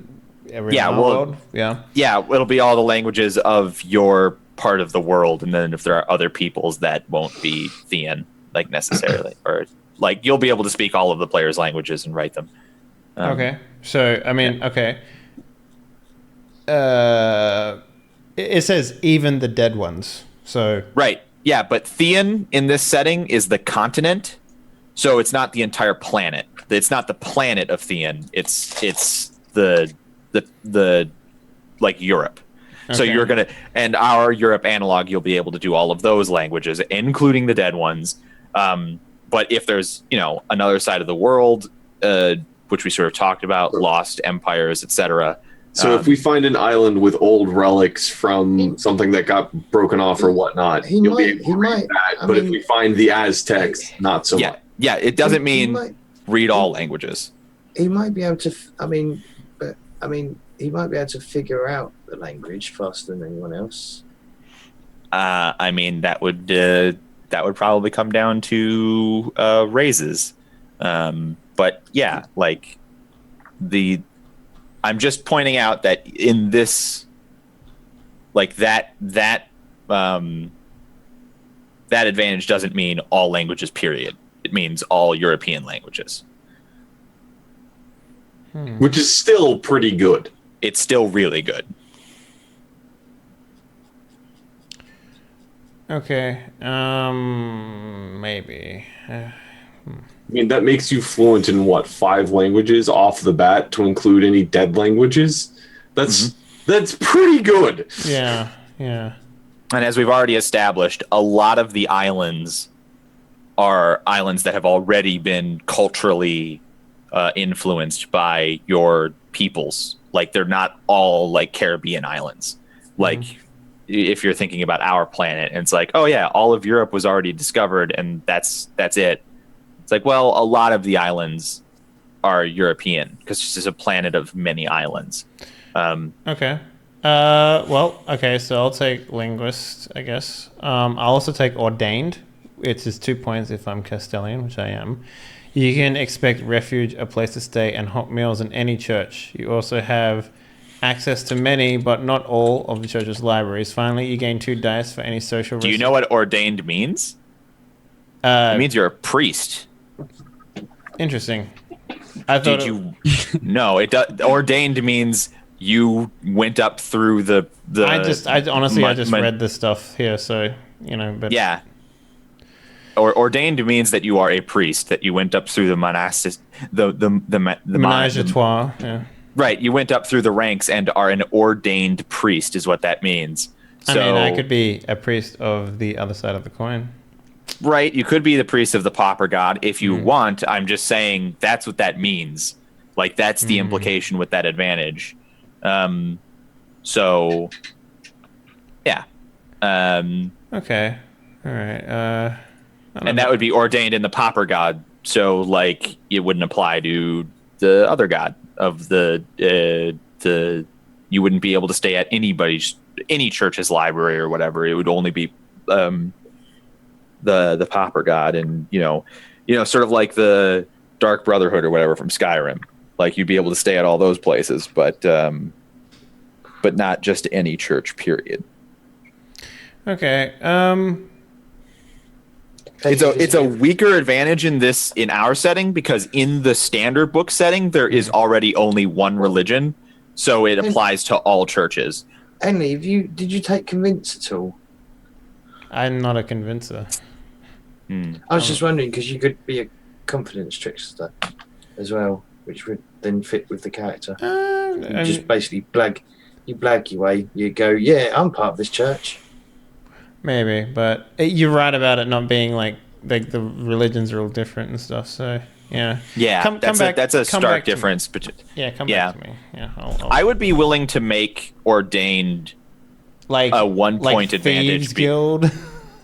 S1: ever in the world. Yeah.
S3: Yeah, it'll be all the languages of your part of the world, and then if there are other peoples that won't be Thean, like necessarily, or like you'll be able to speak all of the players' languages and write them.
S1: Okay. So I mean, okay. It says even the dead ones. So
S3: Right. Yeah, but Thean in this setting is the continent, so it's not the entire planet. It's not the planet of Thean. It's the like Europe. Okay. So you're gonna, and our Europe analog, you'll be able to do all of those languages, including the dead ones. But if there's another side of the world, which we sort of talked about, lost empires, etc.
S2: So if we find an island with old relics from something that got broken off or whatnot, you'll be able to read that. But if we find the Aztecs, not so much.
S3: Yeah, it doesn't mean read all languages.
S5: He might be able to. He might be able to figure out the language faster than anyone else.
S3: That would probably come down to raises. But yeah, like I'm just pointing out that in this, like that advantage doesn't mean all languages, period. It means all European languages.
S2: Which is still pretty good.
S3: It's still really good.
S1: okay, maybe.
S2: I mean, that makes you fluent in 5 languages off the bat to include any dead languages? That's pretty good.
S1: Yeah.
S3: And as we've already established, a lot of the islands are islands that have already been culturally influenced by your peoples. Like, they're not all like Caribbean islands. Like, if you're thinking about our planet, and it's like, oh yeah, all of Europe was already discovered, and that's it. It's like, well, a lot of the islands are European because it's just a planet of many islands.
S1: Okay. Okay, so I'll take linguist, I guess. I'll also take ordained. It's just 2 points if I'm Castilian, which I am. You can expect refuge, a place to stay, and hot meals in any church. You also have access to many, but not all, of the church's libraries. Finally, you gain 2 dice for any social.
S3: Do you know what ordained means? It means you're a priest.
S1: Interesting. I thought
S3: Did you? No, it does. Ordained means you went up through the.
S1: I honestly read this stuff here, so but
S3: yeah. Or ordained means that you are a priest, that you went up through the monastic, the
S1: menage a trois. Yeah.
S3: Right, you went up through the ranks and are an ordained priest, is what that means.
S1: I mean, I could be a priest of the other side of the coin.
S3: Right, you could be the priest of the pauper god if you want. I'm just saying that's what that means. Like, that's the implication with that advantage. So, yeah.
S1: Okay. All right.
S3: And that would be ordained in the pauper god. So, like, it wouldn't apply to the other god of the you wouldn't be able to stay at any church's library or whatever. It would only be the pauper god, and sort of like the Dark Brotherhood or whatever from Skyrim. Like, you'd be able to stay at all those places, but not just any church. Period.
S1: Okay.
S3: It's a weaker advantage in our setting, because in the standard book setting there is already only one religion, so it applies to all churches.
S5: Henry, did you take convince at all?
S1: I'm not a convincer.
S5: I was just wondering, because you could be a confidence trickster as well, which would then fit with the character. Just basically blag your way. You go, yeah, I'm part of this church.
S1: Maybe, but you're right about it not being like the religions are all different and stuff. So yeah,
S3: that's a stark difference.
S1: Come back to me. Yeah,
S3: I would be willing to make ordained
S1: like
S3: a 1 point
S1: Thieves
S3: advantage.
S1: Guild.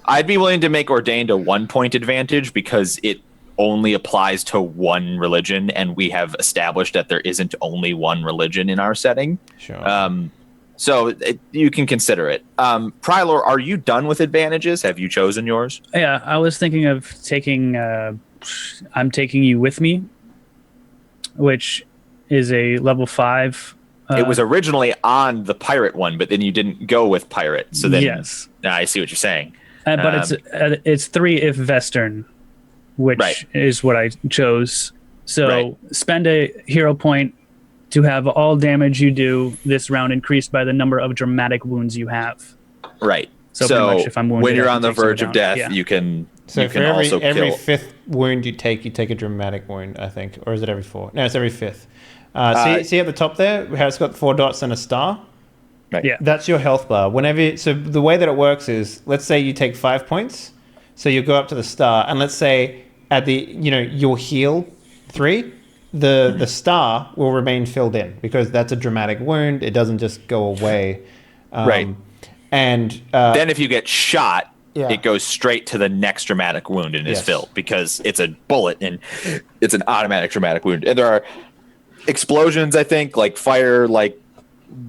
S3: I'd be willing to make ordained a 1 point advantage because it only applies to one religion, and we have established that there isn't only one religion in our setting.
S1: Sure.
S3: So you can consider it. Prylor, are you done with advantages? Have you chosen yours?
S4: Yeah, I was thinking of taking. I'm taking you with me, which is a level 5.
S3: It was originally on the pirate one, but then you didn't go with pirate. So then,
S4: yes,
S3: I see what you're saying.
S4: But it's 3 if Western, which is what I chose. So spend a hero point to have all damage you do this round increased by the number of dramatic wounds you have.
S3: Right.
S4: So pretty much if I'm wounded,
S3: when you're on the verge of death, you can.
S1: So
S3: you
S1: for
S3: can also
S1: every
S3: kill.
S1: 5th wound you take a dramatic wound, I think, or is it every 4? No, it's every 5th. See at the top there, how it's got 4 dots and a star.
S3: Right.
S4: Yeah.
S1: That's your health bar. So the way that it works is, let's say you take 5 points, so you go up to the star, and let's say at the you'll heal 3. The star will remain filled in because that's a dramatic wound. It doesn't just go away.
S3: Right.
S1: And
S3: then if you get shot,
S1: Yeah.
S3: it goes straight to the next dramatic wound and is
S1: Yes.
S3: filled because it's a bullet and it's an automatic dramatic wound. And there are explosions, I think, like fire, like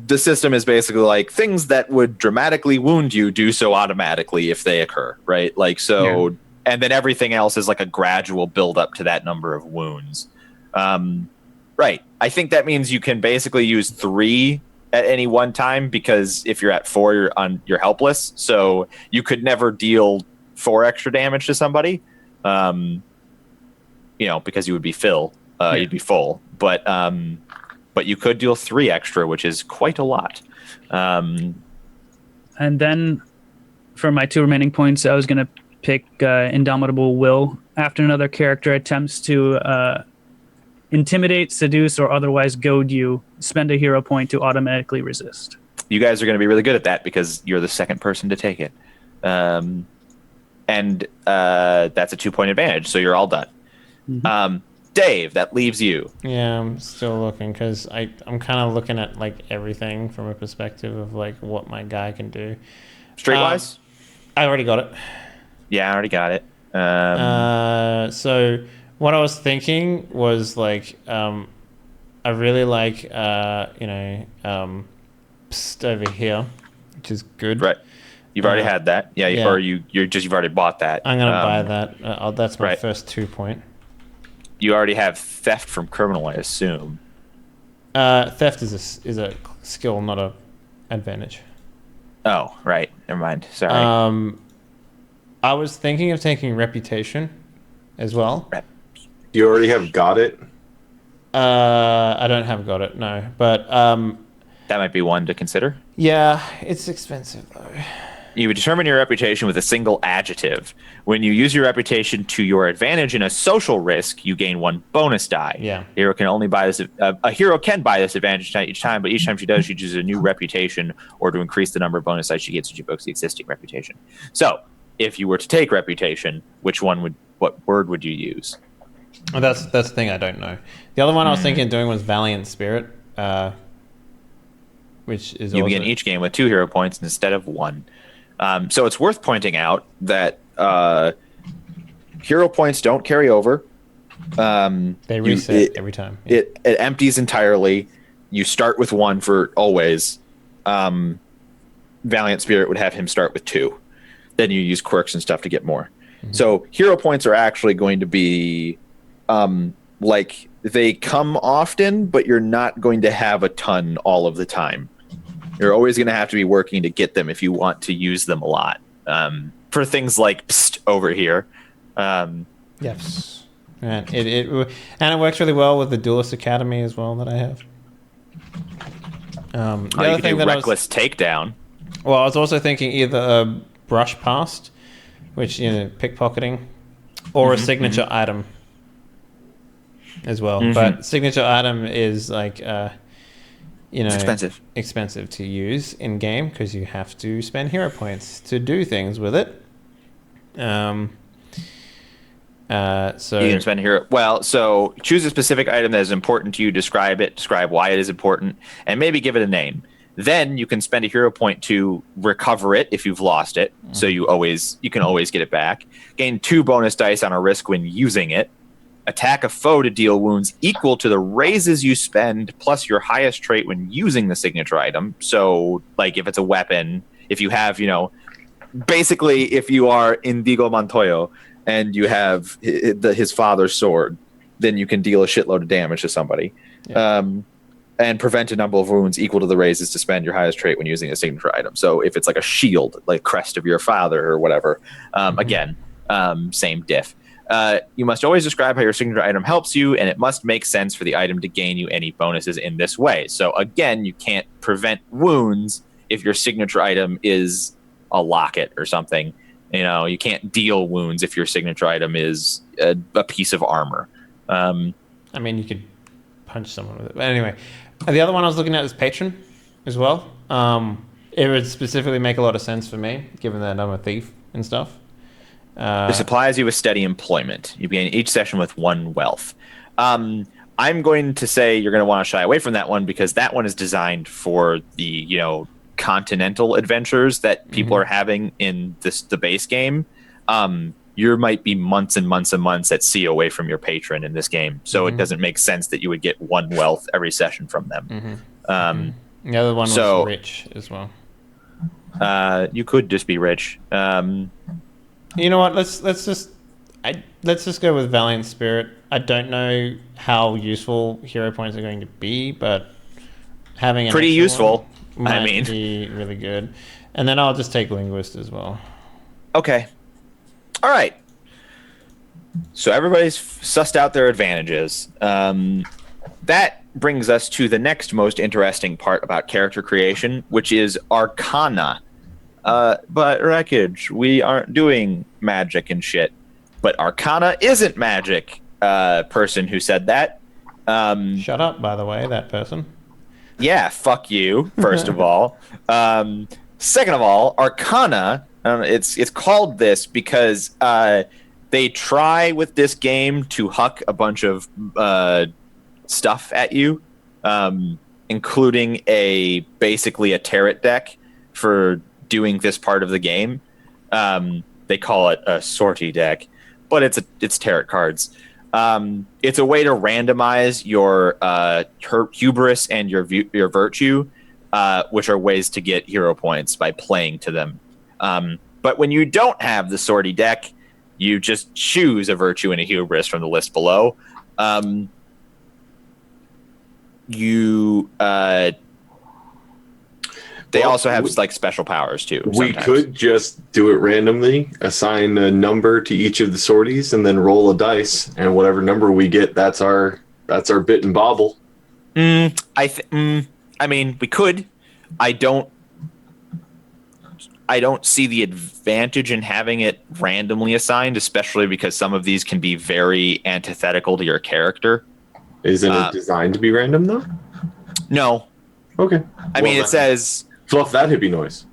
S3: the system is basically like things that would dramatically wound you do so automatically if they occur, right? Like so, and then everything else is like a gradual build up to that number of wounds. Right. I think that means you can basically use 3 at any one time because if you're at 4, you're helpless. So you could never deal 4 extra damage to somebody, because you would be you'd be full. But you could deal 3 extra, which is quite a lot.
S4: And then for my 2 remaining points, I was going to pick Indomitable Will. After another character attempts to intimidate, seduce, or otherwise goad you, spend a hero point to automatically resist.
S3: You guys are going to be really good at that because you're the second person to take it. And that's a 2-point advantage, so you're all done.
S4: Mm-hmm.
S3: Dave, that leaves you.
S1: Yeah, I'm still looking because I'm kind of looking at like everything from a perspective of like what my guy can do.
S3: Streetwise?
S1: I already got it.
S3: Yeah, I already got it.
S1: So what I was thinking was like, I really like, Psst over here, which is good.
S3: Right. You've already had that. Yeah,
S1: yeah.
S3: Or you've already bought that.
S1: I'm going to buy that. That's my first 2 point.
S3: You already have theft from criminal, I assume.
S1: Theft is a skill, not a advantage.
S3: Oh, right. Never mind. Sorry.
S1: I was thinking of taking reputation as well.
S2: You already have got it.
S1: I don't have got it, no. But
S3: that might be one to consider.
S1: yeah, it's expensive though.
S3: You would determine your reputation with a single adjective. When you use your reputation to your advantage in a social risk, you gain 1 bonus die.
S1: Yeah.
S3: A hero can only buy this. A hero can buy this advantage each time, but each time she does, she chooses a new reputation or to increase the number of bonus dice she gets, she evokes the existing reputation. So, if you were to take reputation, what word would you use?
S1: Well, that's the thing I don't know. The other one I was thinking of doing was Valiant Spirit, which is
S3: you
S1: also...
S3: begin each game with 2 hero points instead of 1. So it's worth pointing out that hero points don't carry over.
S1: They reset every time. Yeah.
S3: It empties entirely. You start with 1 for always. Valiant Spirit would have him start with 2. Then you use quirks and stuff to get more. Mm-hmm. So hero points are actually going to be like they come often, but you're not going to have a ton all of the time. You're always going to have to be working to get them if you want to use them a lot. For things like psst, over here.
S1: Yes. And it works really well with the Duelist Academy as well that I have. The other thing that
S3: reckless takedown.
S1: Well, I was also thinking either a brush past, which, pickpocketing, or a signature item as well. Mm-hmm. But signature item is like... it's expensive to use in game because you have to spend hero points to do things with it. So
S3: you can spend hero. Well, so choose a specific item that is important to you. Describe it. Describe why it is important, and maybe give it a name. Then you can spend a hero point to recover it if you've lost it. Mm-hmm. So you can always get it back. Gain 2 bonus dice on a risk when using it. Attack a foe to deal wounds equal to the raises you spend plus your highest trait when using the signature item. So, like, if it's a weapon, if you have, basically, if you are Indigo Montoyo and you have his father's sword, then you can deal a shitload of damage to somebody. Yeah. And prevent a number of wounds equal to the raises to spend your highest trait when using a signature item. So, if it's like a shield, like Crest of your father or whatever, again, same diff. You must always describe how your signature item helps you, and it must make sense for the item to gain you any bonuses in this way. So again, you can't prevent wounds if your signature item is a locket or something. You can't deal wounds if your signature item is a piece of armor.
S1: You could punch someone with it. But anyway, the other one I was looking at is patron as well. It would specifically make a lot of sense for me, given that I'm a thief and stuff.
S3: It supplies you with steady employment. You begin each session with 1 wealth. I'm going to say you're going to want to shy away from that one because that one is designed for the continental adventures that people are having in the base game. You might be months and months and months at sea away from your patron in this game, so it doesn't make sense that you would get 1 wealth every session from them.
S1: The other one was rich as well.
S3: You could just be rich.
S1: You know what? Let's just go with Valiant Spirit. I don't know how useful hero points are going to be, but having an
S3: pretty useful.
S1: Might be really good. And then I'll just take Linguist as well.
S3: Okay. All right. So everybody's sussed out their advantages. That brings us to the next most interesting part about character creation, which is Arcana. But Wreckage, we aren't doing magic and shit. But Arcana isn't magic, person who said that.
S1: Shut up, by the way, that person.
S3: Yeah, fuck you, first of all. Second of all, Arcana, it's called this because they try with this game to huck a bunch of stuff at you, including basically a tarot deck for doing this part of the game. They call it a sortie deck, but it's tarot cards. It's a way to randomize your hubris and your virtue, which are ways to get hero points by playing to them. But when you don't have the sortie deck, you just choose a virtue and a hubris from the list below. you they
S2: Well,
S3: also have like special powers too.
S2: We
S3: sometimes.
S2: could just do it randomly, assign a number to each of the sorties, and then roll a dice, and whatever number we get, that's our bit and bobble.
S3: I mean, we could. I don't see the advantage in having it randomly assigned, especially because some of these can be very antithetical to your character.
S2: Isn't it designed to be random though?
S3: No.
S2: Okay.
S3: I mean, it says
S2: fluff that hippie noise.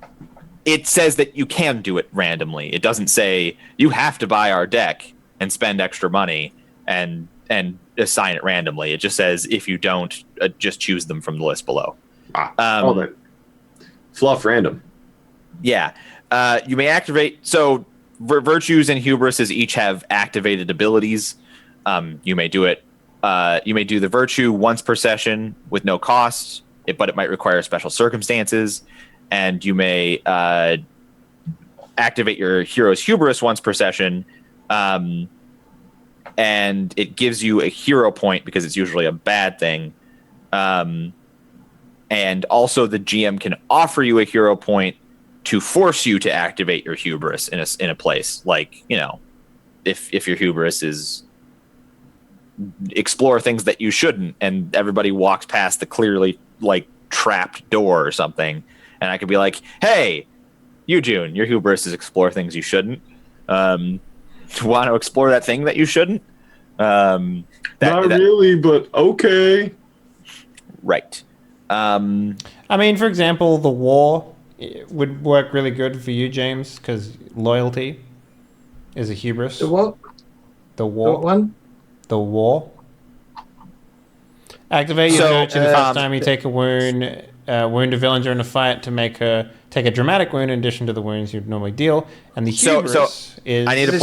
S3: It says that you can do it randomly. It doesn't say you have to buy our deck and spend extra money and assign it randomly. It just says if you don't, just choose them from the list below.
S2: That fluff random.
S3: Yeah. You may activate. So virtues and hubrises each have activated abilities. You may do it. You may do the virtue once per session with no cost, but it might require special circumstances. And you may activate your hero's hubris once per session. And it gives you a hero point because it's usually a bad thing. And also the GM can offer you a hero point to force you to activate your hubris in a place. Like, you know, if your hubris is explore things that you shouldn't, and everybody walks past the clearly like trapped door or something, and I could be like, hey, you, June, your hubris is explore things you shouldn't. Want to explore that thing that you shouldn't?
S2: Not really, but okay.
S3: Right.
S1: I mean, for example, the war would work really good for you, James, because loyalty is a hubris.
S5: The what?
S1: The war.
S5: What one?
S1: The war. Activate your virtue the first time you take a wound. Wound a villain during a fight to make her take a dramatic wound in addition to the wounds you'd normally deal. And the hubris is...
S3: I need to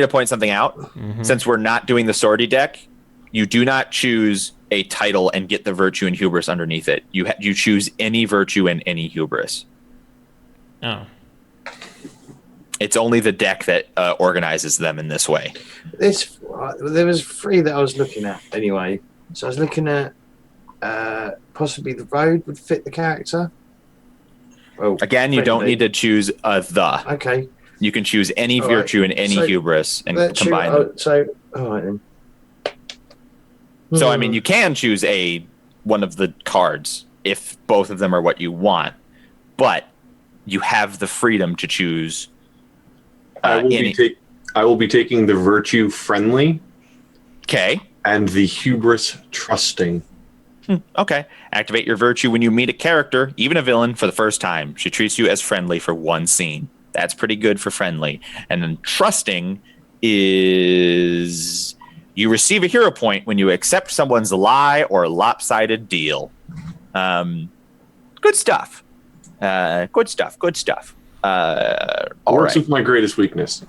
S3: point something out. Mm-hmm. Since we're not doing the sortie deck, you do not choose a title and get the virtue and hubris underneath it. You choose any virtue and any hubris.
S1: Oh.
S3: It's only the deck that organizes them in this way.
S5: There was 3 that I was looking at anyway. So I was looking at possibly the road would fit the character. Well,
S3: again, you don't need to choose the.
S5: Okay.
S3: You can choose any virtue and any hubris and combine them.
S5: All right then.
S3: So I mean, you can choose one of the cards if both of them are what you want, but you have the freedom to choose.
S2: I will be taking the virtue friendly.
S3: Okay.
S2: And the hubris trusting.
S3: Okay. Activate your virtue when you meet a character, even a villain, for the first time. She treats you as friendly for one scene. That's pretty good for friendly. And then trusting is you receive a hero point when you accept someone's lie or lopsided deal. Good stuff. Good stuff.
S2: Works with my greatest weakness.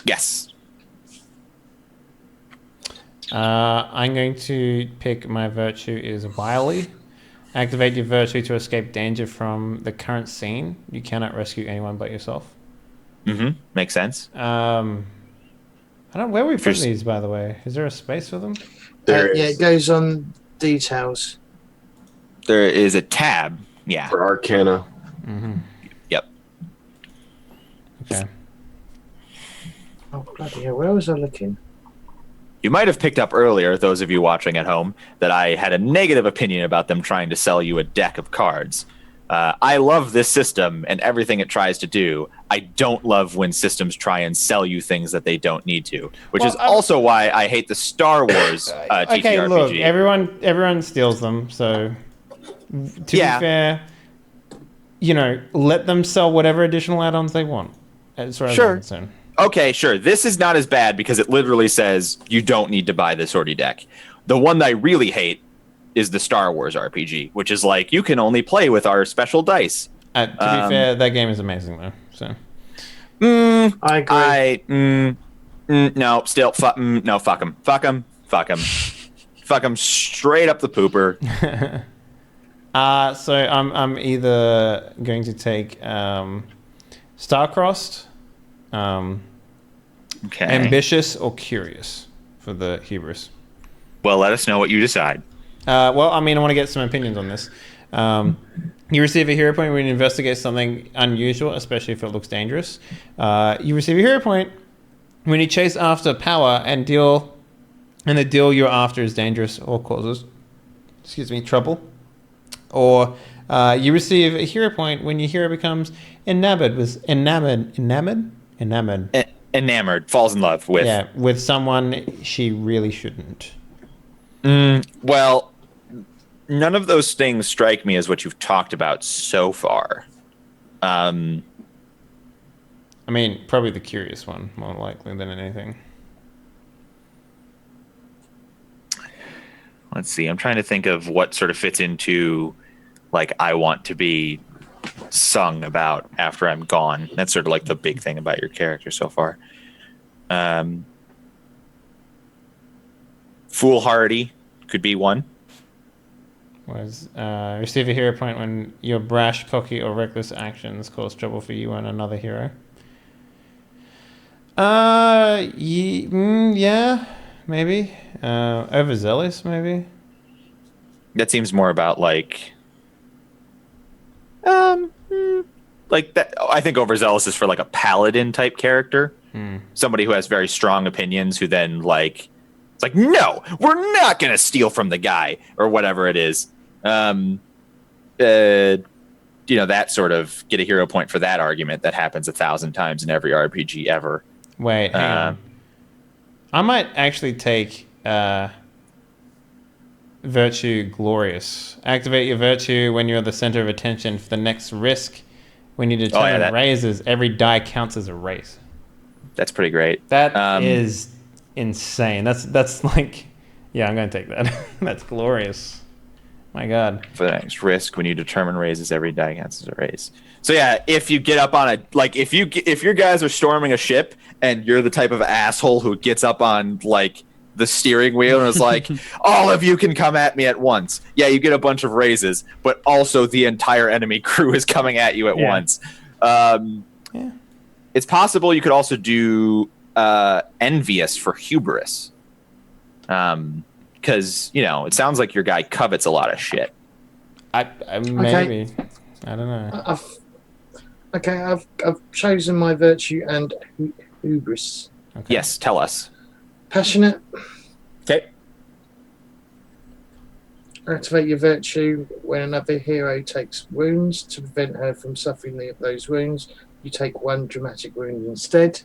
S3: Yes.
S1: I'm going to pick my virtue is wily. Activate your virtue to escape danger from the current scene. You cannot rescue anyone but yourself.
S3: Mm-hmm. Makes sense.
S1: I don't. Where are we putting these, by the way? Is there a space for them?
S5: Yeah, it goes on details.
S3: There is a tab. Yeah.
S2: For Arcana.
S1: Mm-hmm.
S3: Yep.
S1: Okay.
S5: Oh bloody hell! Where was I looking?
S3: You might have picked up earlier, those of you watching at home, that I had a negative opinion about them trying to sell you a deck of cards. I love this system and everything it tries to do. I don't love when systems try and sell you things that they don't need to, which is also why I hate the Star Wars TTRPG.
S1: Okay, look, everyone steals them, so to be fair, let them sell whatever additional add-ons they want. As far as I'm concerned.
S3: Okay, sure. This is not as bad because it literally says you don't need to buy the sortie deck. The one that I really hate is the Star Wars RPG, which is like, you can only play with our special dice.
S1: To be fair, that game is amazing, though. So,
S5: I agree.
S3: No, still, fuck them. Fuck them straight up the pooper.
S1: So I'm either going to take Star-Crossed,
S3: okay,
S1: ambitious, or curious for the hubris.
S3: Well, let us know what you decide.
S1: Well, I mean, I want to get some opinions on this. You receive a hero point when you investigate something unusual, especially if it looks dangerous. You receive a hero point when you chase after power and the deal you're after is dangerous or causes, trouble. Or you receive a hero point when your hero becomes enamored,
S3: falls in love with.
S1: Yeah, with someone she really shouldn't.
S3: Well, none of those things strike me as what you've talked about so far.
S1: I mean, probably the curious one, more likely than anything.
S3: Let's see. I'm trying to think of what sort of fits into, like, I want to be sung about after I'm gone. That's sort of like the big thing about your character so far. Foolhardy could be one.
S1: Receive a hero point when your brash, cocky, or reckless actions cause trouble for you and another hero. Yeah, maybe. Overzealous, maybe.
S3: That seems more about like that. I think overzealous is for like a paladin type character, somebody who has very strong opinions, who then like it's like, no, we're not gonna steal from the guy or whatever it is. That sort of get a hero point for that argument that happens 1,000 times in every RPG ever.
S1: Wait, hang on. I might actually take Virtue Glorious. Activate your virtue when you're the center of attention for the next risk. When you determine raises, every die counts as a raise.
S3: That's pretty great.
S1: That is insane. That's like, yeah, I'm gonna take that. That's glorious. My God.
S3: For the next risk, when you determine raises, every die counts as a raise. So yeah, if you get up on if your guys are storming a ship and you're the type of asshole who gets up on like the steering wheel and is like, all of you can come at me at once. Yeah, you get a bunch of raises, but also the entire enemy crew is coming at you at once. It's possible you could also do envious for hubris. Because, it sounds like your guy covets a lot of shit.
S1: Maybe. I don't know.
S5: I've chosen my virtue and hubris.
S1: Okay.
S3: Yes, tell us.
S5: Passionate.
S3: Okay.
S5: Activate your virtue when another hero takes wounds. To prevent her from suffering those wounds, you take one dramatic wound instead.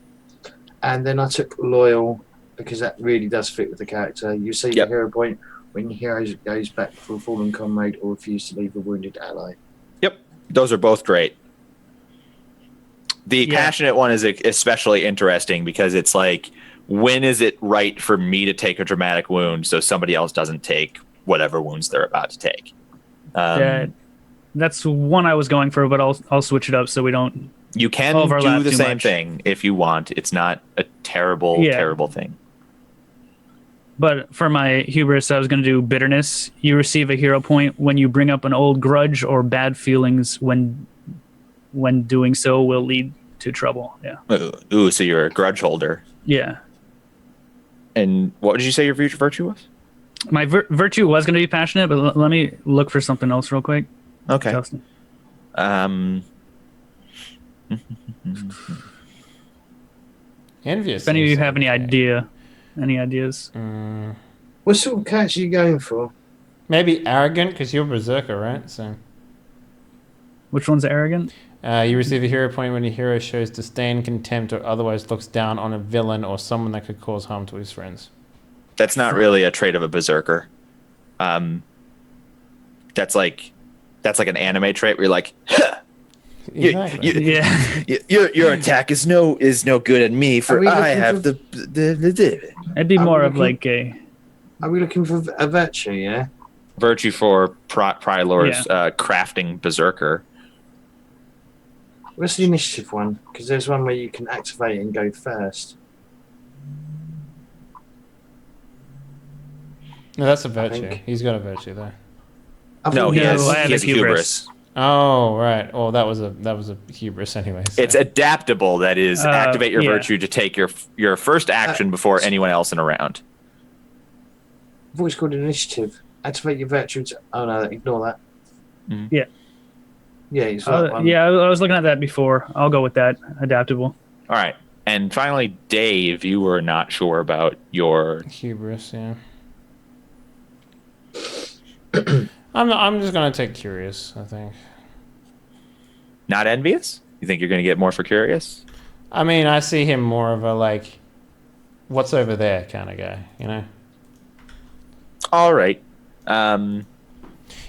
S5: And then I took loyal, because that really does fit with the character. You see the hero point when your hero goes back for a fallen comrade or refuses to leave a wounded ally.
S3: Yep, those are both great. The passionate one is especially interesting because it's like, when is it right for me to take a dramatic wound so somebody else doesn't take whatever wounds they're about to take?
S4: That's one I was going for, but I'll switch it up so we don't.
S3: You can do the same thing if you want. It's not a terrible thing.
S4: But for my hubris, I was going to do bitterness. You receive a hero point when you bring up an old grudge or bad feelings. When doing so will lead to trouble. Yeah.
S3: Ooh, so you're a grudge holder.
S4: Yeah.
S3: And what did you say your virtue was?
S4: My virtue was going to be passionate, but let me look for something else real quick.
S3: Okay.
S1: Envious.
S4: If any of you have any ideas?
S5: What sort of character are you going for?
S1: Maybe arrogant, because you're berserker, right? So.
S4: Which one's arrogant?
S1: You receive a hero point when your hero shows disdain, contempt, or otherwise looks down on a villain or someone that could cause harm to his friends.
S3: That's not really a trait of a berserker. That's like an anime trait where you're like, huh!
S1: Exactly.
S3: Your attack is no good at me, for I have the.
S4: It'd be more of like a.
S5: Are we looking for a virtue? Yeah.
S3: Virtue for Prylor's crafting berserker.
S5: What's the initiative one? Because there's one where you can activate and go first.
S1: No, that's a virtue. He's got a virtue there.
S3: No, he has hubris.
S1: Oh, right. Oh, that was a hubris anyway. So.
S3: It's adaptable. That is, activate your virtue to take your first action before anyone else in a round.
S5: I've always called it initiative. Activate your virtue. Oh no, ignore that.
S3: Mhm.
S4: Yeah.
S5: Yeah, it's that one.
S4: Yeah, I was looking at that before. I'll go with that. Adaptable.
S3: All right. And finally, Dave, you were not sure about your.
S1: Hubris, yeah. I'm just gonna take curious, I think.
S3: Not envious? You think you're going to get more for curious?
S1: I mean, I see him more of a like, what's over there kind of guy, you know?
S3: All right.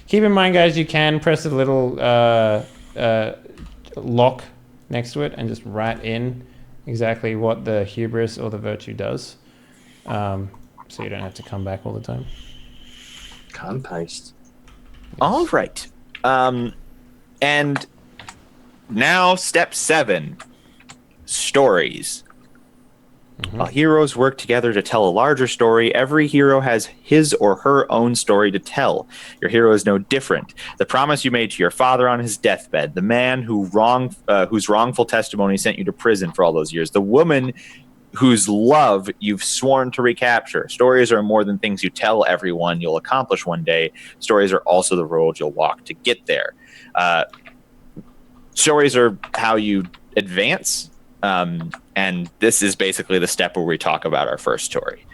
S1: Keep in mind, guys, you can press a little lock next to it and just write in exactly what the hubris or the virtue does. So you don't have to come back all the time.
S5: Cut and paste.
S3: All right. And now step 7, stories. While heroes work together to tell a larger story, every hero has his or her own story to tell. Your hero is no different. The promise you made to your father on his deathbed, the man whose wrongful testimony sent you to prison for all those years, the woman whose love you've sworn to recapture. Stories are more than things you tell everyone you'll accomplish one day. Stories are also the road you'll walk to get there. Stories are how you advance. And this is basically the step where we talk about our first story.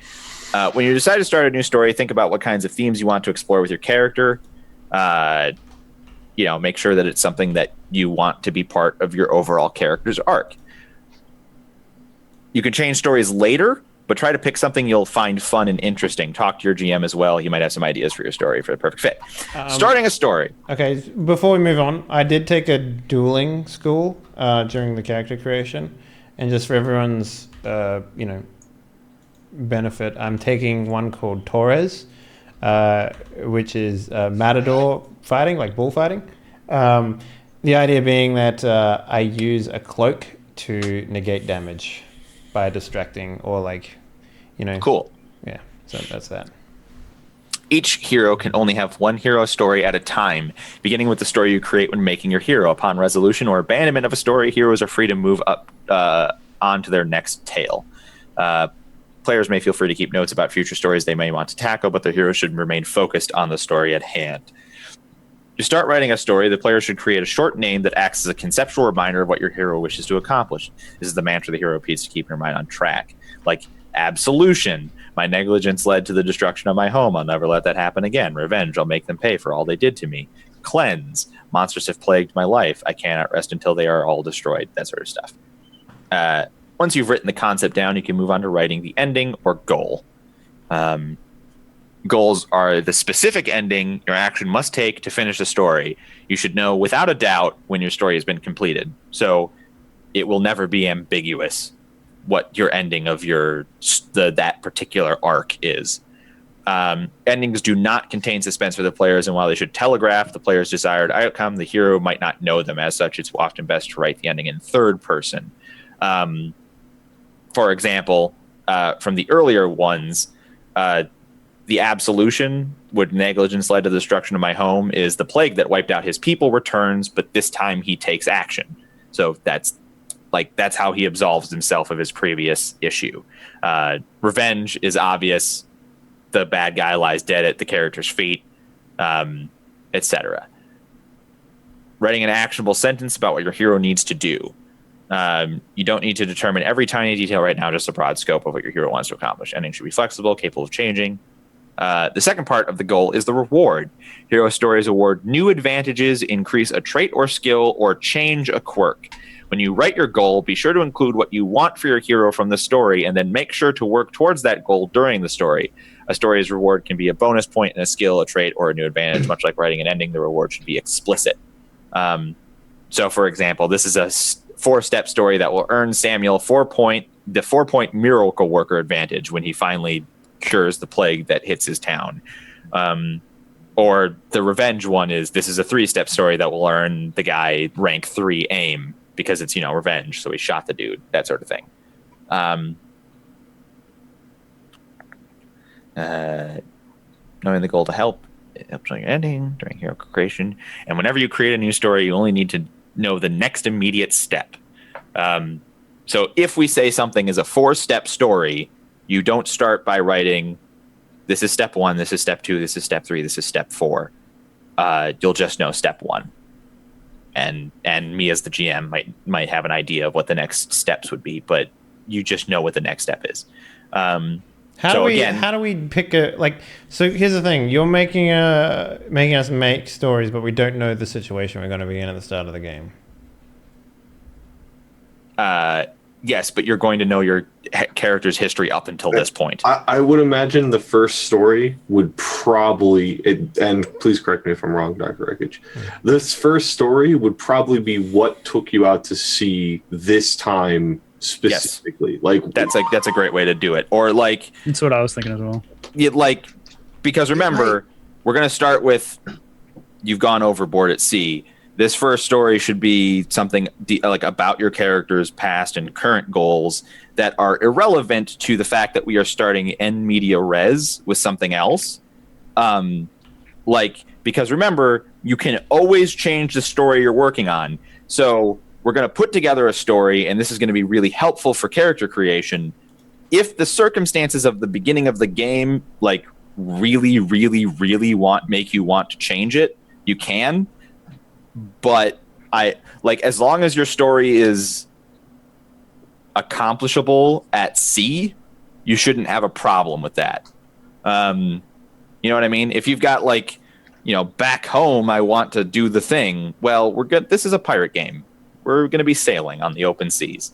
S3: When you decide to start a new story, think about what kinds of themes you want to explore with your character. Make sure that it's something that you want to be part of your overall character's arc. You can change stories later, but try to pick something you'll find fun and interesting. Talk to your GM as well. He might have some ideas for your story for the perfect fit. Starting a story.
S1: Okay, before we move on, I did take a dueling school during the character creation, and just for everyone's benefit, I'm taking one called Torres, which is matador fighting, like bullfighting. The idea being that I use a cloak to negate damage by distracting or
S3: Cool.
S1: Yeah, so that's that.
S3: Each hero can only have one hero story at a time, beginning with the story you create when making your hero. Upon resolution or abandonment of a story, heroes are free to move up onto their next tale. Players may feel free to keep notes about future stories they may want to tackle, but their hero should remain focused on the story at hand. To start writing a story, the player should create a short name that acts as a conceptual reminder of what your hero wishes to accomplish. This is the mantra the hero repeats to keep your mind on track. Like absolution. My negligence led to the destruction of my home. I'll never let that happen again. Revenge. I'll make them pay for all they did to me. Cleanse. Monsters have plagued my life. I cannot rest until they are all destroyed. That sort of stuff. Once you've written the concept down, you can move on to writing the ending or goal. Goals are the specific ending your action must take to finish the story. You should know without a doubt when your story has been completed. So it will never be ambiguous what your ending of that particular arc is. Endings do not contain suspense for the players, and while they should telegraph the player's desired outcome, the hero might not know them. As such, it's often best to write the ending in third person. For example, from the earlier ones, the absolution, when negligence led to the destruction of my home, is the plague that wiped out his people returns, but this time he takes action. So that's how he absolves himself of his previous issue. Revenge is obvious. The bad guy lies dead at the character's feet, etc. Writing an actionable sentence about what your hero needs to do. You don't need to determine every tiny detail right now, just a broad scope of what your hero wants to accomplish. Ending should be flexible, capable of changing. The second part of the goal is the reward. Hero stories award new advantages, increase a trait or skill, or change a quirk. When you write your goal, be sure to include what you want for your hero from the story, and then make sure to work towards that goal during the story. A story's reward can be a bonus point in a skill, a trait, or a new advantage. Much like writing an ending, the reward should be explicit. So, for example, this is a 4-step story that will earn Samuel the 4-point miracle worker advantage when he finally cures the plague that hits his town. Or the revenge one this is a 3-step story that will earn the guy rank 3 aim because it's, revenge. So he shot the dude, that sort of thing. Knowing the goal to help during ending, during hero creation. And whenever you create a new story, you only need to know the next immediate step. So if we say something is a 4-step story, you don't start by writing this is step 1, this is step 2, this is step 3, this is step 4. You'll just know step 1. And me as the GM might have an idea of what the next steps would be, but you just know what the next step is.
S1: How do we pick so here's the thing, you're making us make stories, but we don't know the situation we're going to be in at the start of the game.
S3: Yes, but you're going to know your character's history up until this point.
S2: I would imagine the first story would probably, and please correct me if I'm wrong, Dr. Wreckage, this first story would probably be what took you out to sea this time specifically. Yes. Like
S3: that's a great way to do it. Or like
S4: that's what I was thinking as well.
S3: Because remember, we're going to start with you've gone overboard at sea. This first story should be something about your character's past and current goals that are irrelevant to the fact that we are starting en media res with something else. Because remember, you can always change the story you're working on. So we're going to put together a story, and this is going to be really helpful for character creation. If the circumstances of the beginning of the game, really, really, really make you want to change it, you can. But as long as your story is accomplishable at sea, you shouldn't have a problem with that. You know what I mean? If you've got back home, I want to do the thing. Well, we're good. This is a pirate game. We're going to be sailing on the open seas.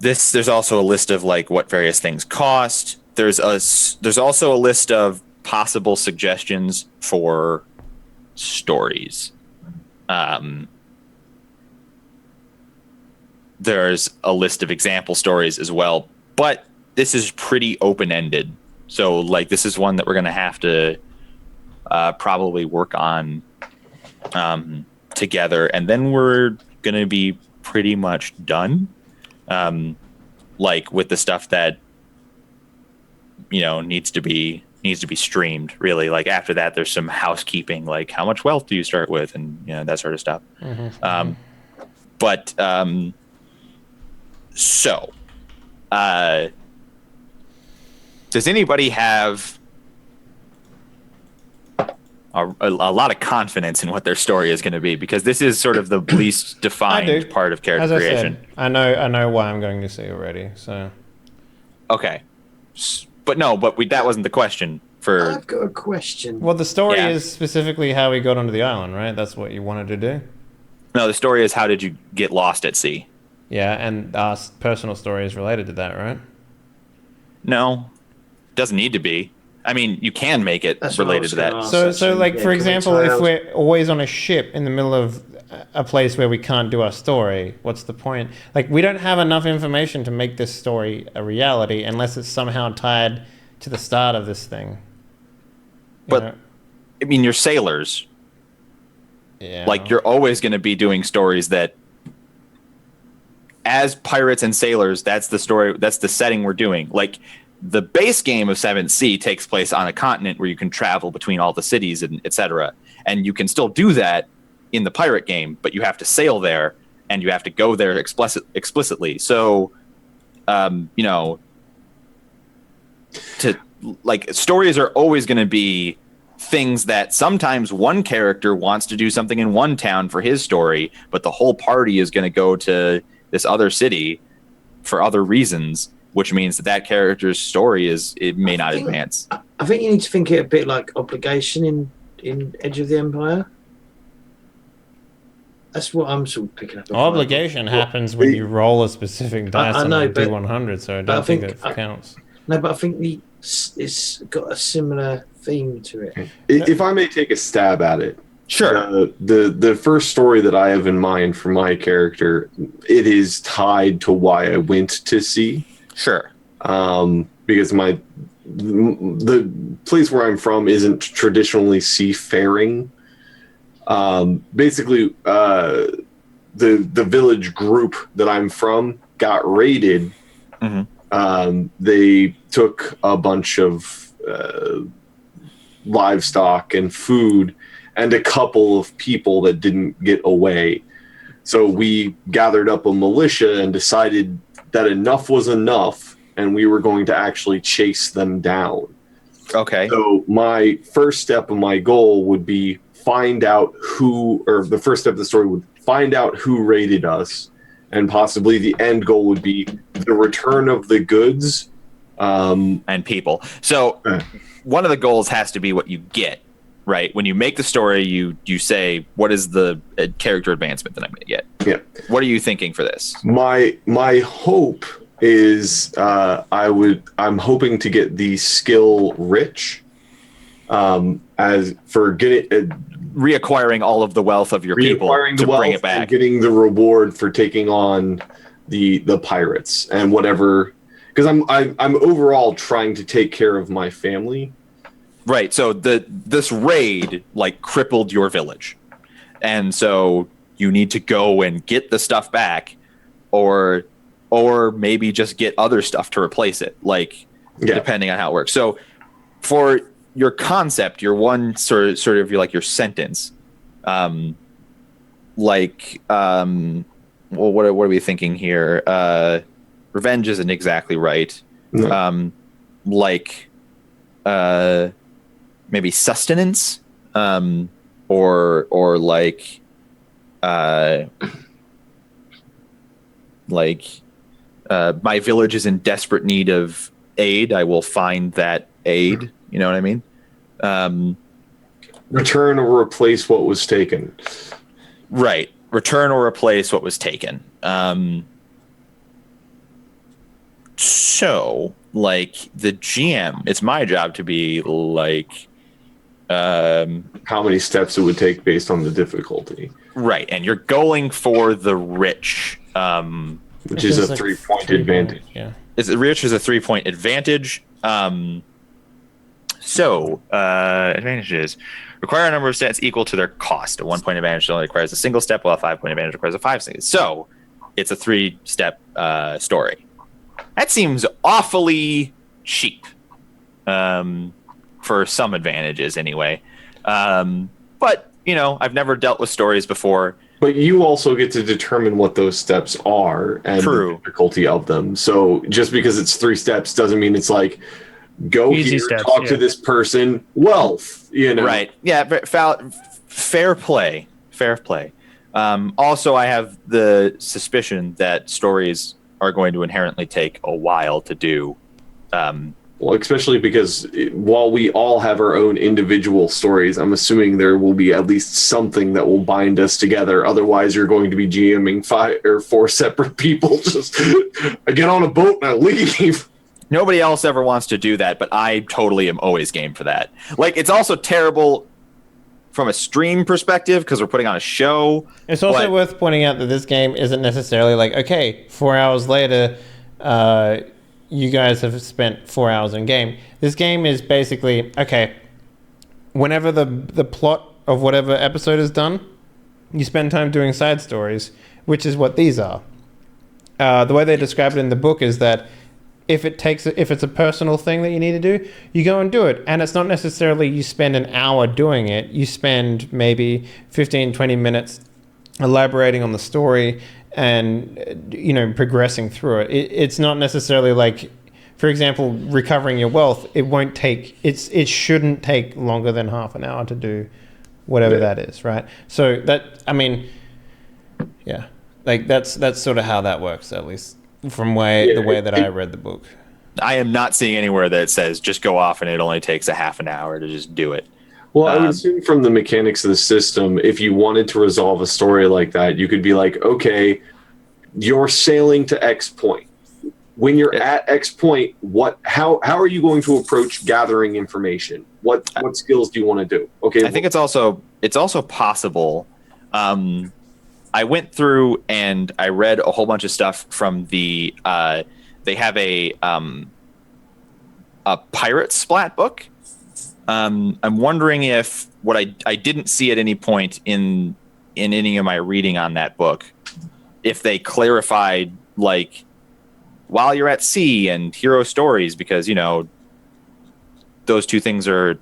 S3: There's also a list of what various things cost. There's also a list of possible suggestions for stories. There's a list of example stories as well, but this is pretty open-ended. So this is one that we're going to have to probably work on together, and then we're going to be pretty much done. With the stuff that needs to be streamed, really. After that, there's some housekeeping, how much wealth do you start with, and that sort of stuff. Mm-hmm. Does anybody have a lot of confidence in what their story is going to be? Because this is sort of the least defined part of character creation.
S1: I know why I'm going to see already. So,
S3: okay, but that wasn't the question.
S5: I've got a question.
S1: Well, the story is specifically how we got onto the island, right? That's what you wanted to do.
S3: No, the story is how did you get lost at sea?
S1: Yeah, and our personal story is related to that, right?
S3: No, it doesn't need to be. I mean, you can make it related to that.
S1: So for example, if we're always on a ship in the middle of a place where we can't do our story, what's the point? We don't have enough information to make this story a reality unless it's somehow tied to the start of this thing.
S3: I mean, you're sailors. Yeah. You're always going to be doing stories that, as pirates and sailors, that's the story, that's the setting we're doing. The base game of 7th Sea takes place on a continent where you can travel between all the cities and etc. And you can still do that in the pirate game, but you have to sail there and you have to go there explicitly. So, stories are always going to be things that sometimes one character wants to do something in one town for his story, but the whole party is going to go to this other city for other reasons, which means that character's story may not advance.
S5: I think you need to think it a bit like Obligation in Edge of the Empire. That's what I'm sort of picking up.
S1: Obligation happens when you roll a specific dice on a D100, so I don't think it counts.
S5: No, but I think it's got a similar theme to it.
S2: If I may take a stab at it.
S3: Sure.
S2: The first story that I have in mind for my character, it is tied to why I went to sea.
S3: Sure.
S2: Because the place where I'm from isn't traditionally seafaring. Basically, the village group that I'm from got raided. Mm-hmm. They took a bunch of livestock and food and a couple of people that didn't get away. So we gathered up a militia and decided that enough was enough, and we were going to actually chase them down.
S3: Okay.
S2: So my first step of my goal would be find out who, or the first step of the story would find out who raided us, and possibly the end goal would be the return of the goods.
S3: And people. So one of the goals has to be what you get, right? When you make the story, you say, what is the character advancement that I'm going to get?
S2: Yeah.
S3: What are you thinking for this?
S2: My hope is I'm hoping to get the skill rich, as for getting
S3: Reacquiring all of the wealth of your people to bring it back.
S2: and getting the reward for taking on the pirates and whatever, because I'm overall trying to take care of my family.
S3: Right. So this raid like crippled your village, and so you need to go and get the stuff back, or maybe just get other stuff to replace it, like depending on how it works. So for your concept, your one sort of your sentence, well, what are we thinking here? Revenge isn't exactly right.
S2: No.
S3: Maybe sustenance, or my village is in desperate need of aid. I will find that aid. You know what I mean?
S2: Return or replace what was taken.
S3: Right. Return or replace what was taken. So, like, the GM, it's my job to be like...
S2: how many steps it would take based on the difficulty.
S3: Right. And you're going for the rich.
S2: Which is a 3-point advantage.
S1: Yeah.
S3: Rich is a 3-point advantage. Advantages require a number of stats equal to their cost. A 1-point advantage only requires a single step, while a 5-point advantage requires a 5 steps. So it's a 3-step story. That seems awfully cheap, for some advantages anyway. But I've never dealt with stories before.
S2: But you also get to determine what those steps are and the difficulty of them. So just because it's 3 steps doesn't mean it's like, go
S4: Easy
S2: here,
S4: steps,
S2: talk to this person, wealth,
S3: Right. Yeah, but fair play. Fair play. Also, I have the suspicion that stories are going to inherently take a while to do.
S2: Well, especially because while we all have our own individual stories, I'm assuming there will be at least something that will bind us together. Otherwise, you're going to be GMing 5 or 4 separate people. Just I get on a boat and I leave.
S3: Nobody else ever wants to do that, but I totally am always game for that. Like, it's also terrible from a stream perspective because we're putting on a show.
S1: It's also worth pointing out that this game isn't necessarily like, okay, 4 hours later, you guys have spent 4 hours in game. This game is basically, okay, whenever the plot of whatever episode is done, you spend time doing side stories, which is what these are. The way they describe it in the book is that if it's a personal thing that you need to do, you go and do it. And it's not necessarily you spend an hour doing it. You spend maybe 15, 20 minutes elaborating on the story and progressing through it. It's not necessarily like, for example, recovering your wealth. It shouldn't take longer than half an hour to do whatever that is, right? So that's sort of how that works, at least from the way that I read the book.
S3: I am not seeing anywhere that says just go off and it only takes a half an hour to just do it.
S2: Well, I would assume from the mechanics of the system, if you wanted to resolve a story like that, you could be like, okay, you're sailing to X point. When you're at X point, how are you going to approach gathering information? What skills do you want to do? Okay,
S3: I think it's also possible. I went through and I read a whole bunch of stuff from the. They have a pirate splat book. I'm wondering if what I didn't see at any point in any of my reading on that book, if they clarified like while you're at sea and hero stories, because those two things are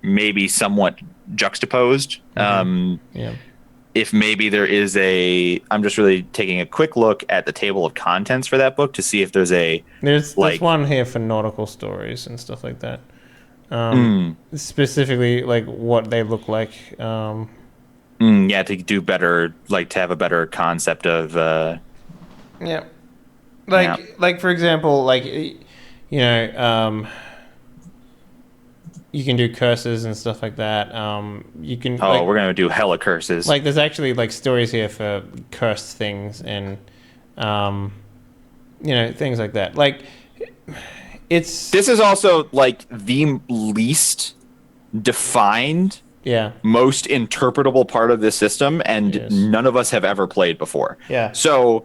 S3: maybe somewhat juxtaposed.
S1: Yeah.
S3: If maybe there is I'm just really taking a quick look at the table of contents for that book to see if there's
S1: There's
S3: like
S1: one here for nautical stories and stuff like that. Specifically, like what they look like.
S3: yeah, to do better, like to have a better concept of.
S1: Yeah. Like for example, like you know, you can do curses and stuff like that. You can.
S3: Oh, we're gonna do hella curses.
S1: Like there's actually like stories here for cursed things and, you know, things like that. Like this
S3: is also like the least defined, most interpretable part of this system, and none of us have ever played before.
S1: Yeah.
S3: So,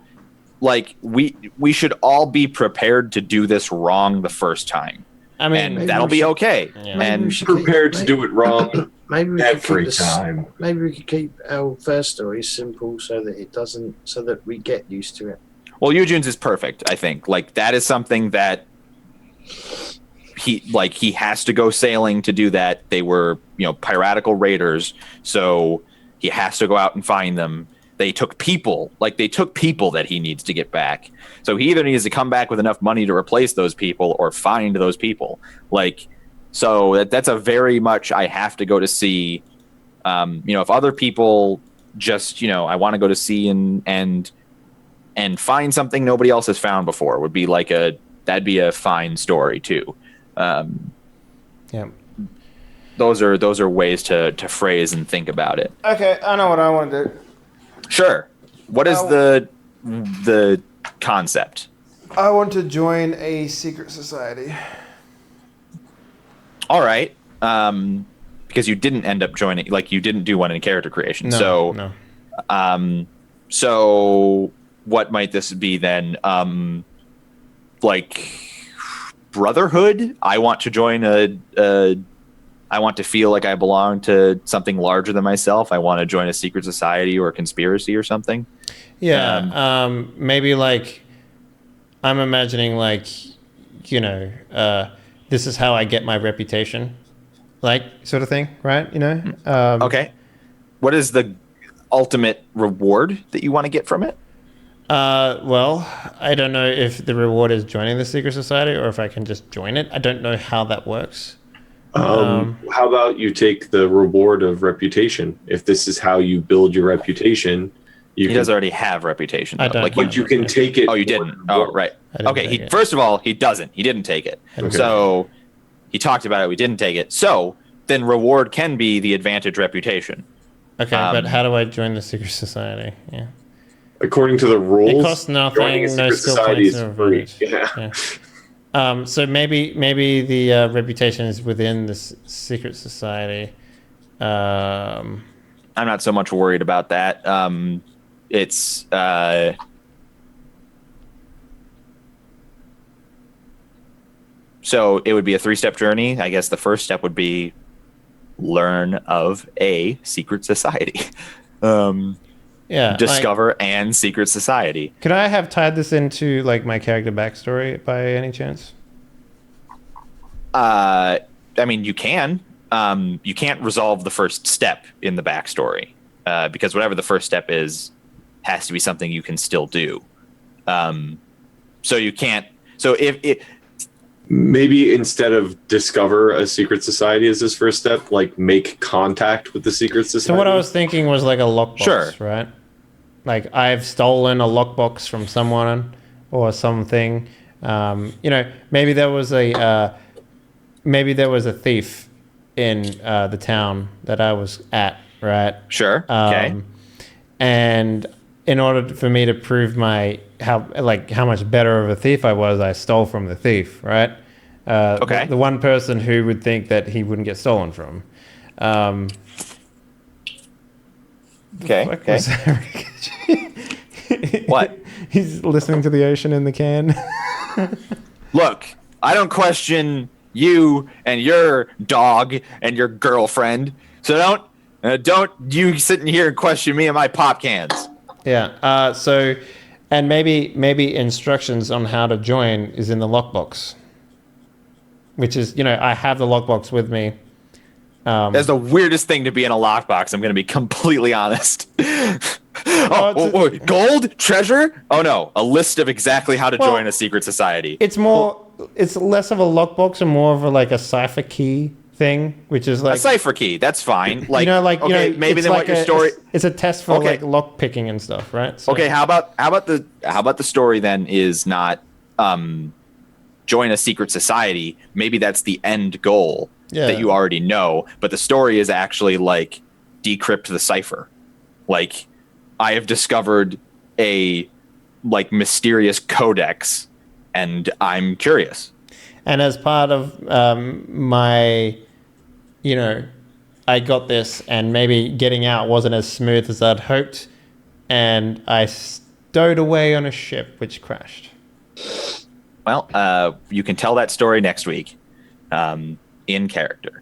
S3: like we should all be prepared to do this wrong the first time. I mean, and that'll be okay.
S1: Yeah.
S3: And
S2: prepared to do it wrong every time.
S5: Maybe we could keep our first story simple so that we get used to it.
S3: Well, Eugene's is perfect, I think. Like that is something that he has to go sailing to do that. They were, piratical raiders, so he has to go out and find them. They took people that he needs to get back. So he either needs to come back with enough money to replace those people or find those people. Like, so that's a very much I have to go to sea. If other people just, I want to go to sea and find something nobody else has found before would be that'd be a fine story too.
S1: Yeah.
S3: Those are ways to phrase and think about it.
S1: Okay, I know what I want to do.
S3: Sure. What is the concept?
S1: I want to join a secret society.
S3: All right. Because you didn't end up joining, you didn't do one in character creation.
S1: No.
S3: So what might this be then? Brotherhood? I want to join I want to feel like I belong to something larger than myself. I want to join a secret society or a conspiracy or something.
S1: Yeah. Maybe I'm imagining this is how I get my reputation, sort of thing, right?
S3: Okay. What is the ultimate reward that you want to get from it?
S1: Well, I don't know if the reward is joining the secret society or if I can just join it. I don't know how that works.
S2: How about you take the reward of reputation? If this is how you build your reputation,
S3: he does already have reputation.
S1: I don't.
S2: But you can take it.
S3: Oh, you didn't. Oh, right. Okay. First of all, he doesn't. He didn't take it.
S1: Okay.
S3: So he talked about it. We didn't take it. So then reward can be the advantage reputation.
S1: Okay, but how do I join the secret society? Yeah.
S2: According to the rules,
S1: it costs nothing. No skill points.
S2: Free. Yeah.
S1: So maybe the reputation is within the secret society.
S3: I'm not so much worried about that. It's so it would be a 3-step journey. I guess the first step would be learn of a secret society. Discover and secret society.
S1: Could I have tied this into my character backstory by any chance?
S3: I mean, you can. You can't resolve the first step in the backstory because whatever the first step is has to be something you can still do. So you can't. So if it.
S2: Maybe instead of discover a secret society as this first step, make contact with the secret society.
S1: So what I was thinking was a lockbox,
S3: sure.
S1: Right? I've stolen a lockbox from someone or something. Maybe there was a thief in the town that I was at, right?
S3: Sure. Okay.
S1: And in order for me to prove how much better of a thief I was, I stole from the thief, right?
S3: Okay.
S1: The one person who would think that he wouldn't get stolen from.
S3: Okay. What?
S1: He's listening to the ocean in the can.
S3: Look, I don't question you and your dog and your girlfriend, so don't you sitting here and question me and my pop cans.
S1: Yeah. So, and maybe instructions on how to join is in the lockbox, which is I have the lockbox with me.
S3: That's the weirdest thing to be in a lockbox. I'm going to be completely honest. Gold? Treasure? Oh no, a list of exactly how to join a secret society.
S1: It's less of a lockbox and more of a cipher key thing, which is like
S3: a cipher key. That's fine. Maybe
S1: it's
S3: then
S1: like
S3: what your story.
S1: It's a test for lock picking and stuff, right? So,
S3: okay, how about the story then is not join a secret society. Maybe that's the end goal that you already know, but the story is actually like decrypt the cipher. Like, I have discovered a mysterious codex, and I'm curious.
S1: And as part of my, I got this, and maybe getting out wasn't as smooth as I'd hoped, and I stowed away on a ship which crashed.
S3: Well, you can tell that story next week, in character,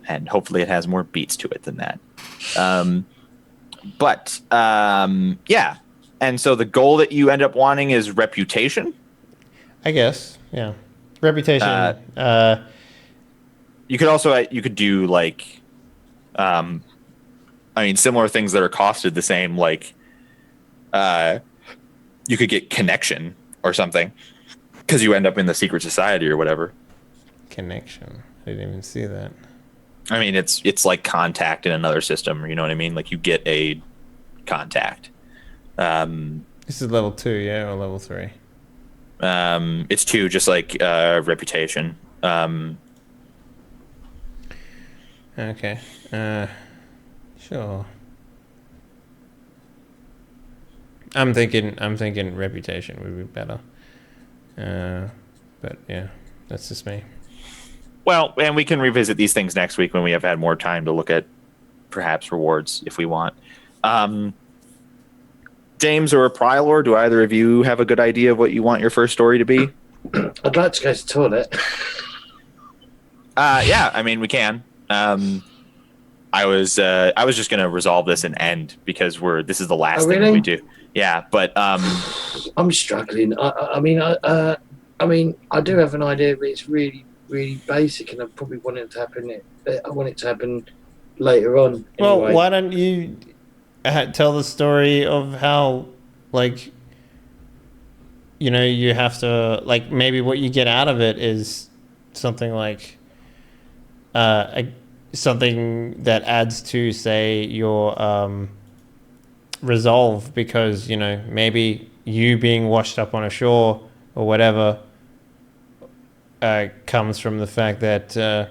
S3: and hopefully it has more beats to it than that. Yeah. And so the goal that you end up wanting is reputation?
S1: I guess, yeah. Reputation.
S3: You could do similar things that are costed the same, you could get connection or something because you end up in the secret society or whatever.
S1: Connection. I didn't even see that.
S3: I mean, it's like contact in another system. You know what I mean? Like, you get a contact.
S1: This is level 2, yeah, or level 3?
S3: It's 2, just like reputation.
S1: Okay. Sure. I'm thinking reputation would be better. But yeah, that's just me.
S3: Well, and we can revisit these things next week when we have had more time to look at perhaps rewards if we want. James or Prylor, do either of you have a good idea of what you want your first story to be?
S5: I'd like to go to the toilet.
S3: Yeah, I mean, we can. I was just going to resolve this and end because this is the last thing that we do. Yeah, but
S5: I'm struggling. I mean, I do have an idea, but it's really, really basic, and I probably want it to happen. I want it to happen later on.
S1: Well,
S5: anyway.
S1: why don't you tell the story of how, you have to, maybe what you get out of it is something like something that adds to, say, your resolve, because maybe you being washed up on a shore or whatever comes from the fact that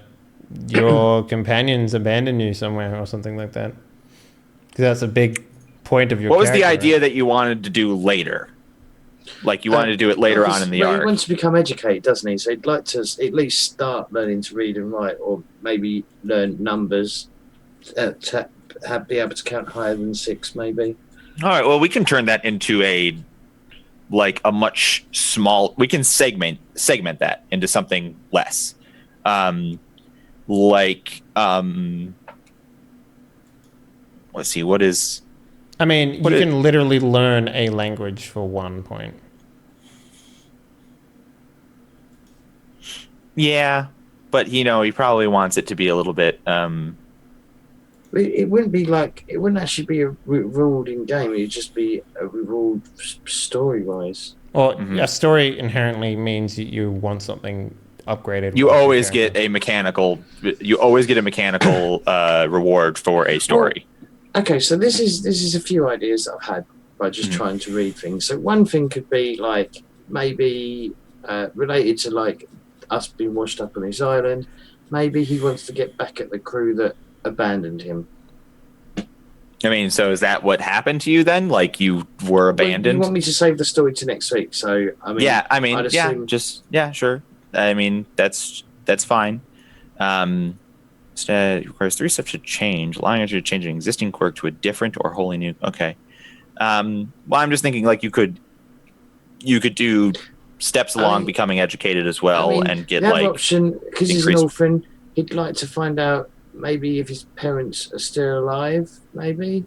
S1: your companions abandon you somewhere or something like that, because that's a big point of your
S3: what was the
S1: character,
S3: idea
S1: right?
S3: that you wanted to do later? Like, you wanted to do it later on in the arc.
S5: He wants to become educated, doesn't he? So he'd like to at least start learning to read and write, or maybe learn numbers, be able to count higher than 6, maybe.
S3: All right. Well, we can turn that into a much small. We can segment that into something less, let's see. What is?
S1: I mean, you can literally learn a language for 1 point.
S3: Yeah, but he probably wants it to be a little bit.
S5: It wouldn't actually be a reward in game. It'd just be a reward story wise.
S1: Well, a story inherently means you want something upgraded.
S3: You always get a mechanical. You always get a mechanical reward for a story.
S5: Okay, so this is a few ideas that I've had by just trying to read things. So one thing could be maybe related to us being washed up on this island. Maybe he wants to get back at the crew that abandoned him.
S3: I mean, so is that what happened to you then? Like, you were abandoned?
S5: You want me to save the story to next week? So
S3: sure. I mean, that's fine. Instead, it requires 3 steps to change, allowing you to change an existing quirk to a different or wholly new. Okay. Well, I'm just thinking you could do steps along becoming educated as well, and get
S5: the other option, because he's an
S3: increased...
S5: orphan, he'd like to find out maybe if his parents are still alive. Maybe.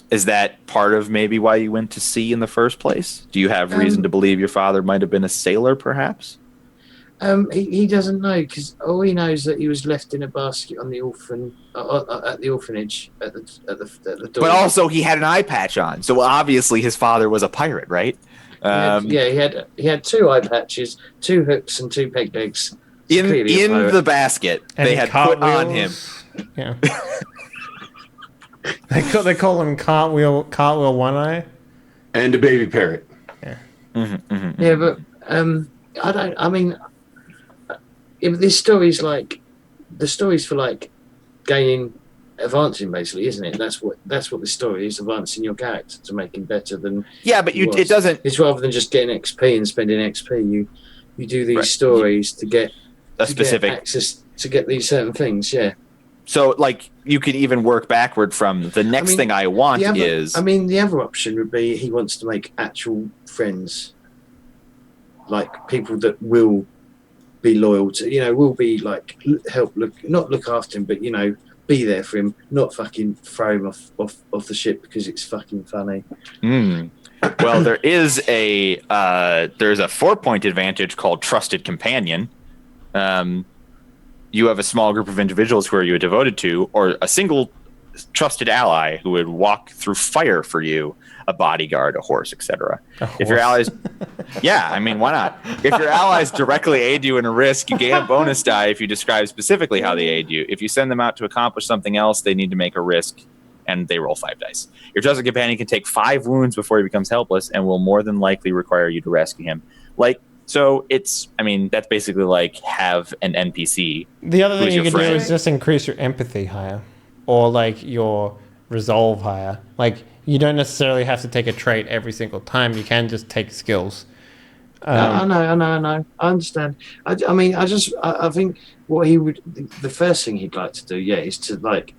S3: Is that part of maybe why you went to sea in the first place? Do you have reason to believe your father might have been a sailor, perhaps?
S5: He doesn't know, because all he knows that he was left in a basket on the at the orphanage at the door.
S3: But also, he had an eye patch on, so obviously his father was a pirate, right?
S5: He had 2 eye patches, 2 hooks, and 2 peg legs.
S3: In the basket,
S1: And
S3: they had put on him.
S1: Yeah. they call him Cartwheel One Eye.
S2: And a baby parrot.
S1: Yeah.
S5: Yeah, but I mean, if this story's like the story's for like advancing, basically, isn't it? That's what the story is, advancing your character to make him better than.
S3: Yeah, but it doesn't.
S5: It's rather than just getting XP and spending XP. You do these stories to get
S3: specific
S5: access to get these certain things. Yeah.
S3: So, like, you could even work backward from the next thing I want is.
S5: I mean, the other option would be he wants to make actual friends, like people that will be loyal to, will be like not look after him, but be there for him, not fucking throw him off the ship because it's fucking funny.
S3: Well, there's a 4-point advantage called Trusted Companion. You have a small group of individuals who are you devoted to, or a single trusted ally who would walk through fire for you, a bodyguard, a horse, etc. If your allies, yeah, I mean, why not? If your allies directly aid you in a risk, you gain a bonus die if you describe specifically how they aid you. If you send them out to accomplish something else, they need to make a risk, and they roll 5 dice. Your trusted companion can take 5 wounds before he becomes helpless and will more than likely require you to rescue him. So that's basically like have an NPC.
S1: The other thing you can do is just increase your empathy higher, or like your resolve higher. Like, you don't necessarily have to take a trait every single time. You can just take skills.
S5: I know. I understand. I think what he would, the first thing he'd like to do, is to like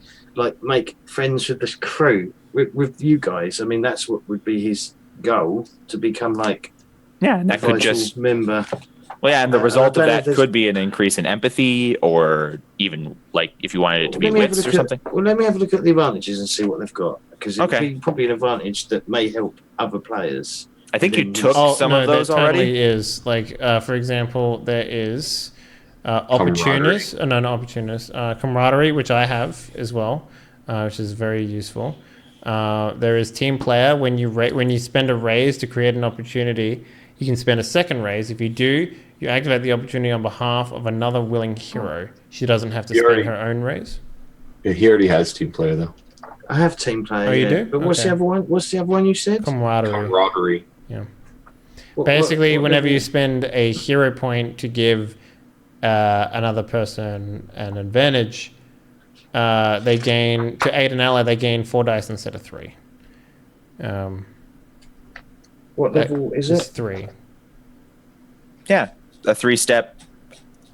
S5: make friends with this crew, with you guys. I mean, that's what would be his goal, to become like.
S3: Yeah, and that could just
S5: member.
S3: Well, yeah, and the result of that could be an increase in empathy, or even like if you wanted it to be wits or something.
S5: Well, let me have a look at the advantages and see what they've got, because it'd be probably an advantage that may help other players.
S3: I think you took some of those already.
S1: Totally is like, for example, there is opportunist, camaraderie, which I have as well, which is very useful. There is team player. When you spend a raise to create an opportunity, you can spend a second raise. If you do, you activate the opportunity on behalf of another willing hero. She doesn't have to spend her own raise.
S2: Yeah, he already has team player, though.
S5: I have team player.
S1: Oh, you do?
S5: But what's the other one? What's the other one you said?
S2: Camaraderie.
S1: Yeah. Basically, whenever you spend a hero point to give another person an advantage, they gain, to aid an ally, they gain 4 dice instead of 3.
S5: What level is it?
S1: It's 3.
S3: Yeah, a 3-step.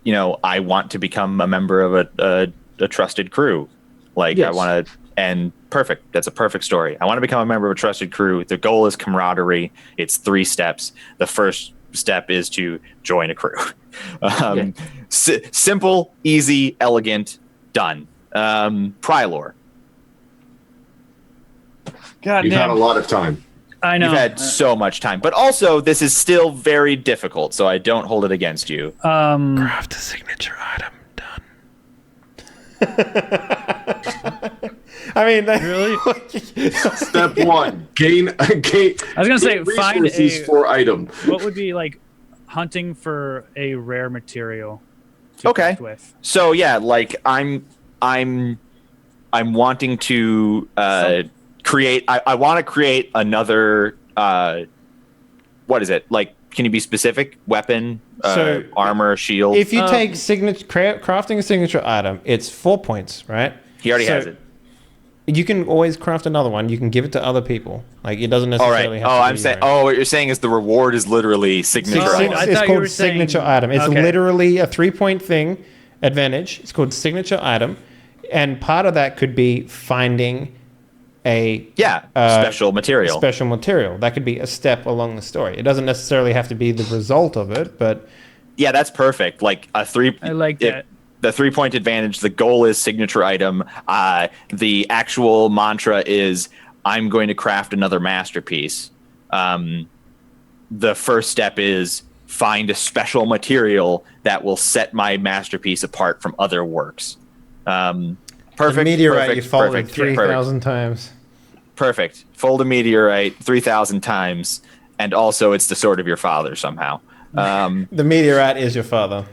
S3: I want to become a member of a trusted crew. Like, yes. I want to, and perfect. That's a perfect story. I want to become a member of a trusted crew. The goal is camaraderie. It's 3 steps. The first step is to join a crew. Simple, easy, elegant, done. Prylor.
S2: You've had a lot of time.
S4: I know.
S3: You've had so much time. But also, this is still very difficult, so I don't hold it against you.
S1: Craft a signature item. Done. I mean,
S4: really?
S2: Step 1: gain. I
S4: was gonna say find
S2: for item.
S4: What would be like hunting for a rare material?
S3: Okay. So yeah, like I'm wanting to create. I want to create another. What is it like? Can you be specific? Weapon, armor, shield.
S1: If you take crafting a signature item, it's 4 points, right?
S3: He already has it.
S1: You can always craft another one. You can give it to other people. Like, it doesn't necessarily have to be
S3: I'm saying. What you're saying is the reward is literally signature.
S1: It's called signature item. It's literally a 3-point thing advantage. It's called signature item, and part of that could be finding a
S3: special material.
S1: Special material that could be a step along the story. It doesn't necessarily have to be the result of it, but
S3: yeah, that's perfect. Like a 3.
S4: I like that.
S3: The 3-point advantage, the goal is signature item. The actual mantra is, I'm going to craft another masterpiece. The first step is find a special material that will set my masterpiece apart from other works. Perfect.
S1: The meteorite
S3: perfect,
S1: you folded
S3: perfect,
S1: 3,000 times.
S3: Perfect. Fold a meteorite 3,000 times, and also it's the sword of your father somehow.
S1: The meteorite is your father.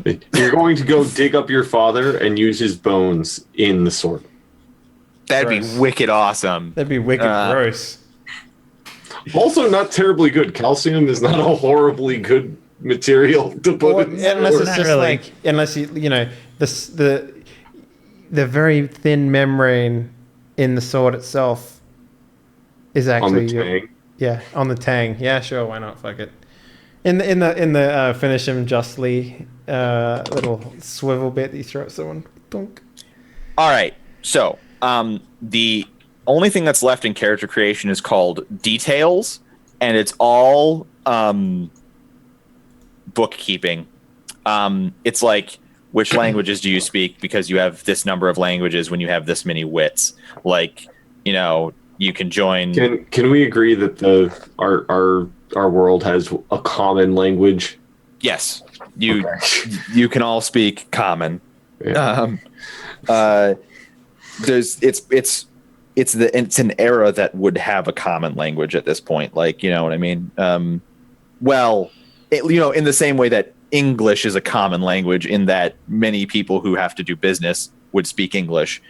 S2: You're going to go dig up your father and use his bones in the sword.
S3: That'd
S1: Gross.
S3: be wicked awesome.
S1: That'd be wicked gross.
S2: Also, not terribly good. Calcium is not a horribly good material to put in.
S1: Unless it's
S4: Not
S1: just
S4: really.
S1: like, unless you know, the very thin membrane in the sword itself is
S2: on
S1: actually
S2: the tang.
S1: yeah, on the tang. Yeah, sure, why not? Fuck it. In the finish him justly little swivel bit that you throw at someone. Dunk.
S3: All right. So, the only thing that's left in character creation is called details, and it's all bookkeeping. It's like, which languages do you speak, because you have this number of languages when you have this many wits. Like, you know, you can join.
S2: Can we agree that our world has a common language?
S3: Yes, you
S2: Okay.
S3: you can all speak common.
S2: Yeah.
S3: It's an era that would have a common language at this point. Like, you know what I mean? In the same way that English is a common language, in that many people who have to do business would speak English,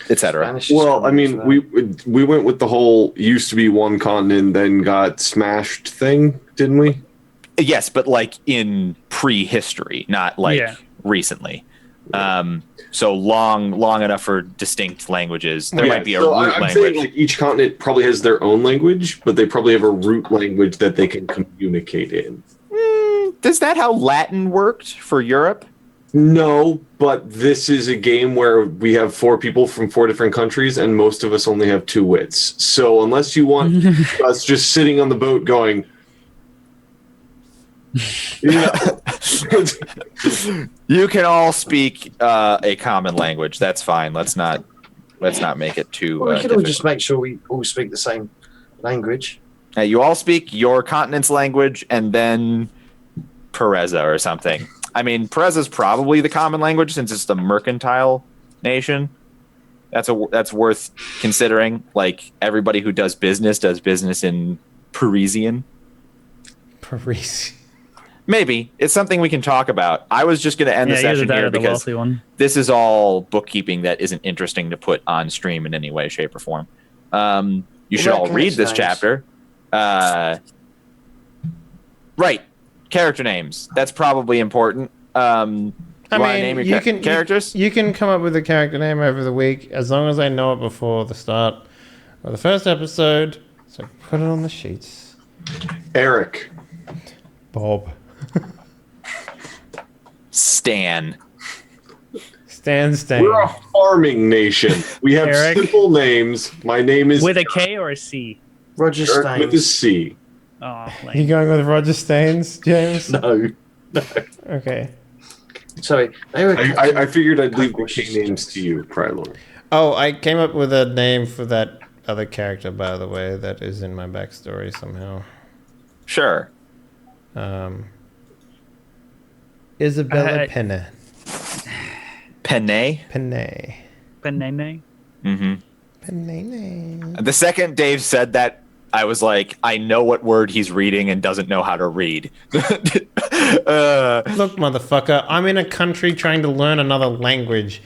S3: etc.
S5: Spanish is
S2: Well, I
S5: common as
S2: mean,
S5: well.
S2: we went with the whole used to be one continent, then got smashed thing, didn't we?
S3: Yes, but like in prehistory, not like
S4: Yeah.
S3: recently. So long enough for distinct languages. There might be a
S2: so
S3: root
S2: I'm
S3: language.
S2: saying like each continent probably has their own language, but they probably have a root language that they can communicate in.
S3: Is that how Latin worked for Europe?
S2: No, but this is a game where we have 4 people from 4 different countries, and most of us only have 2 wits. So unless you want us just sitting on the boat going,
S3: You can all speak a common language. That's fine. Let's not make it too.
S5: Well, we could all
S3: difficult.
S5: just make sure we all speak the same language.
S3: You all speak your continent's language, and then Pereza or something. I mean, Pereza's probably the common language since it's the mercantile nation. That's worth considering. Like, everybody who does business in Parisian.
S1: Parisi.
S3: Maybe it's something we can talk about. I was just going to end the
S4: either
S3: session
S4: that
S3: here
S4: or the
S3: because
S4: wealthy one.
S3: this is all bookkeeping that isn't interesting to put on stream in any way, shape, or form. You should all read this chapter. Right. Character names. That's probably important. Name your characters?
S1: You can come up with a character name over the week as long as I know it before the start of the first episode. So put it on the sheets.
S2: Eric.
S1: Bob.
S3: Stan.
S1: Stan.
S2: We're a farming nation. We have
S4: Eric.
S2: simple names. My name is
S4: With a K or a C?
S5: Roger
S2: Eric with a
S5: Staines.
S2: C.
S4: Oh,
S1: You
S4: lame.
S1: going with Roger Staines, James?
S2: No.
S1: Okay.
S5: Sorry, they were.
S2: I figured I'd leave the
S5: Cockroaches.
S2: K names to you, Prylor.
S1: Oh, I came up with a name for that other character, by the way, that is in my backstory somehow.
S3: Sure.
S1: Isabella Penne.
S3: Penne.
S1: Penne.
S4: Banana.
S3: Mm-hmm.
S1: Penne.
S3: The second Dave said that, I was like, I know what word he's reading and doesn't know how to read.
S1: Look, motherfucker, I'm in a country trying to learn another language.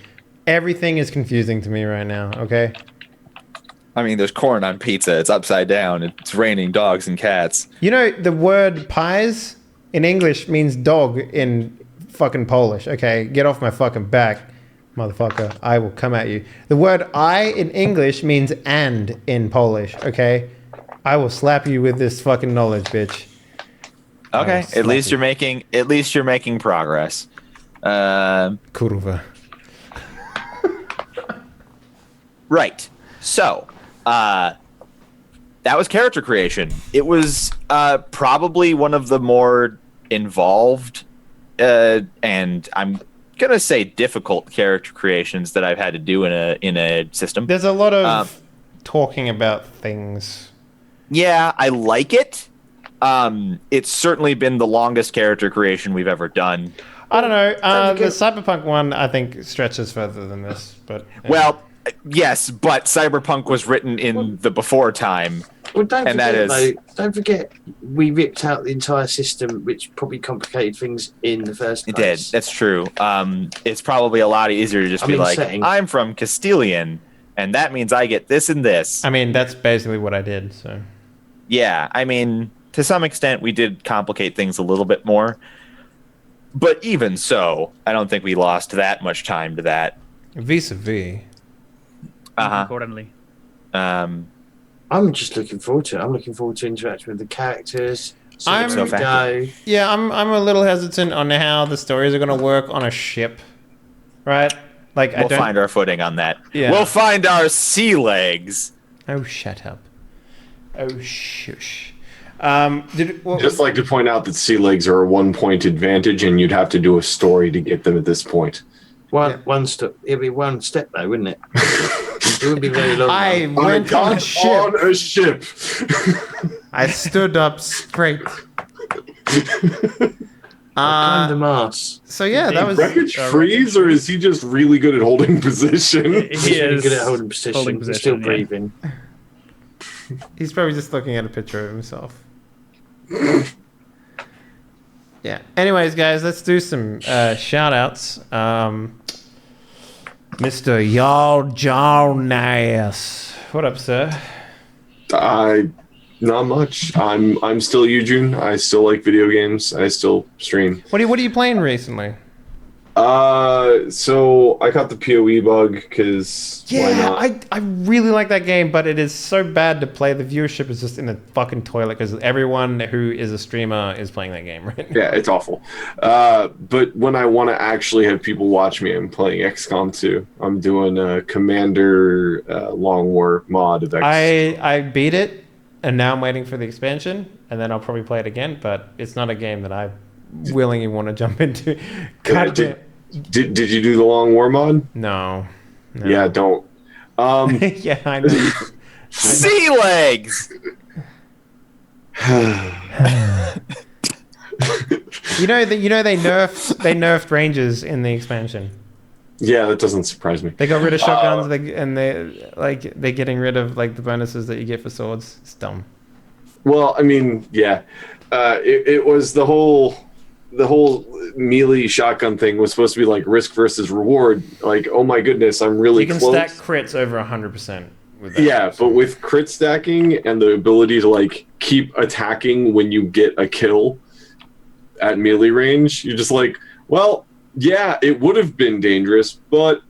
S1: Everything is confusing to me right now, okay?
S3: I mean, there's corn on pizza. It's upside down. It's raining dogs and cats.
S1: You know, the word pies in English means dog in fucking Polish, okay? Get off my fucking back, motherfucker. I will come at you. The word I in English means and in Polish, okay? I will slap you with this fucking knowledge, bitch.
S3: Okay,
S1: Nice.
S3: at least you're making progress.
S1: Kurwa.
S3: Right. So, that was character creation. It was probably one of the more involved and I'm gonna say difficult character creations that I've had to do in a system.
S1: There's a lot of talking about things.
S3: Yeah, I like it. It's certainly been the longest character creation we've ever done.
S1: I don't know. The Cyberpunk one, I think, stretches further than this. But
S3: Well, yes, but Cyberpunk was written in the before time.
S5: Well, don't forget, we ripped out the entire system, which probably complicated things in the first
S3: It
S5: place.
S3: did. That's true. It's probably a lot easier to just be like, I'm from Castilian, and that means I get this and this.
S1: I mean, that's basically what I did. So
S3: Yeah, I mean, to some extent, we did complicate things a little bit more. But even so, I don't think we lost that much time to that.
S1: vis-a-vis.
S4: Accordingly.
S5: I'm just looking forward to it. I'm looking forward to interacting with the characters.
S1: I'm a little hesitant on how the stories are going to work on a ship, right? Like,
S3: we'll find our footing on that.
S1: Yeah.
S3: We'll find our sea legs.
S1: Oh, shut up. Oh, shush.
S2: Just like to point out that sea legs are a 1-point advantage, and you'd have to do a story to get them at this point.
S5: One step. It'd be one step, though, wouldn't it? It wouldn't be very long.
S1: I went on a ship.
S2: On a ship.
S1: I stood up straight.
S5: Under Mars.
S1: So yeah, that was
S2: Wreckage freeze, or is he just really good at holding position?
S5: He's really good at holding position. He's still breathing.
S1: He's probably just looking at a picture of himself. Yeah. Anyways, guys, let's do some shout outs. Mr. Y'all Jonas. What up, sir?
S2: Not much. I'm still Eugene. I still like video games. I still stream.
S1: What are you playing recently?
S2: So I caught the PoE bug because why not?
S1: I really like that game, but it is so bad to play. The viewership is just in the fucking toilet because everyone who is a streamer is playing that game right now.
S2: Yeah, it's awful. But when I want to actually have people watch me, I'm playing XCOM 2. I'm doing a Commander Long War mod of XCOM.
S1: I beat it, and now I'm waiting for the expansion, and then I'll probably play it again. But it's not a game that I willingly want to jump into.
S2: Did you do the Long War mod?
S1: No.
S2: Yeah, don't.
S1: Yeah, I know.
S3: Sea legs.
S1: You know they nerfed rangers in the expansion.
S2: Yeah, that doesn't surprise me.
S1: They got rid of shotguns, they're getting rid of like the bonuses that you get for swords. It's dumb.
S2: Well, I mean, yeah, it was the whole melee shotgun thing was supposed to be like risk versus reward. Like, oh my goodness, I'm really close.
S1: You can stack crits over 100% with that.
S2: Yeah, but with crit stacking and the ability to like keep attacking when you get a kill at melee range, you're just like, well, yeah, it would have been dangerous, but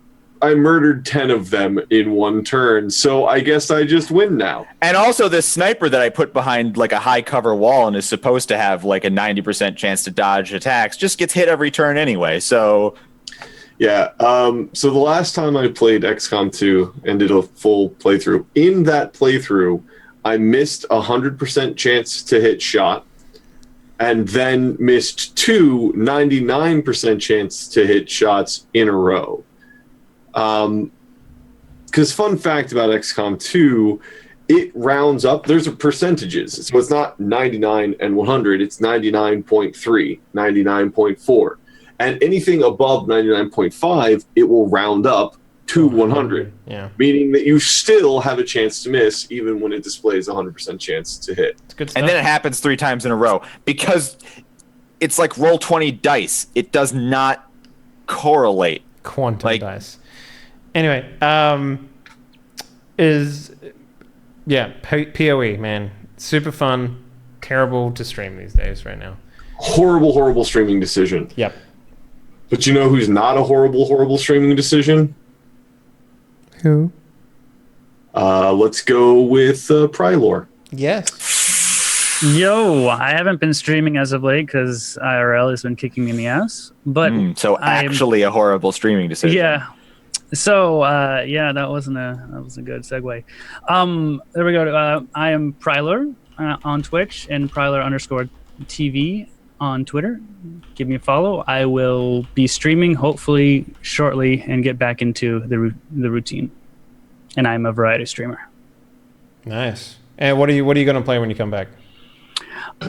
S2: I murdered 10 of them in one turn, so I guess I just win now.
S3: And also this sniper that I put behind like a high cover wall and is supposed to have like a 90% chance to dodge attacks just gets hit every turn anyway, so...
S2: Yeah, so the last time I played XCOM 2 and did a full playthrough, in that playthrough, I missed 100% chance to hit shot, and then missed 99% chance to hit shots in a row. Because fun fact about XCOM 2, it rounds up. There's a percentages, so it's not 99 and 100. It's 99.3, 99.4, and anything above 99.5, it will round up to 100.
S1: Yeah,
S2: meaning that you still have a chance to miss, even when it displays 100% chance to hit.
S1: it's good stuff.
S3: And then it happens 3 times in a row because it's like roll 20 dice. It does not correlate.
S1: Quantum dice. Anyway, PoE, man, super fun. Terrible to stream these days right now.
S2: Horrible streaming decision.
S1: Yep.
S2: But you know who's not a horrible streaming decision?
S1: Who?
S2: Let's go with Prylor.
S1: Yes.
S4: Yo, I haven't been streaming as of late because IRL has been kicking me in the ass. But
S3: So actually a horrible streaming decision.
S4: yeah. So that wasn't a good segue. There we go. I am Prylor on Twitch and Prylor_TV on Twitter. Give me a follow. I will be streaming hopefully shortly and get back into the routine. And I'm a variety streamer.
S1: Nice. And what are you going to play when you come back?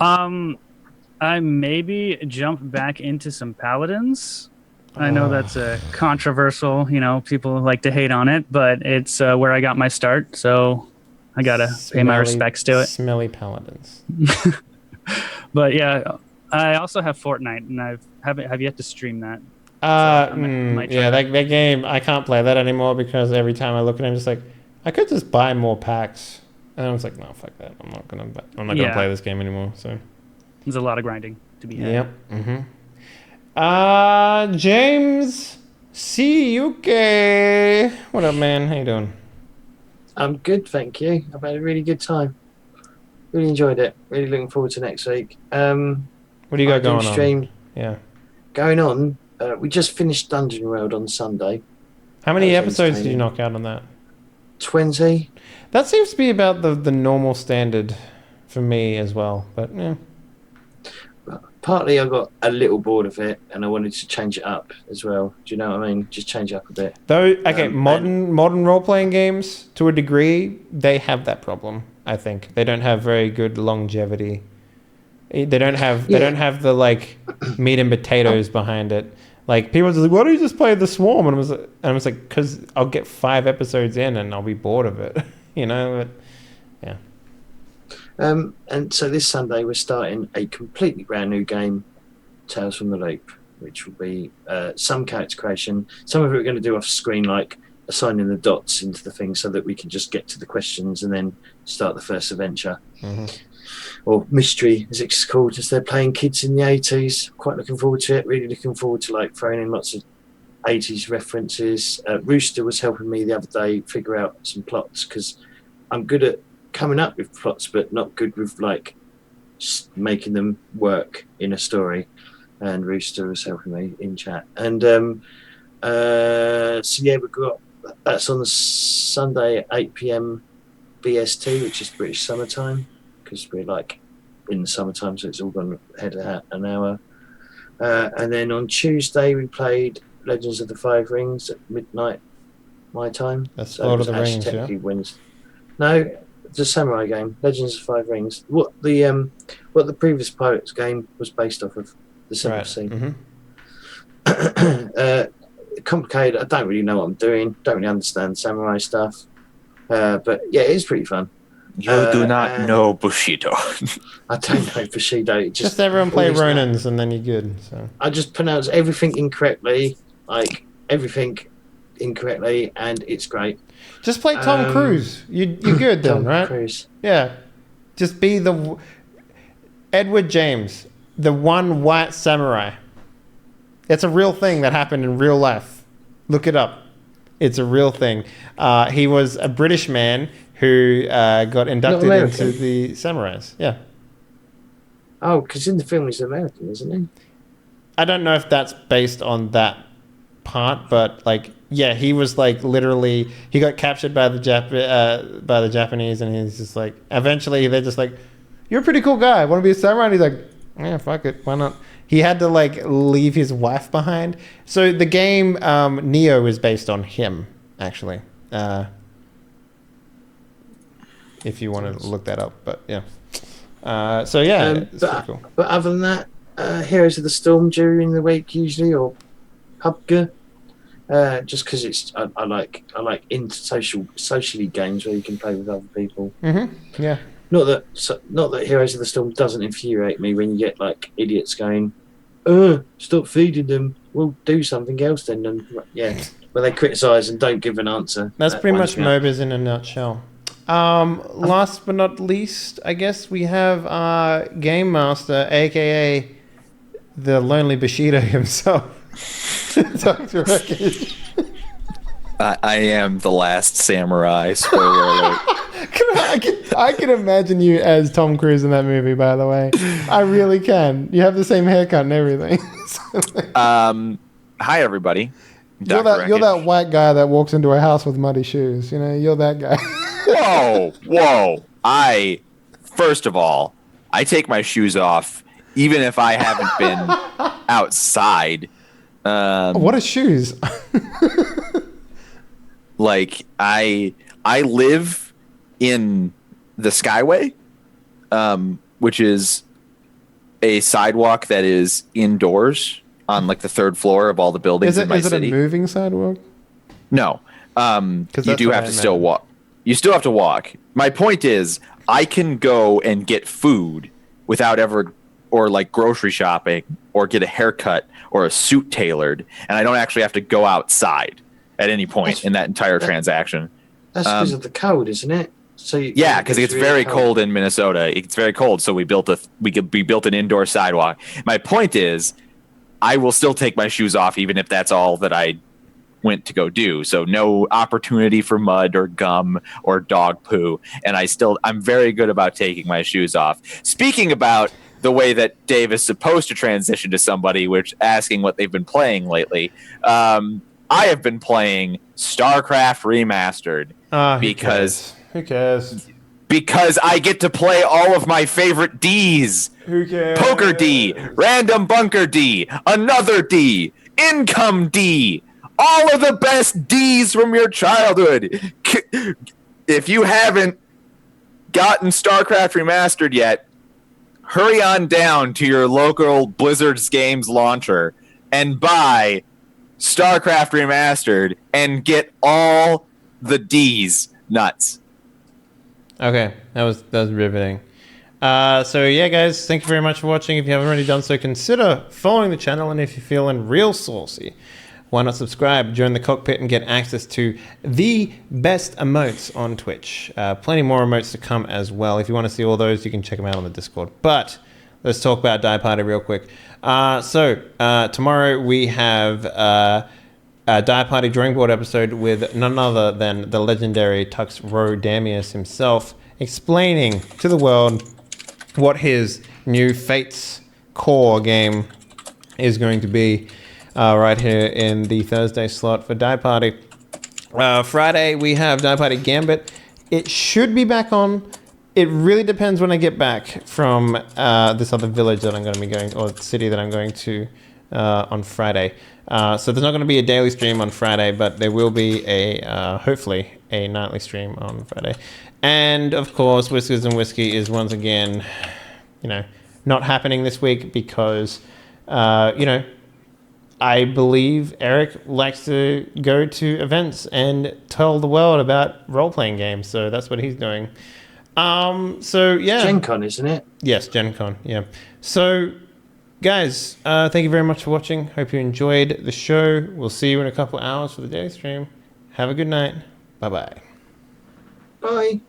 S4: I maybe jump back into some paladins. I know that's a controversial, people like to hate on it, but it's where I got my start, so I gotta pay my respects to it.
S1: Smelly paladins.
S4: But yeah, I also have Fortnite, and have yet to stream that.
S1: That game, I can't play that anymore because every time I look at it, I'm just like, I could just buy more packs. And I was like, no, fuck that. I'm not gonna play this game anymore. So
S4: there's a lot of grinding to be had.
S1: Yep. Mm-hmm. James CUK. What up, man? How you doing?
S5: I'm good, thank you. I've had a really good time. Really enjoyed it. Really looking forward to next week.
S1: What do you got going on? Yeah.
S5: Going on. We just finished Dungeon World on Sunday.
S1: How many episodes did you knock out on that?
S5: 20.
S1: That seems to be about the normal standard for me as well, but yeah.
S5: Partly I got a little bored of it and I wanted to change it up as well. Do you know what I mean? Just change it up a bit.
S1: Though, okay, modern role-playing games, to a degree, they have that problem, I think. They don't have very good longevity. They don't have the, like, meat and potatoes behind it. Like, people are just like, why don't you just play The Swarm? And I was like, because I'll get 5 episodes in and I'll be bored of it, But, yeah.
S5: And so this Sunday we're starting a completely brand new game, Tales from the Loop, which will be some character creation. Some of it we're going to do off screen, like assigning the dots into the thing so that we can just get to the questions and then start the first adventure. Mm-hmm. Or mystery, as it's called, as they're playing kids in the 80s. Quite looking forward to it. Really looking forward to like throwing in lots of 80s references. Rooster was helping me the other day figure out some plots because I'm good at coming up with plots, but not good with like making them work in a story. And Rooster was helping me in chat. And so yeah, we've got that's on the Sunday at 8 p.m. BST, which is British summertime, because we're like in the summertime, so it's all gone ahead of an hour. And then on Tuesday we played Legends of the Five Rings at midnight my time.
S1: That's Lord of the Rings, yeah?
S5: Wednesday. No, it's a samurai game, Legends of the Five Rings. What the previous Pirates game was based off of, the Seventh Sea. Mm-hmm. Complicated. I don't really know what I'm doing. Don't really understand samurai stuff. But yeah, it's pretty fun.
S3: You do not know Bushido.
S5: I don't know Bushido.
S1: Just everyone play Ronins and then you're good. So
S5: I just pronounce everything incorrectly, like everything incorrectly, and it's great.
S1: Just play Tom Cruise. You're good then, right? Tom Cruise. Yeah. Just be the Edward James, the one white samurai. It's a real thing that happened in real life. Look it up. It's a real thing. He was a British man who got inducted into the samurais. Yeah.
S5: Oh, because in the film he's American, isn't he?
S1: I don't know if that's based on that part, but like, yeah, he was like literally. He got captured by the Japanese, and he's just like. Eventually, they're just like, "You're a pretty cool guy. Want to be a samurai?" And he's like, "Yeah, fuck it, why not?" He had to like leave his wife behind. So the game Neo is based on him, actually. If you want to look that up, but yeah. So yeah, it's pretty cool.
S5: But other than that, Heroes of the Storm during the week usually, or PUBG, just because it's I like socially games where you can play with other people.
S1: Mm-hmm. Yeah.
S5: Not that Heroes of the Storm doesn't infuriate me when you get like idiots going, stop feeding them. We'll do something else then. And yeah, where they criticise and don't give an answer.
S1: That's pretty much MOBAs in a nutshell. Last but not least, I guess we have Game Master, aka the Lonely Bushido himself. Dr. Wreckage.
S3: I am the last samurai. Spoiler alert.
S1: I can imagine you as Tom Cruise in that movie, by the way. I really can. You have the same haircut and everything.
S3: Hi, everybody.
S1: You're that white guy that walks into a house with muddy shoes. You're that guy.
S3: Whoa. First of all, I take my shoes off even if I haven't been outside.
S1: What are shoes?
S3: Like, I live in the Skyway, which is a sidewalk that is indoors on like the third floor of all the buildings in my
S1: Is it a
S3: city.
S1: moving sidewalk?
S3: No, you
S1: that's
S3: do
S1: what
S3: have
S1: I
S3: to still
S1: meant.
S3: walk. You still have to walk. My point is, I can go and get food without ever, or like grocery shopping, or get a haircut or a suit tailored, and I don't actually have to go outside at any point in that entire transaction.
S5: That's because of the cold, isn't it? So
S3: Yeah, because it gets very cold in Minnesota. It's very cold, so we built an indoor sidewalk. My point is, I will still take my shoes off even if that's all that I went to go do. So no opportunity for mud or gum or dog poo, and I'm very good about taking my shoes off. Speaking about the way that Dave is supposed to transition to somebody, which asking what they've been playing lately, I have been playing StarCraft Remastered
S1: Who cares?
S3: because I get to play all of my favorite Ds.
S1: Who cares?
S3: Poker D, Random Bunker D, Another D, Income D, all of the best Ds from your childhood. If you haven't gotten StarCraft Remastered yet, hurry on down to your local Blizzard's Games launcher and buy StarCraft Remastered and get all the D's nuts.
S1: Okay, that was riveting. So yeah, guys, thank you very much for watching. If you haven't already done so, consider following the channel, and if you're feeling real saucy, why not subscribe, join the cockpit, and get access to the best emotes on Twitch. Plenty more emotes to come as well. If you want to see all those, you can check them out on the Discord. But let's talk about Die Party real quick. Tomorrow we have a Die Party drawing board episode with none other than the legendary Tux Rodamius himself, explaining to the world what his new Fates core game is going to be right here in the Thursday slot for Die Party. Friday, we have Die Party Gambit. It should be back on. It really depends when I get back from this other village that I'm going to be going, or city that I'm going to on Friday. So there's not going to be a daily stream on Friday, but there will be hopefully a nightly stream on Friday. And of course, Whiskers and Whiskey is once again, not happening this week because, I believe Eric likes to go to events and tell the world about role-playing games. So that's what he's doing. So yeah.
S5: Gen Con, isn't it?
S1: Yes, Gen Con, yeah. So guys, thank you very much for watching. Hope you enjoyed the show. We'll see you in a couple hours for the daily stream. Have a good night. Bye-bye.
S5: Bye.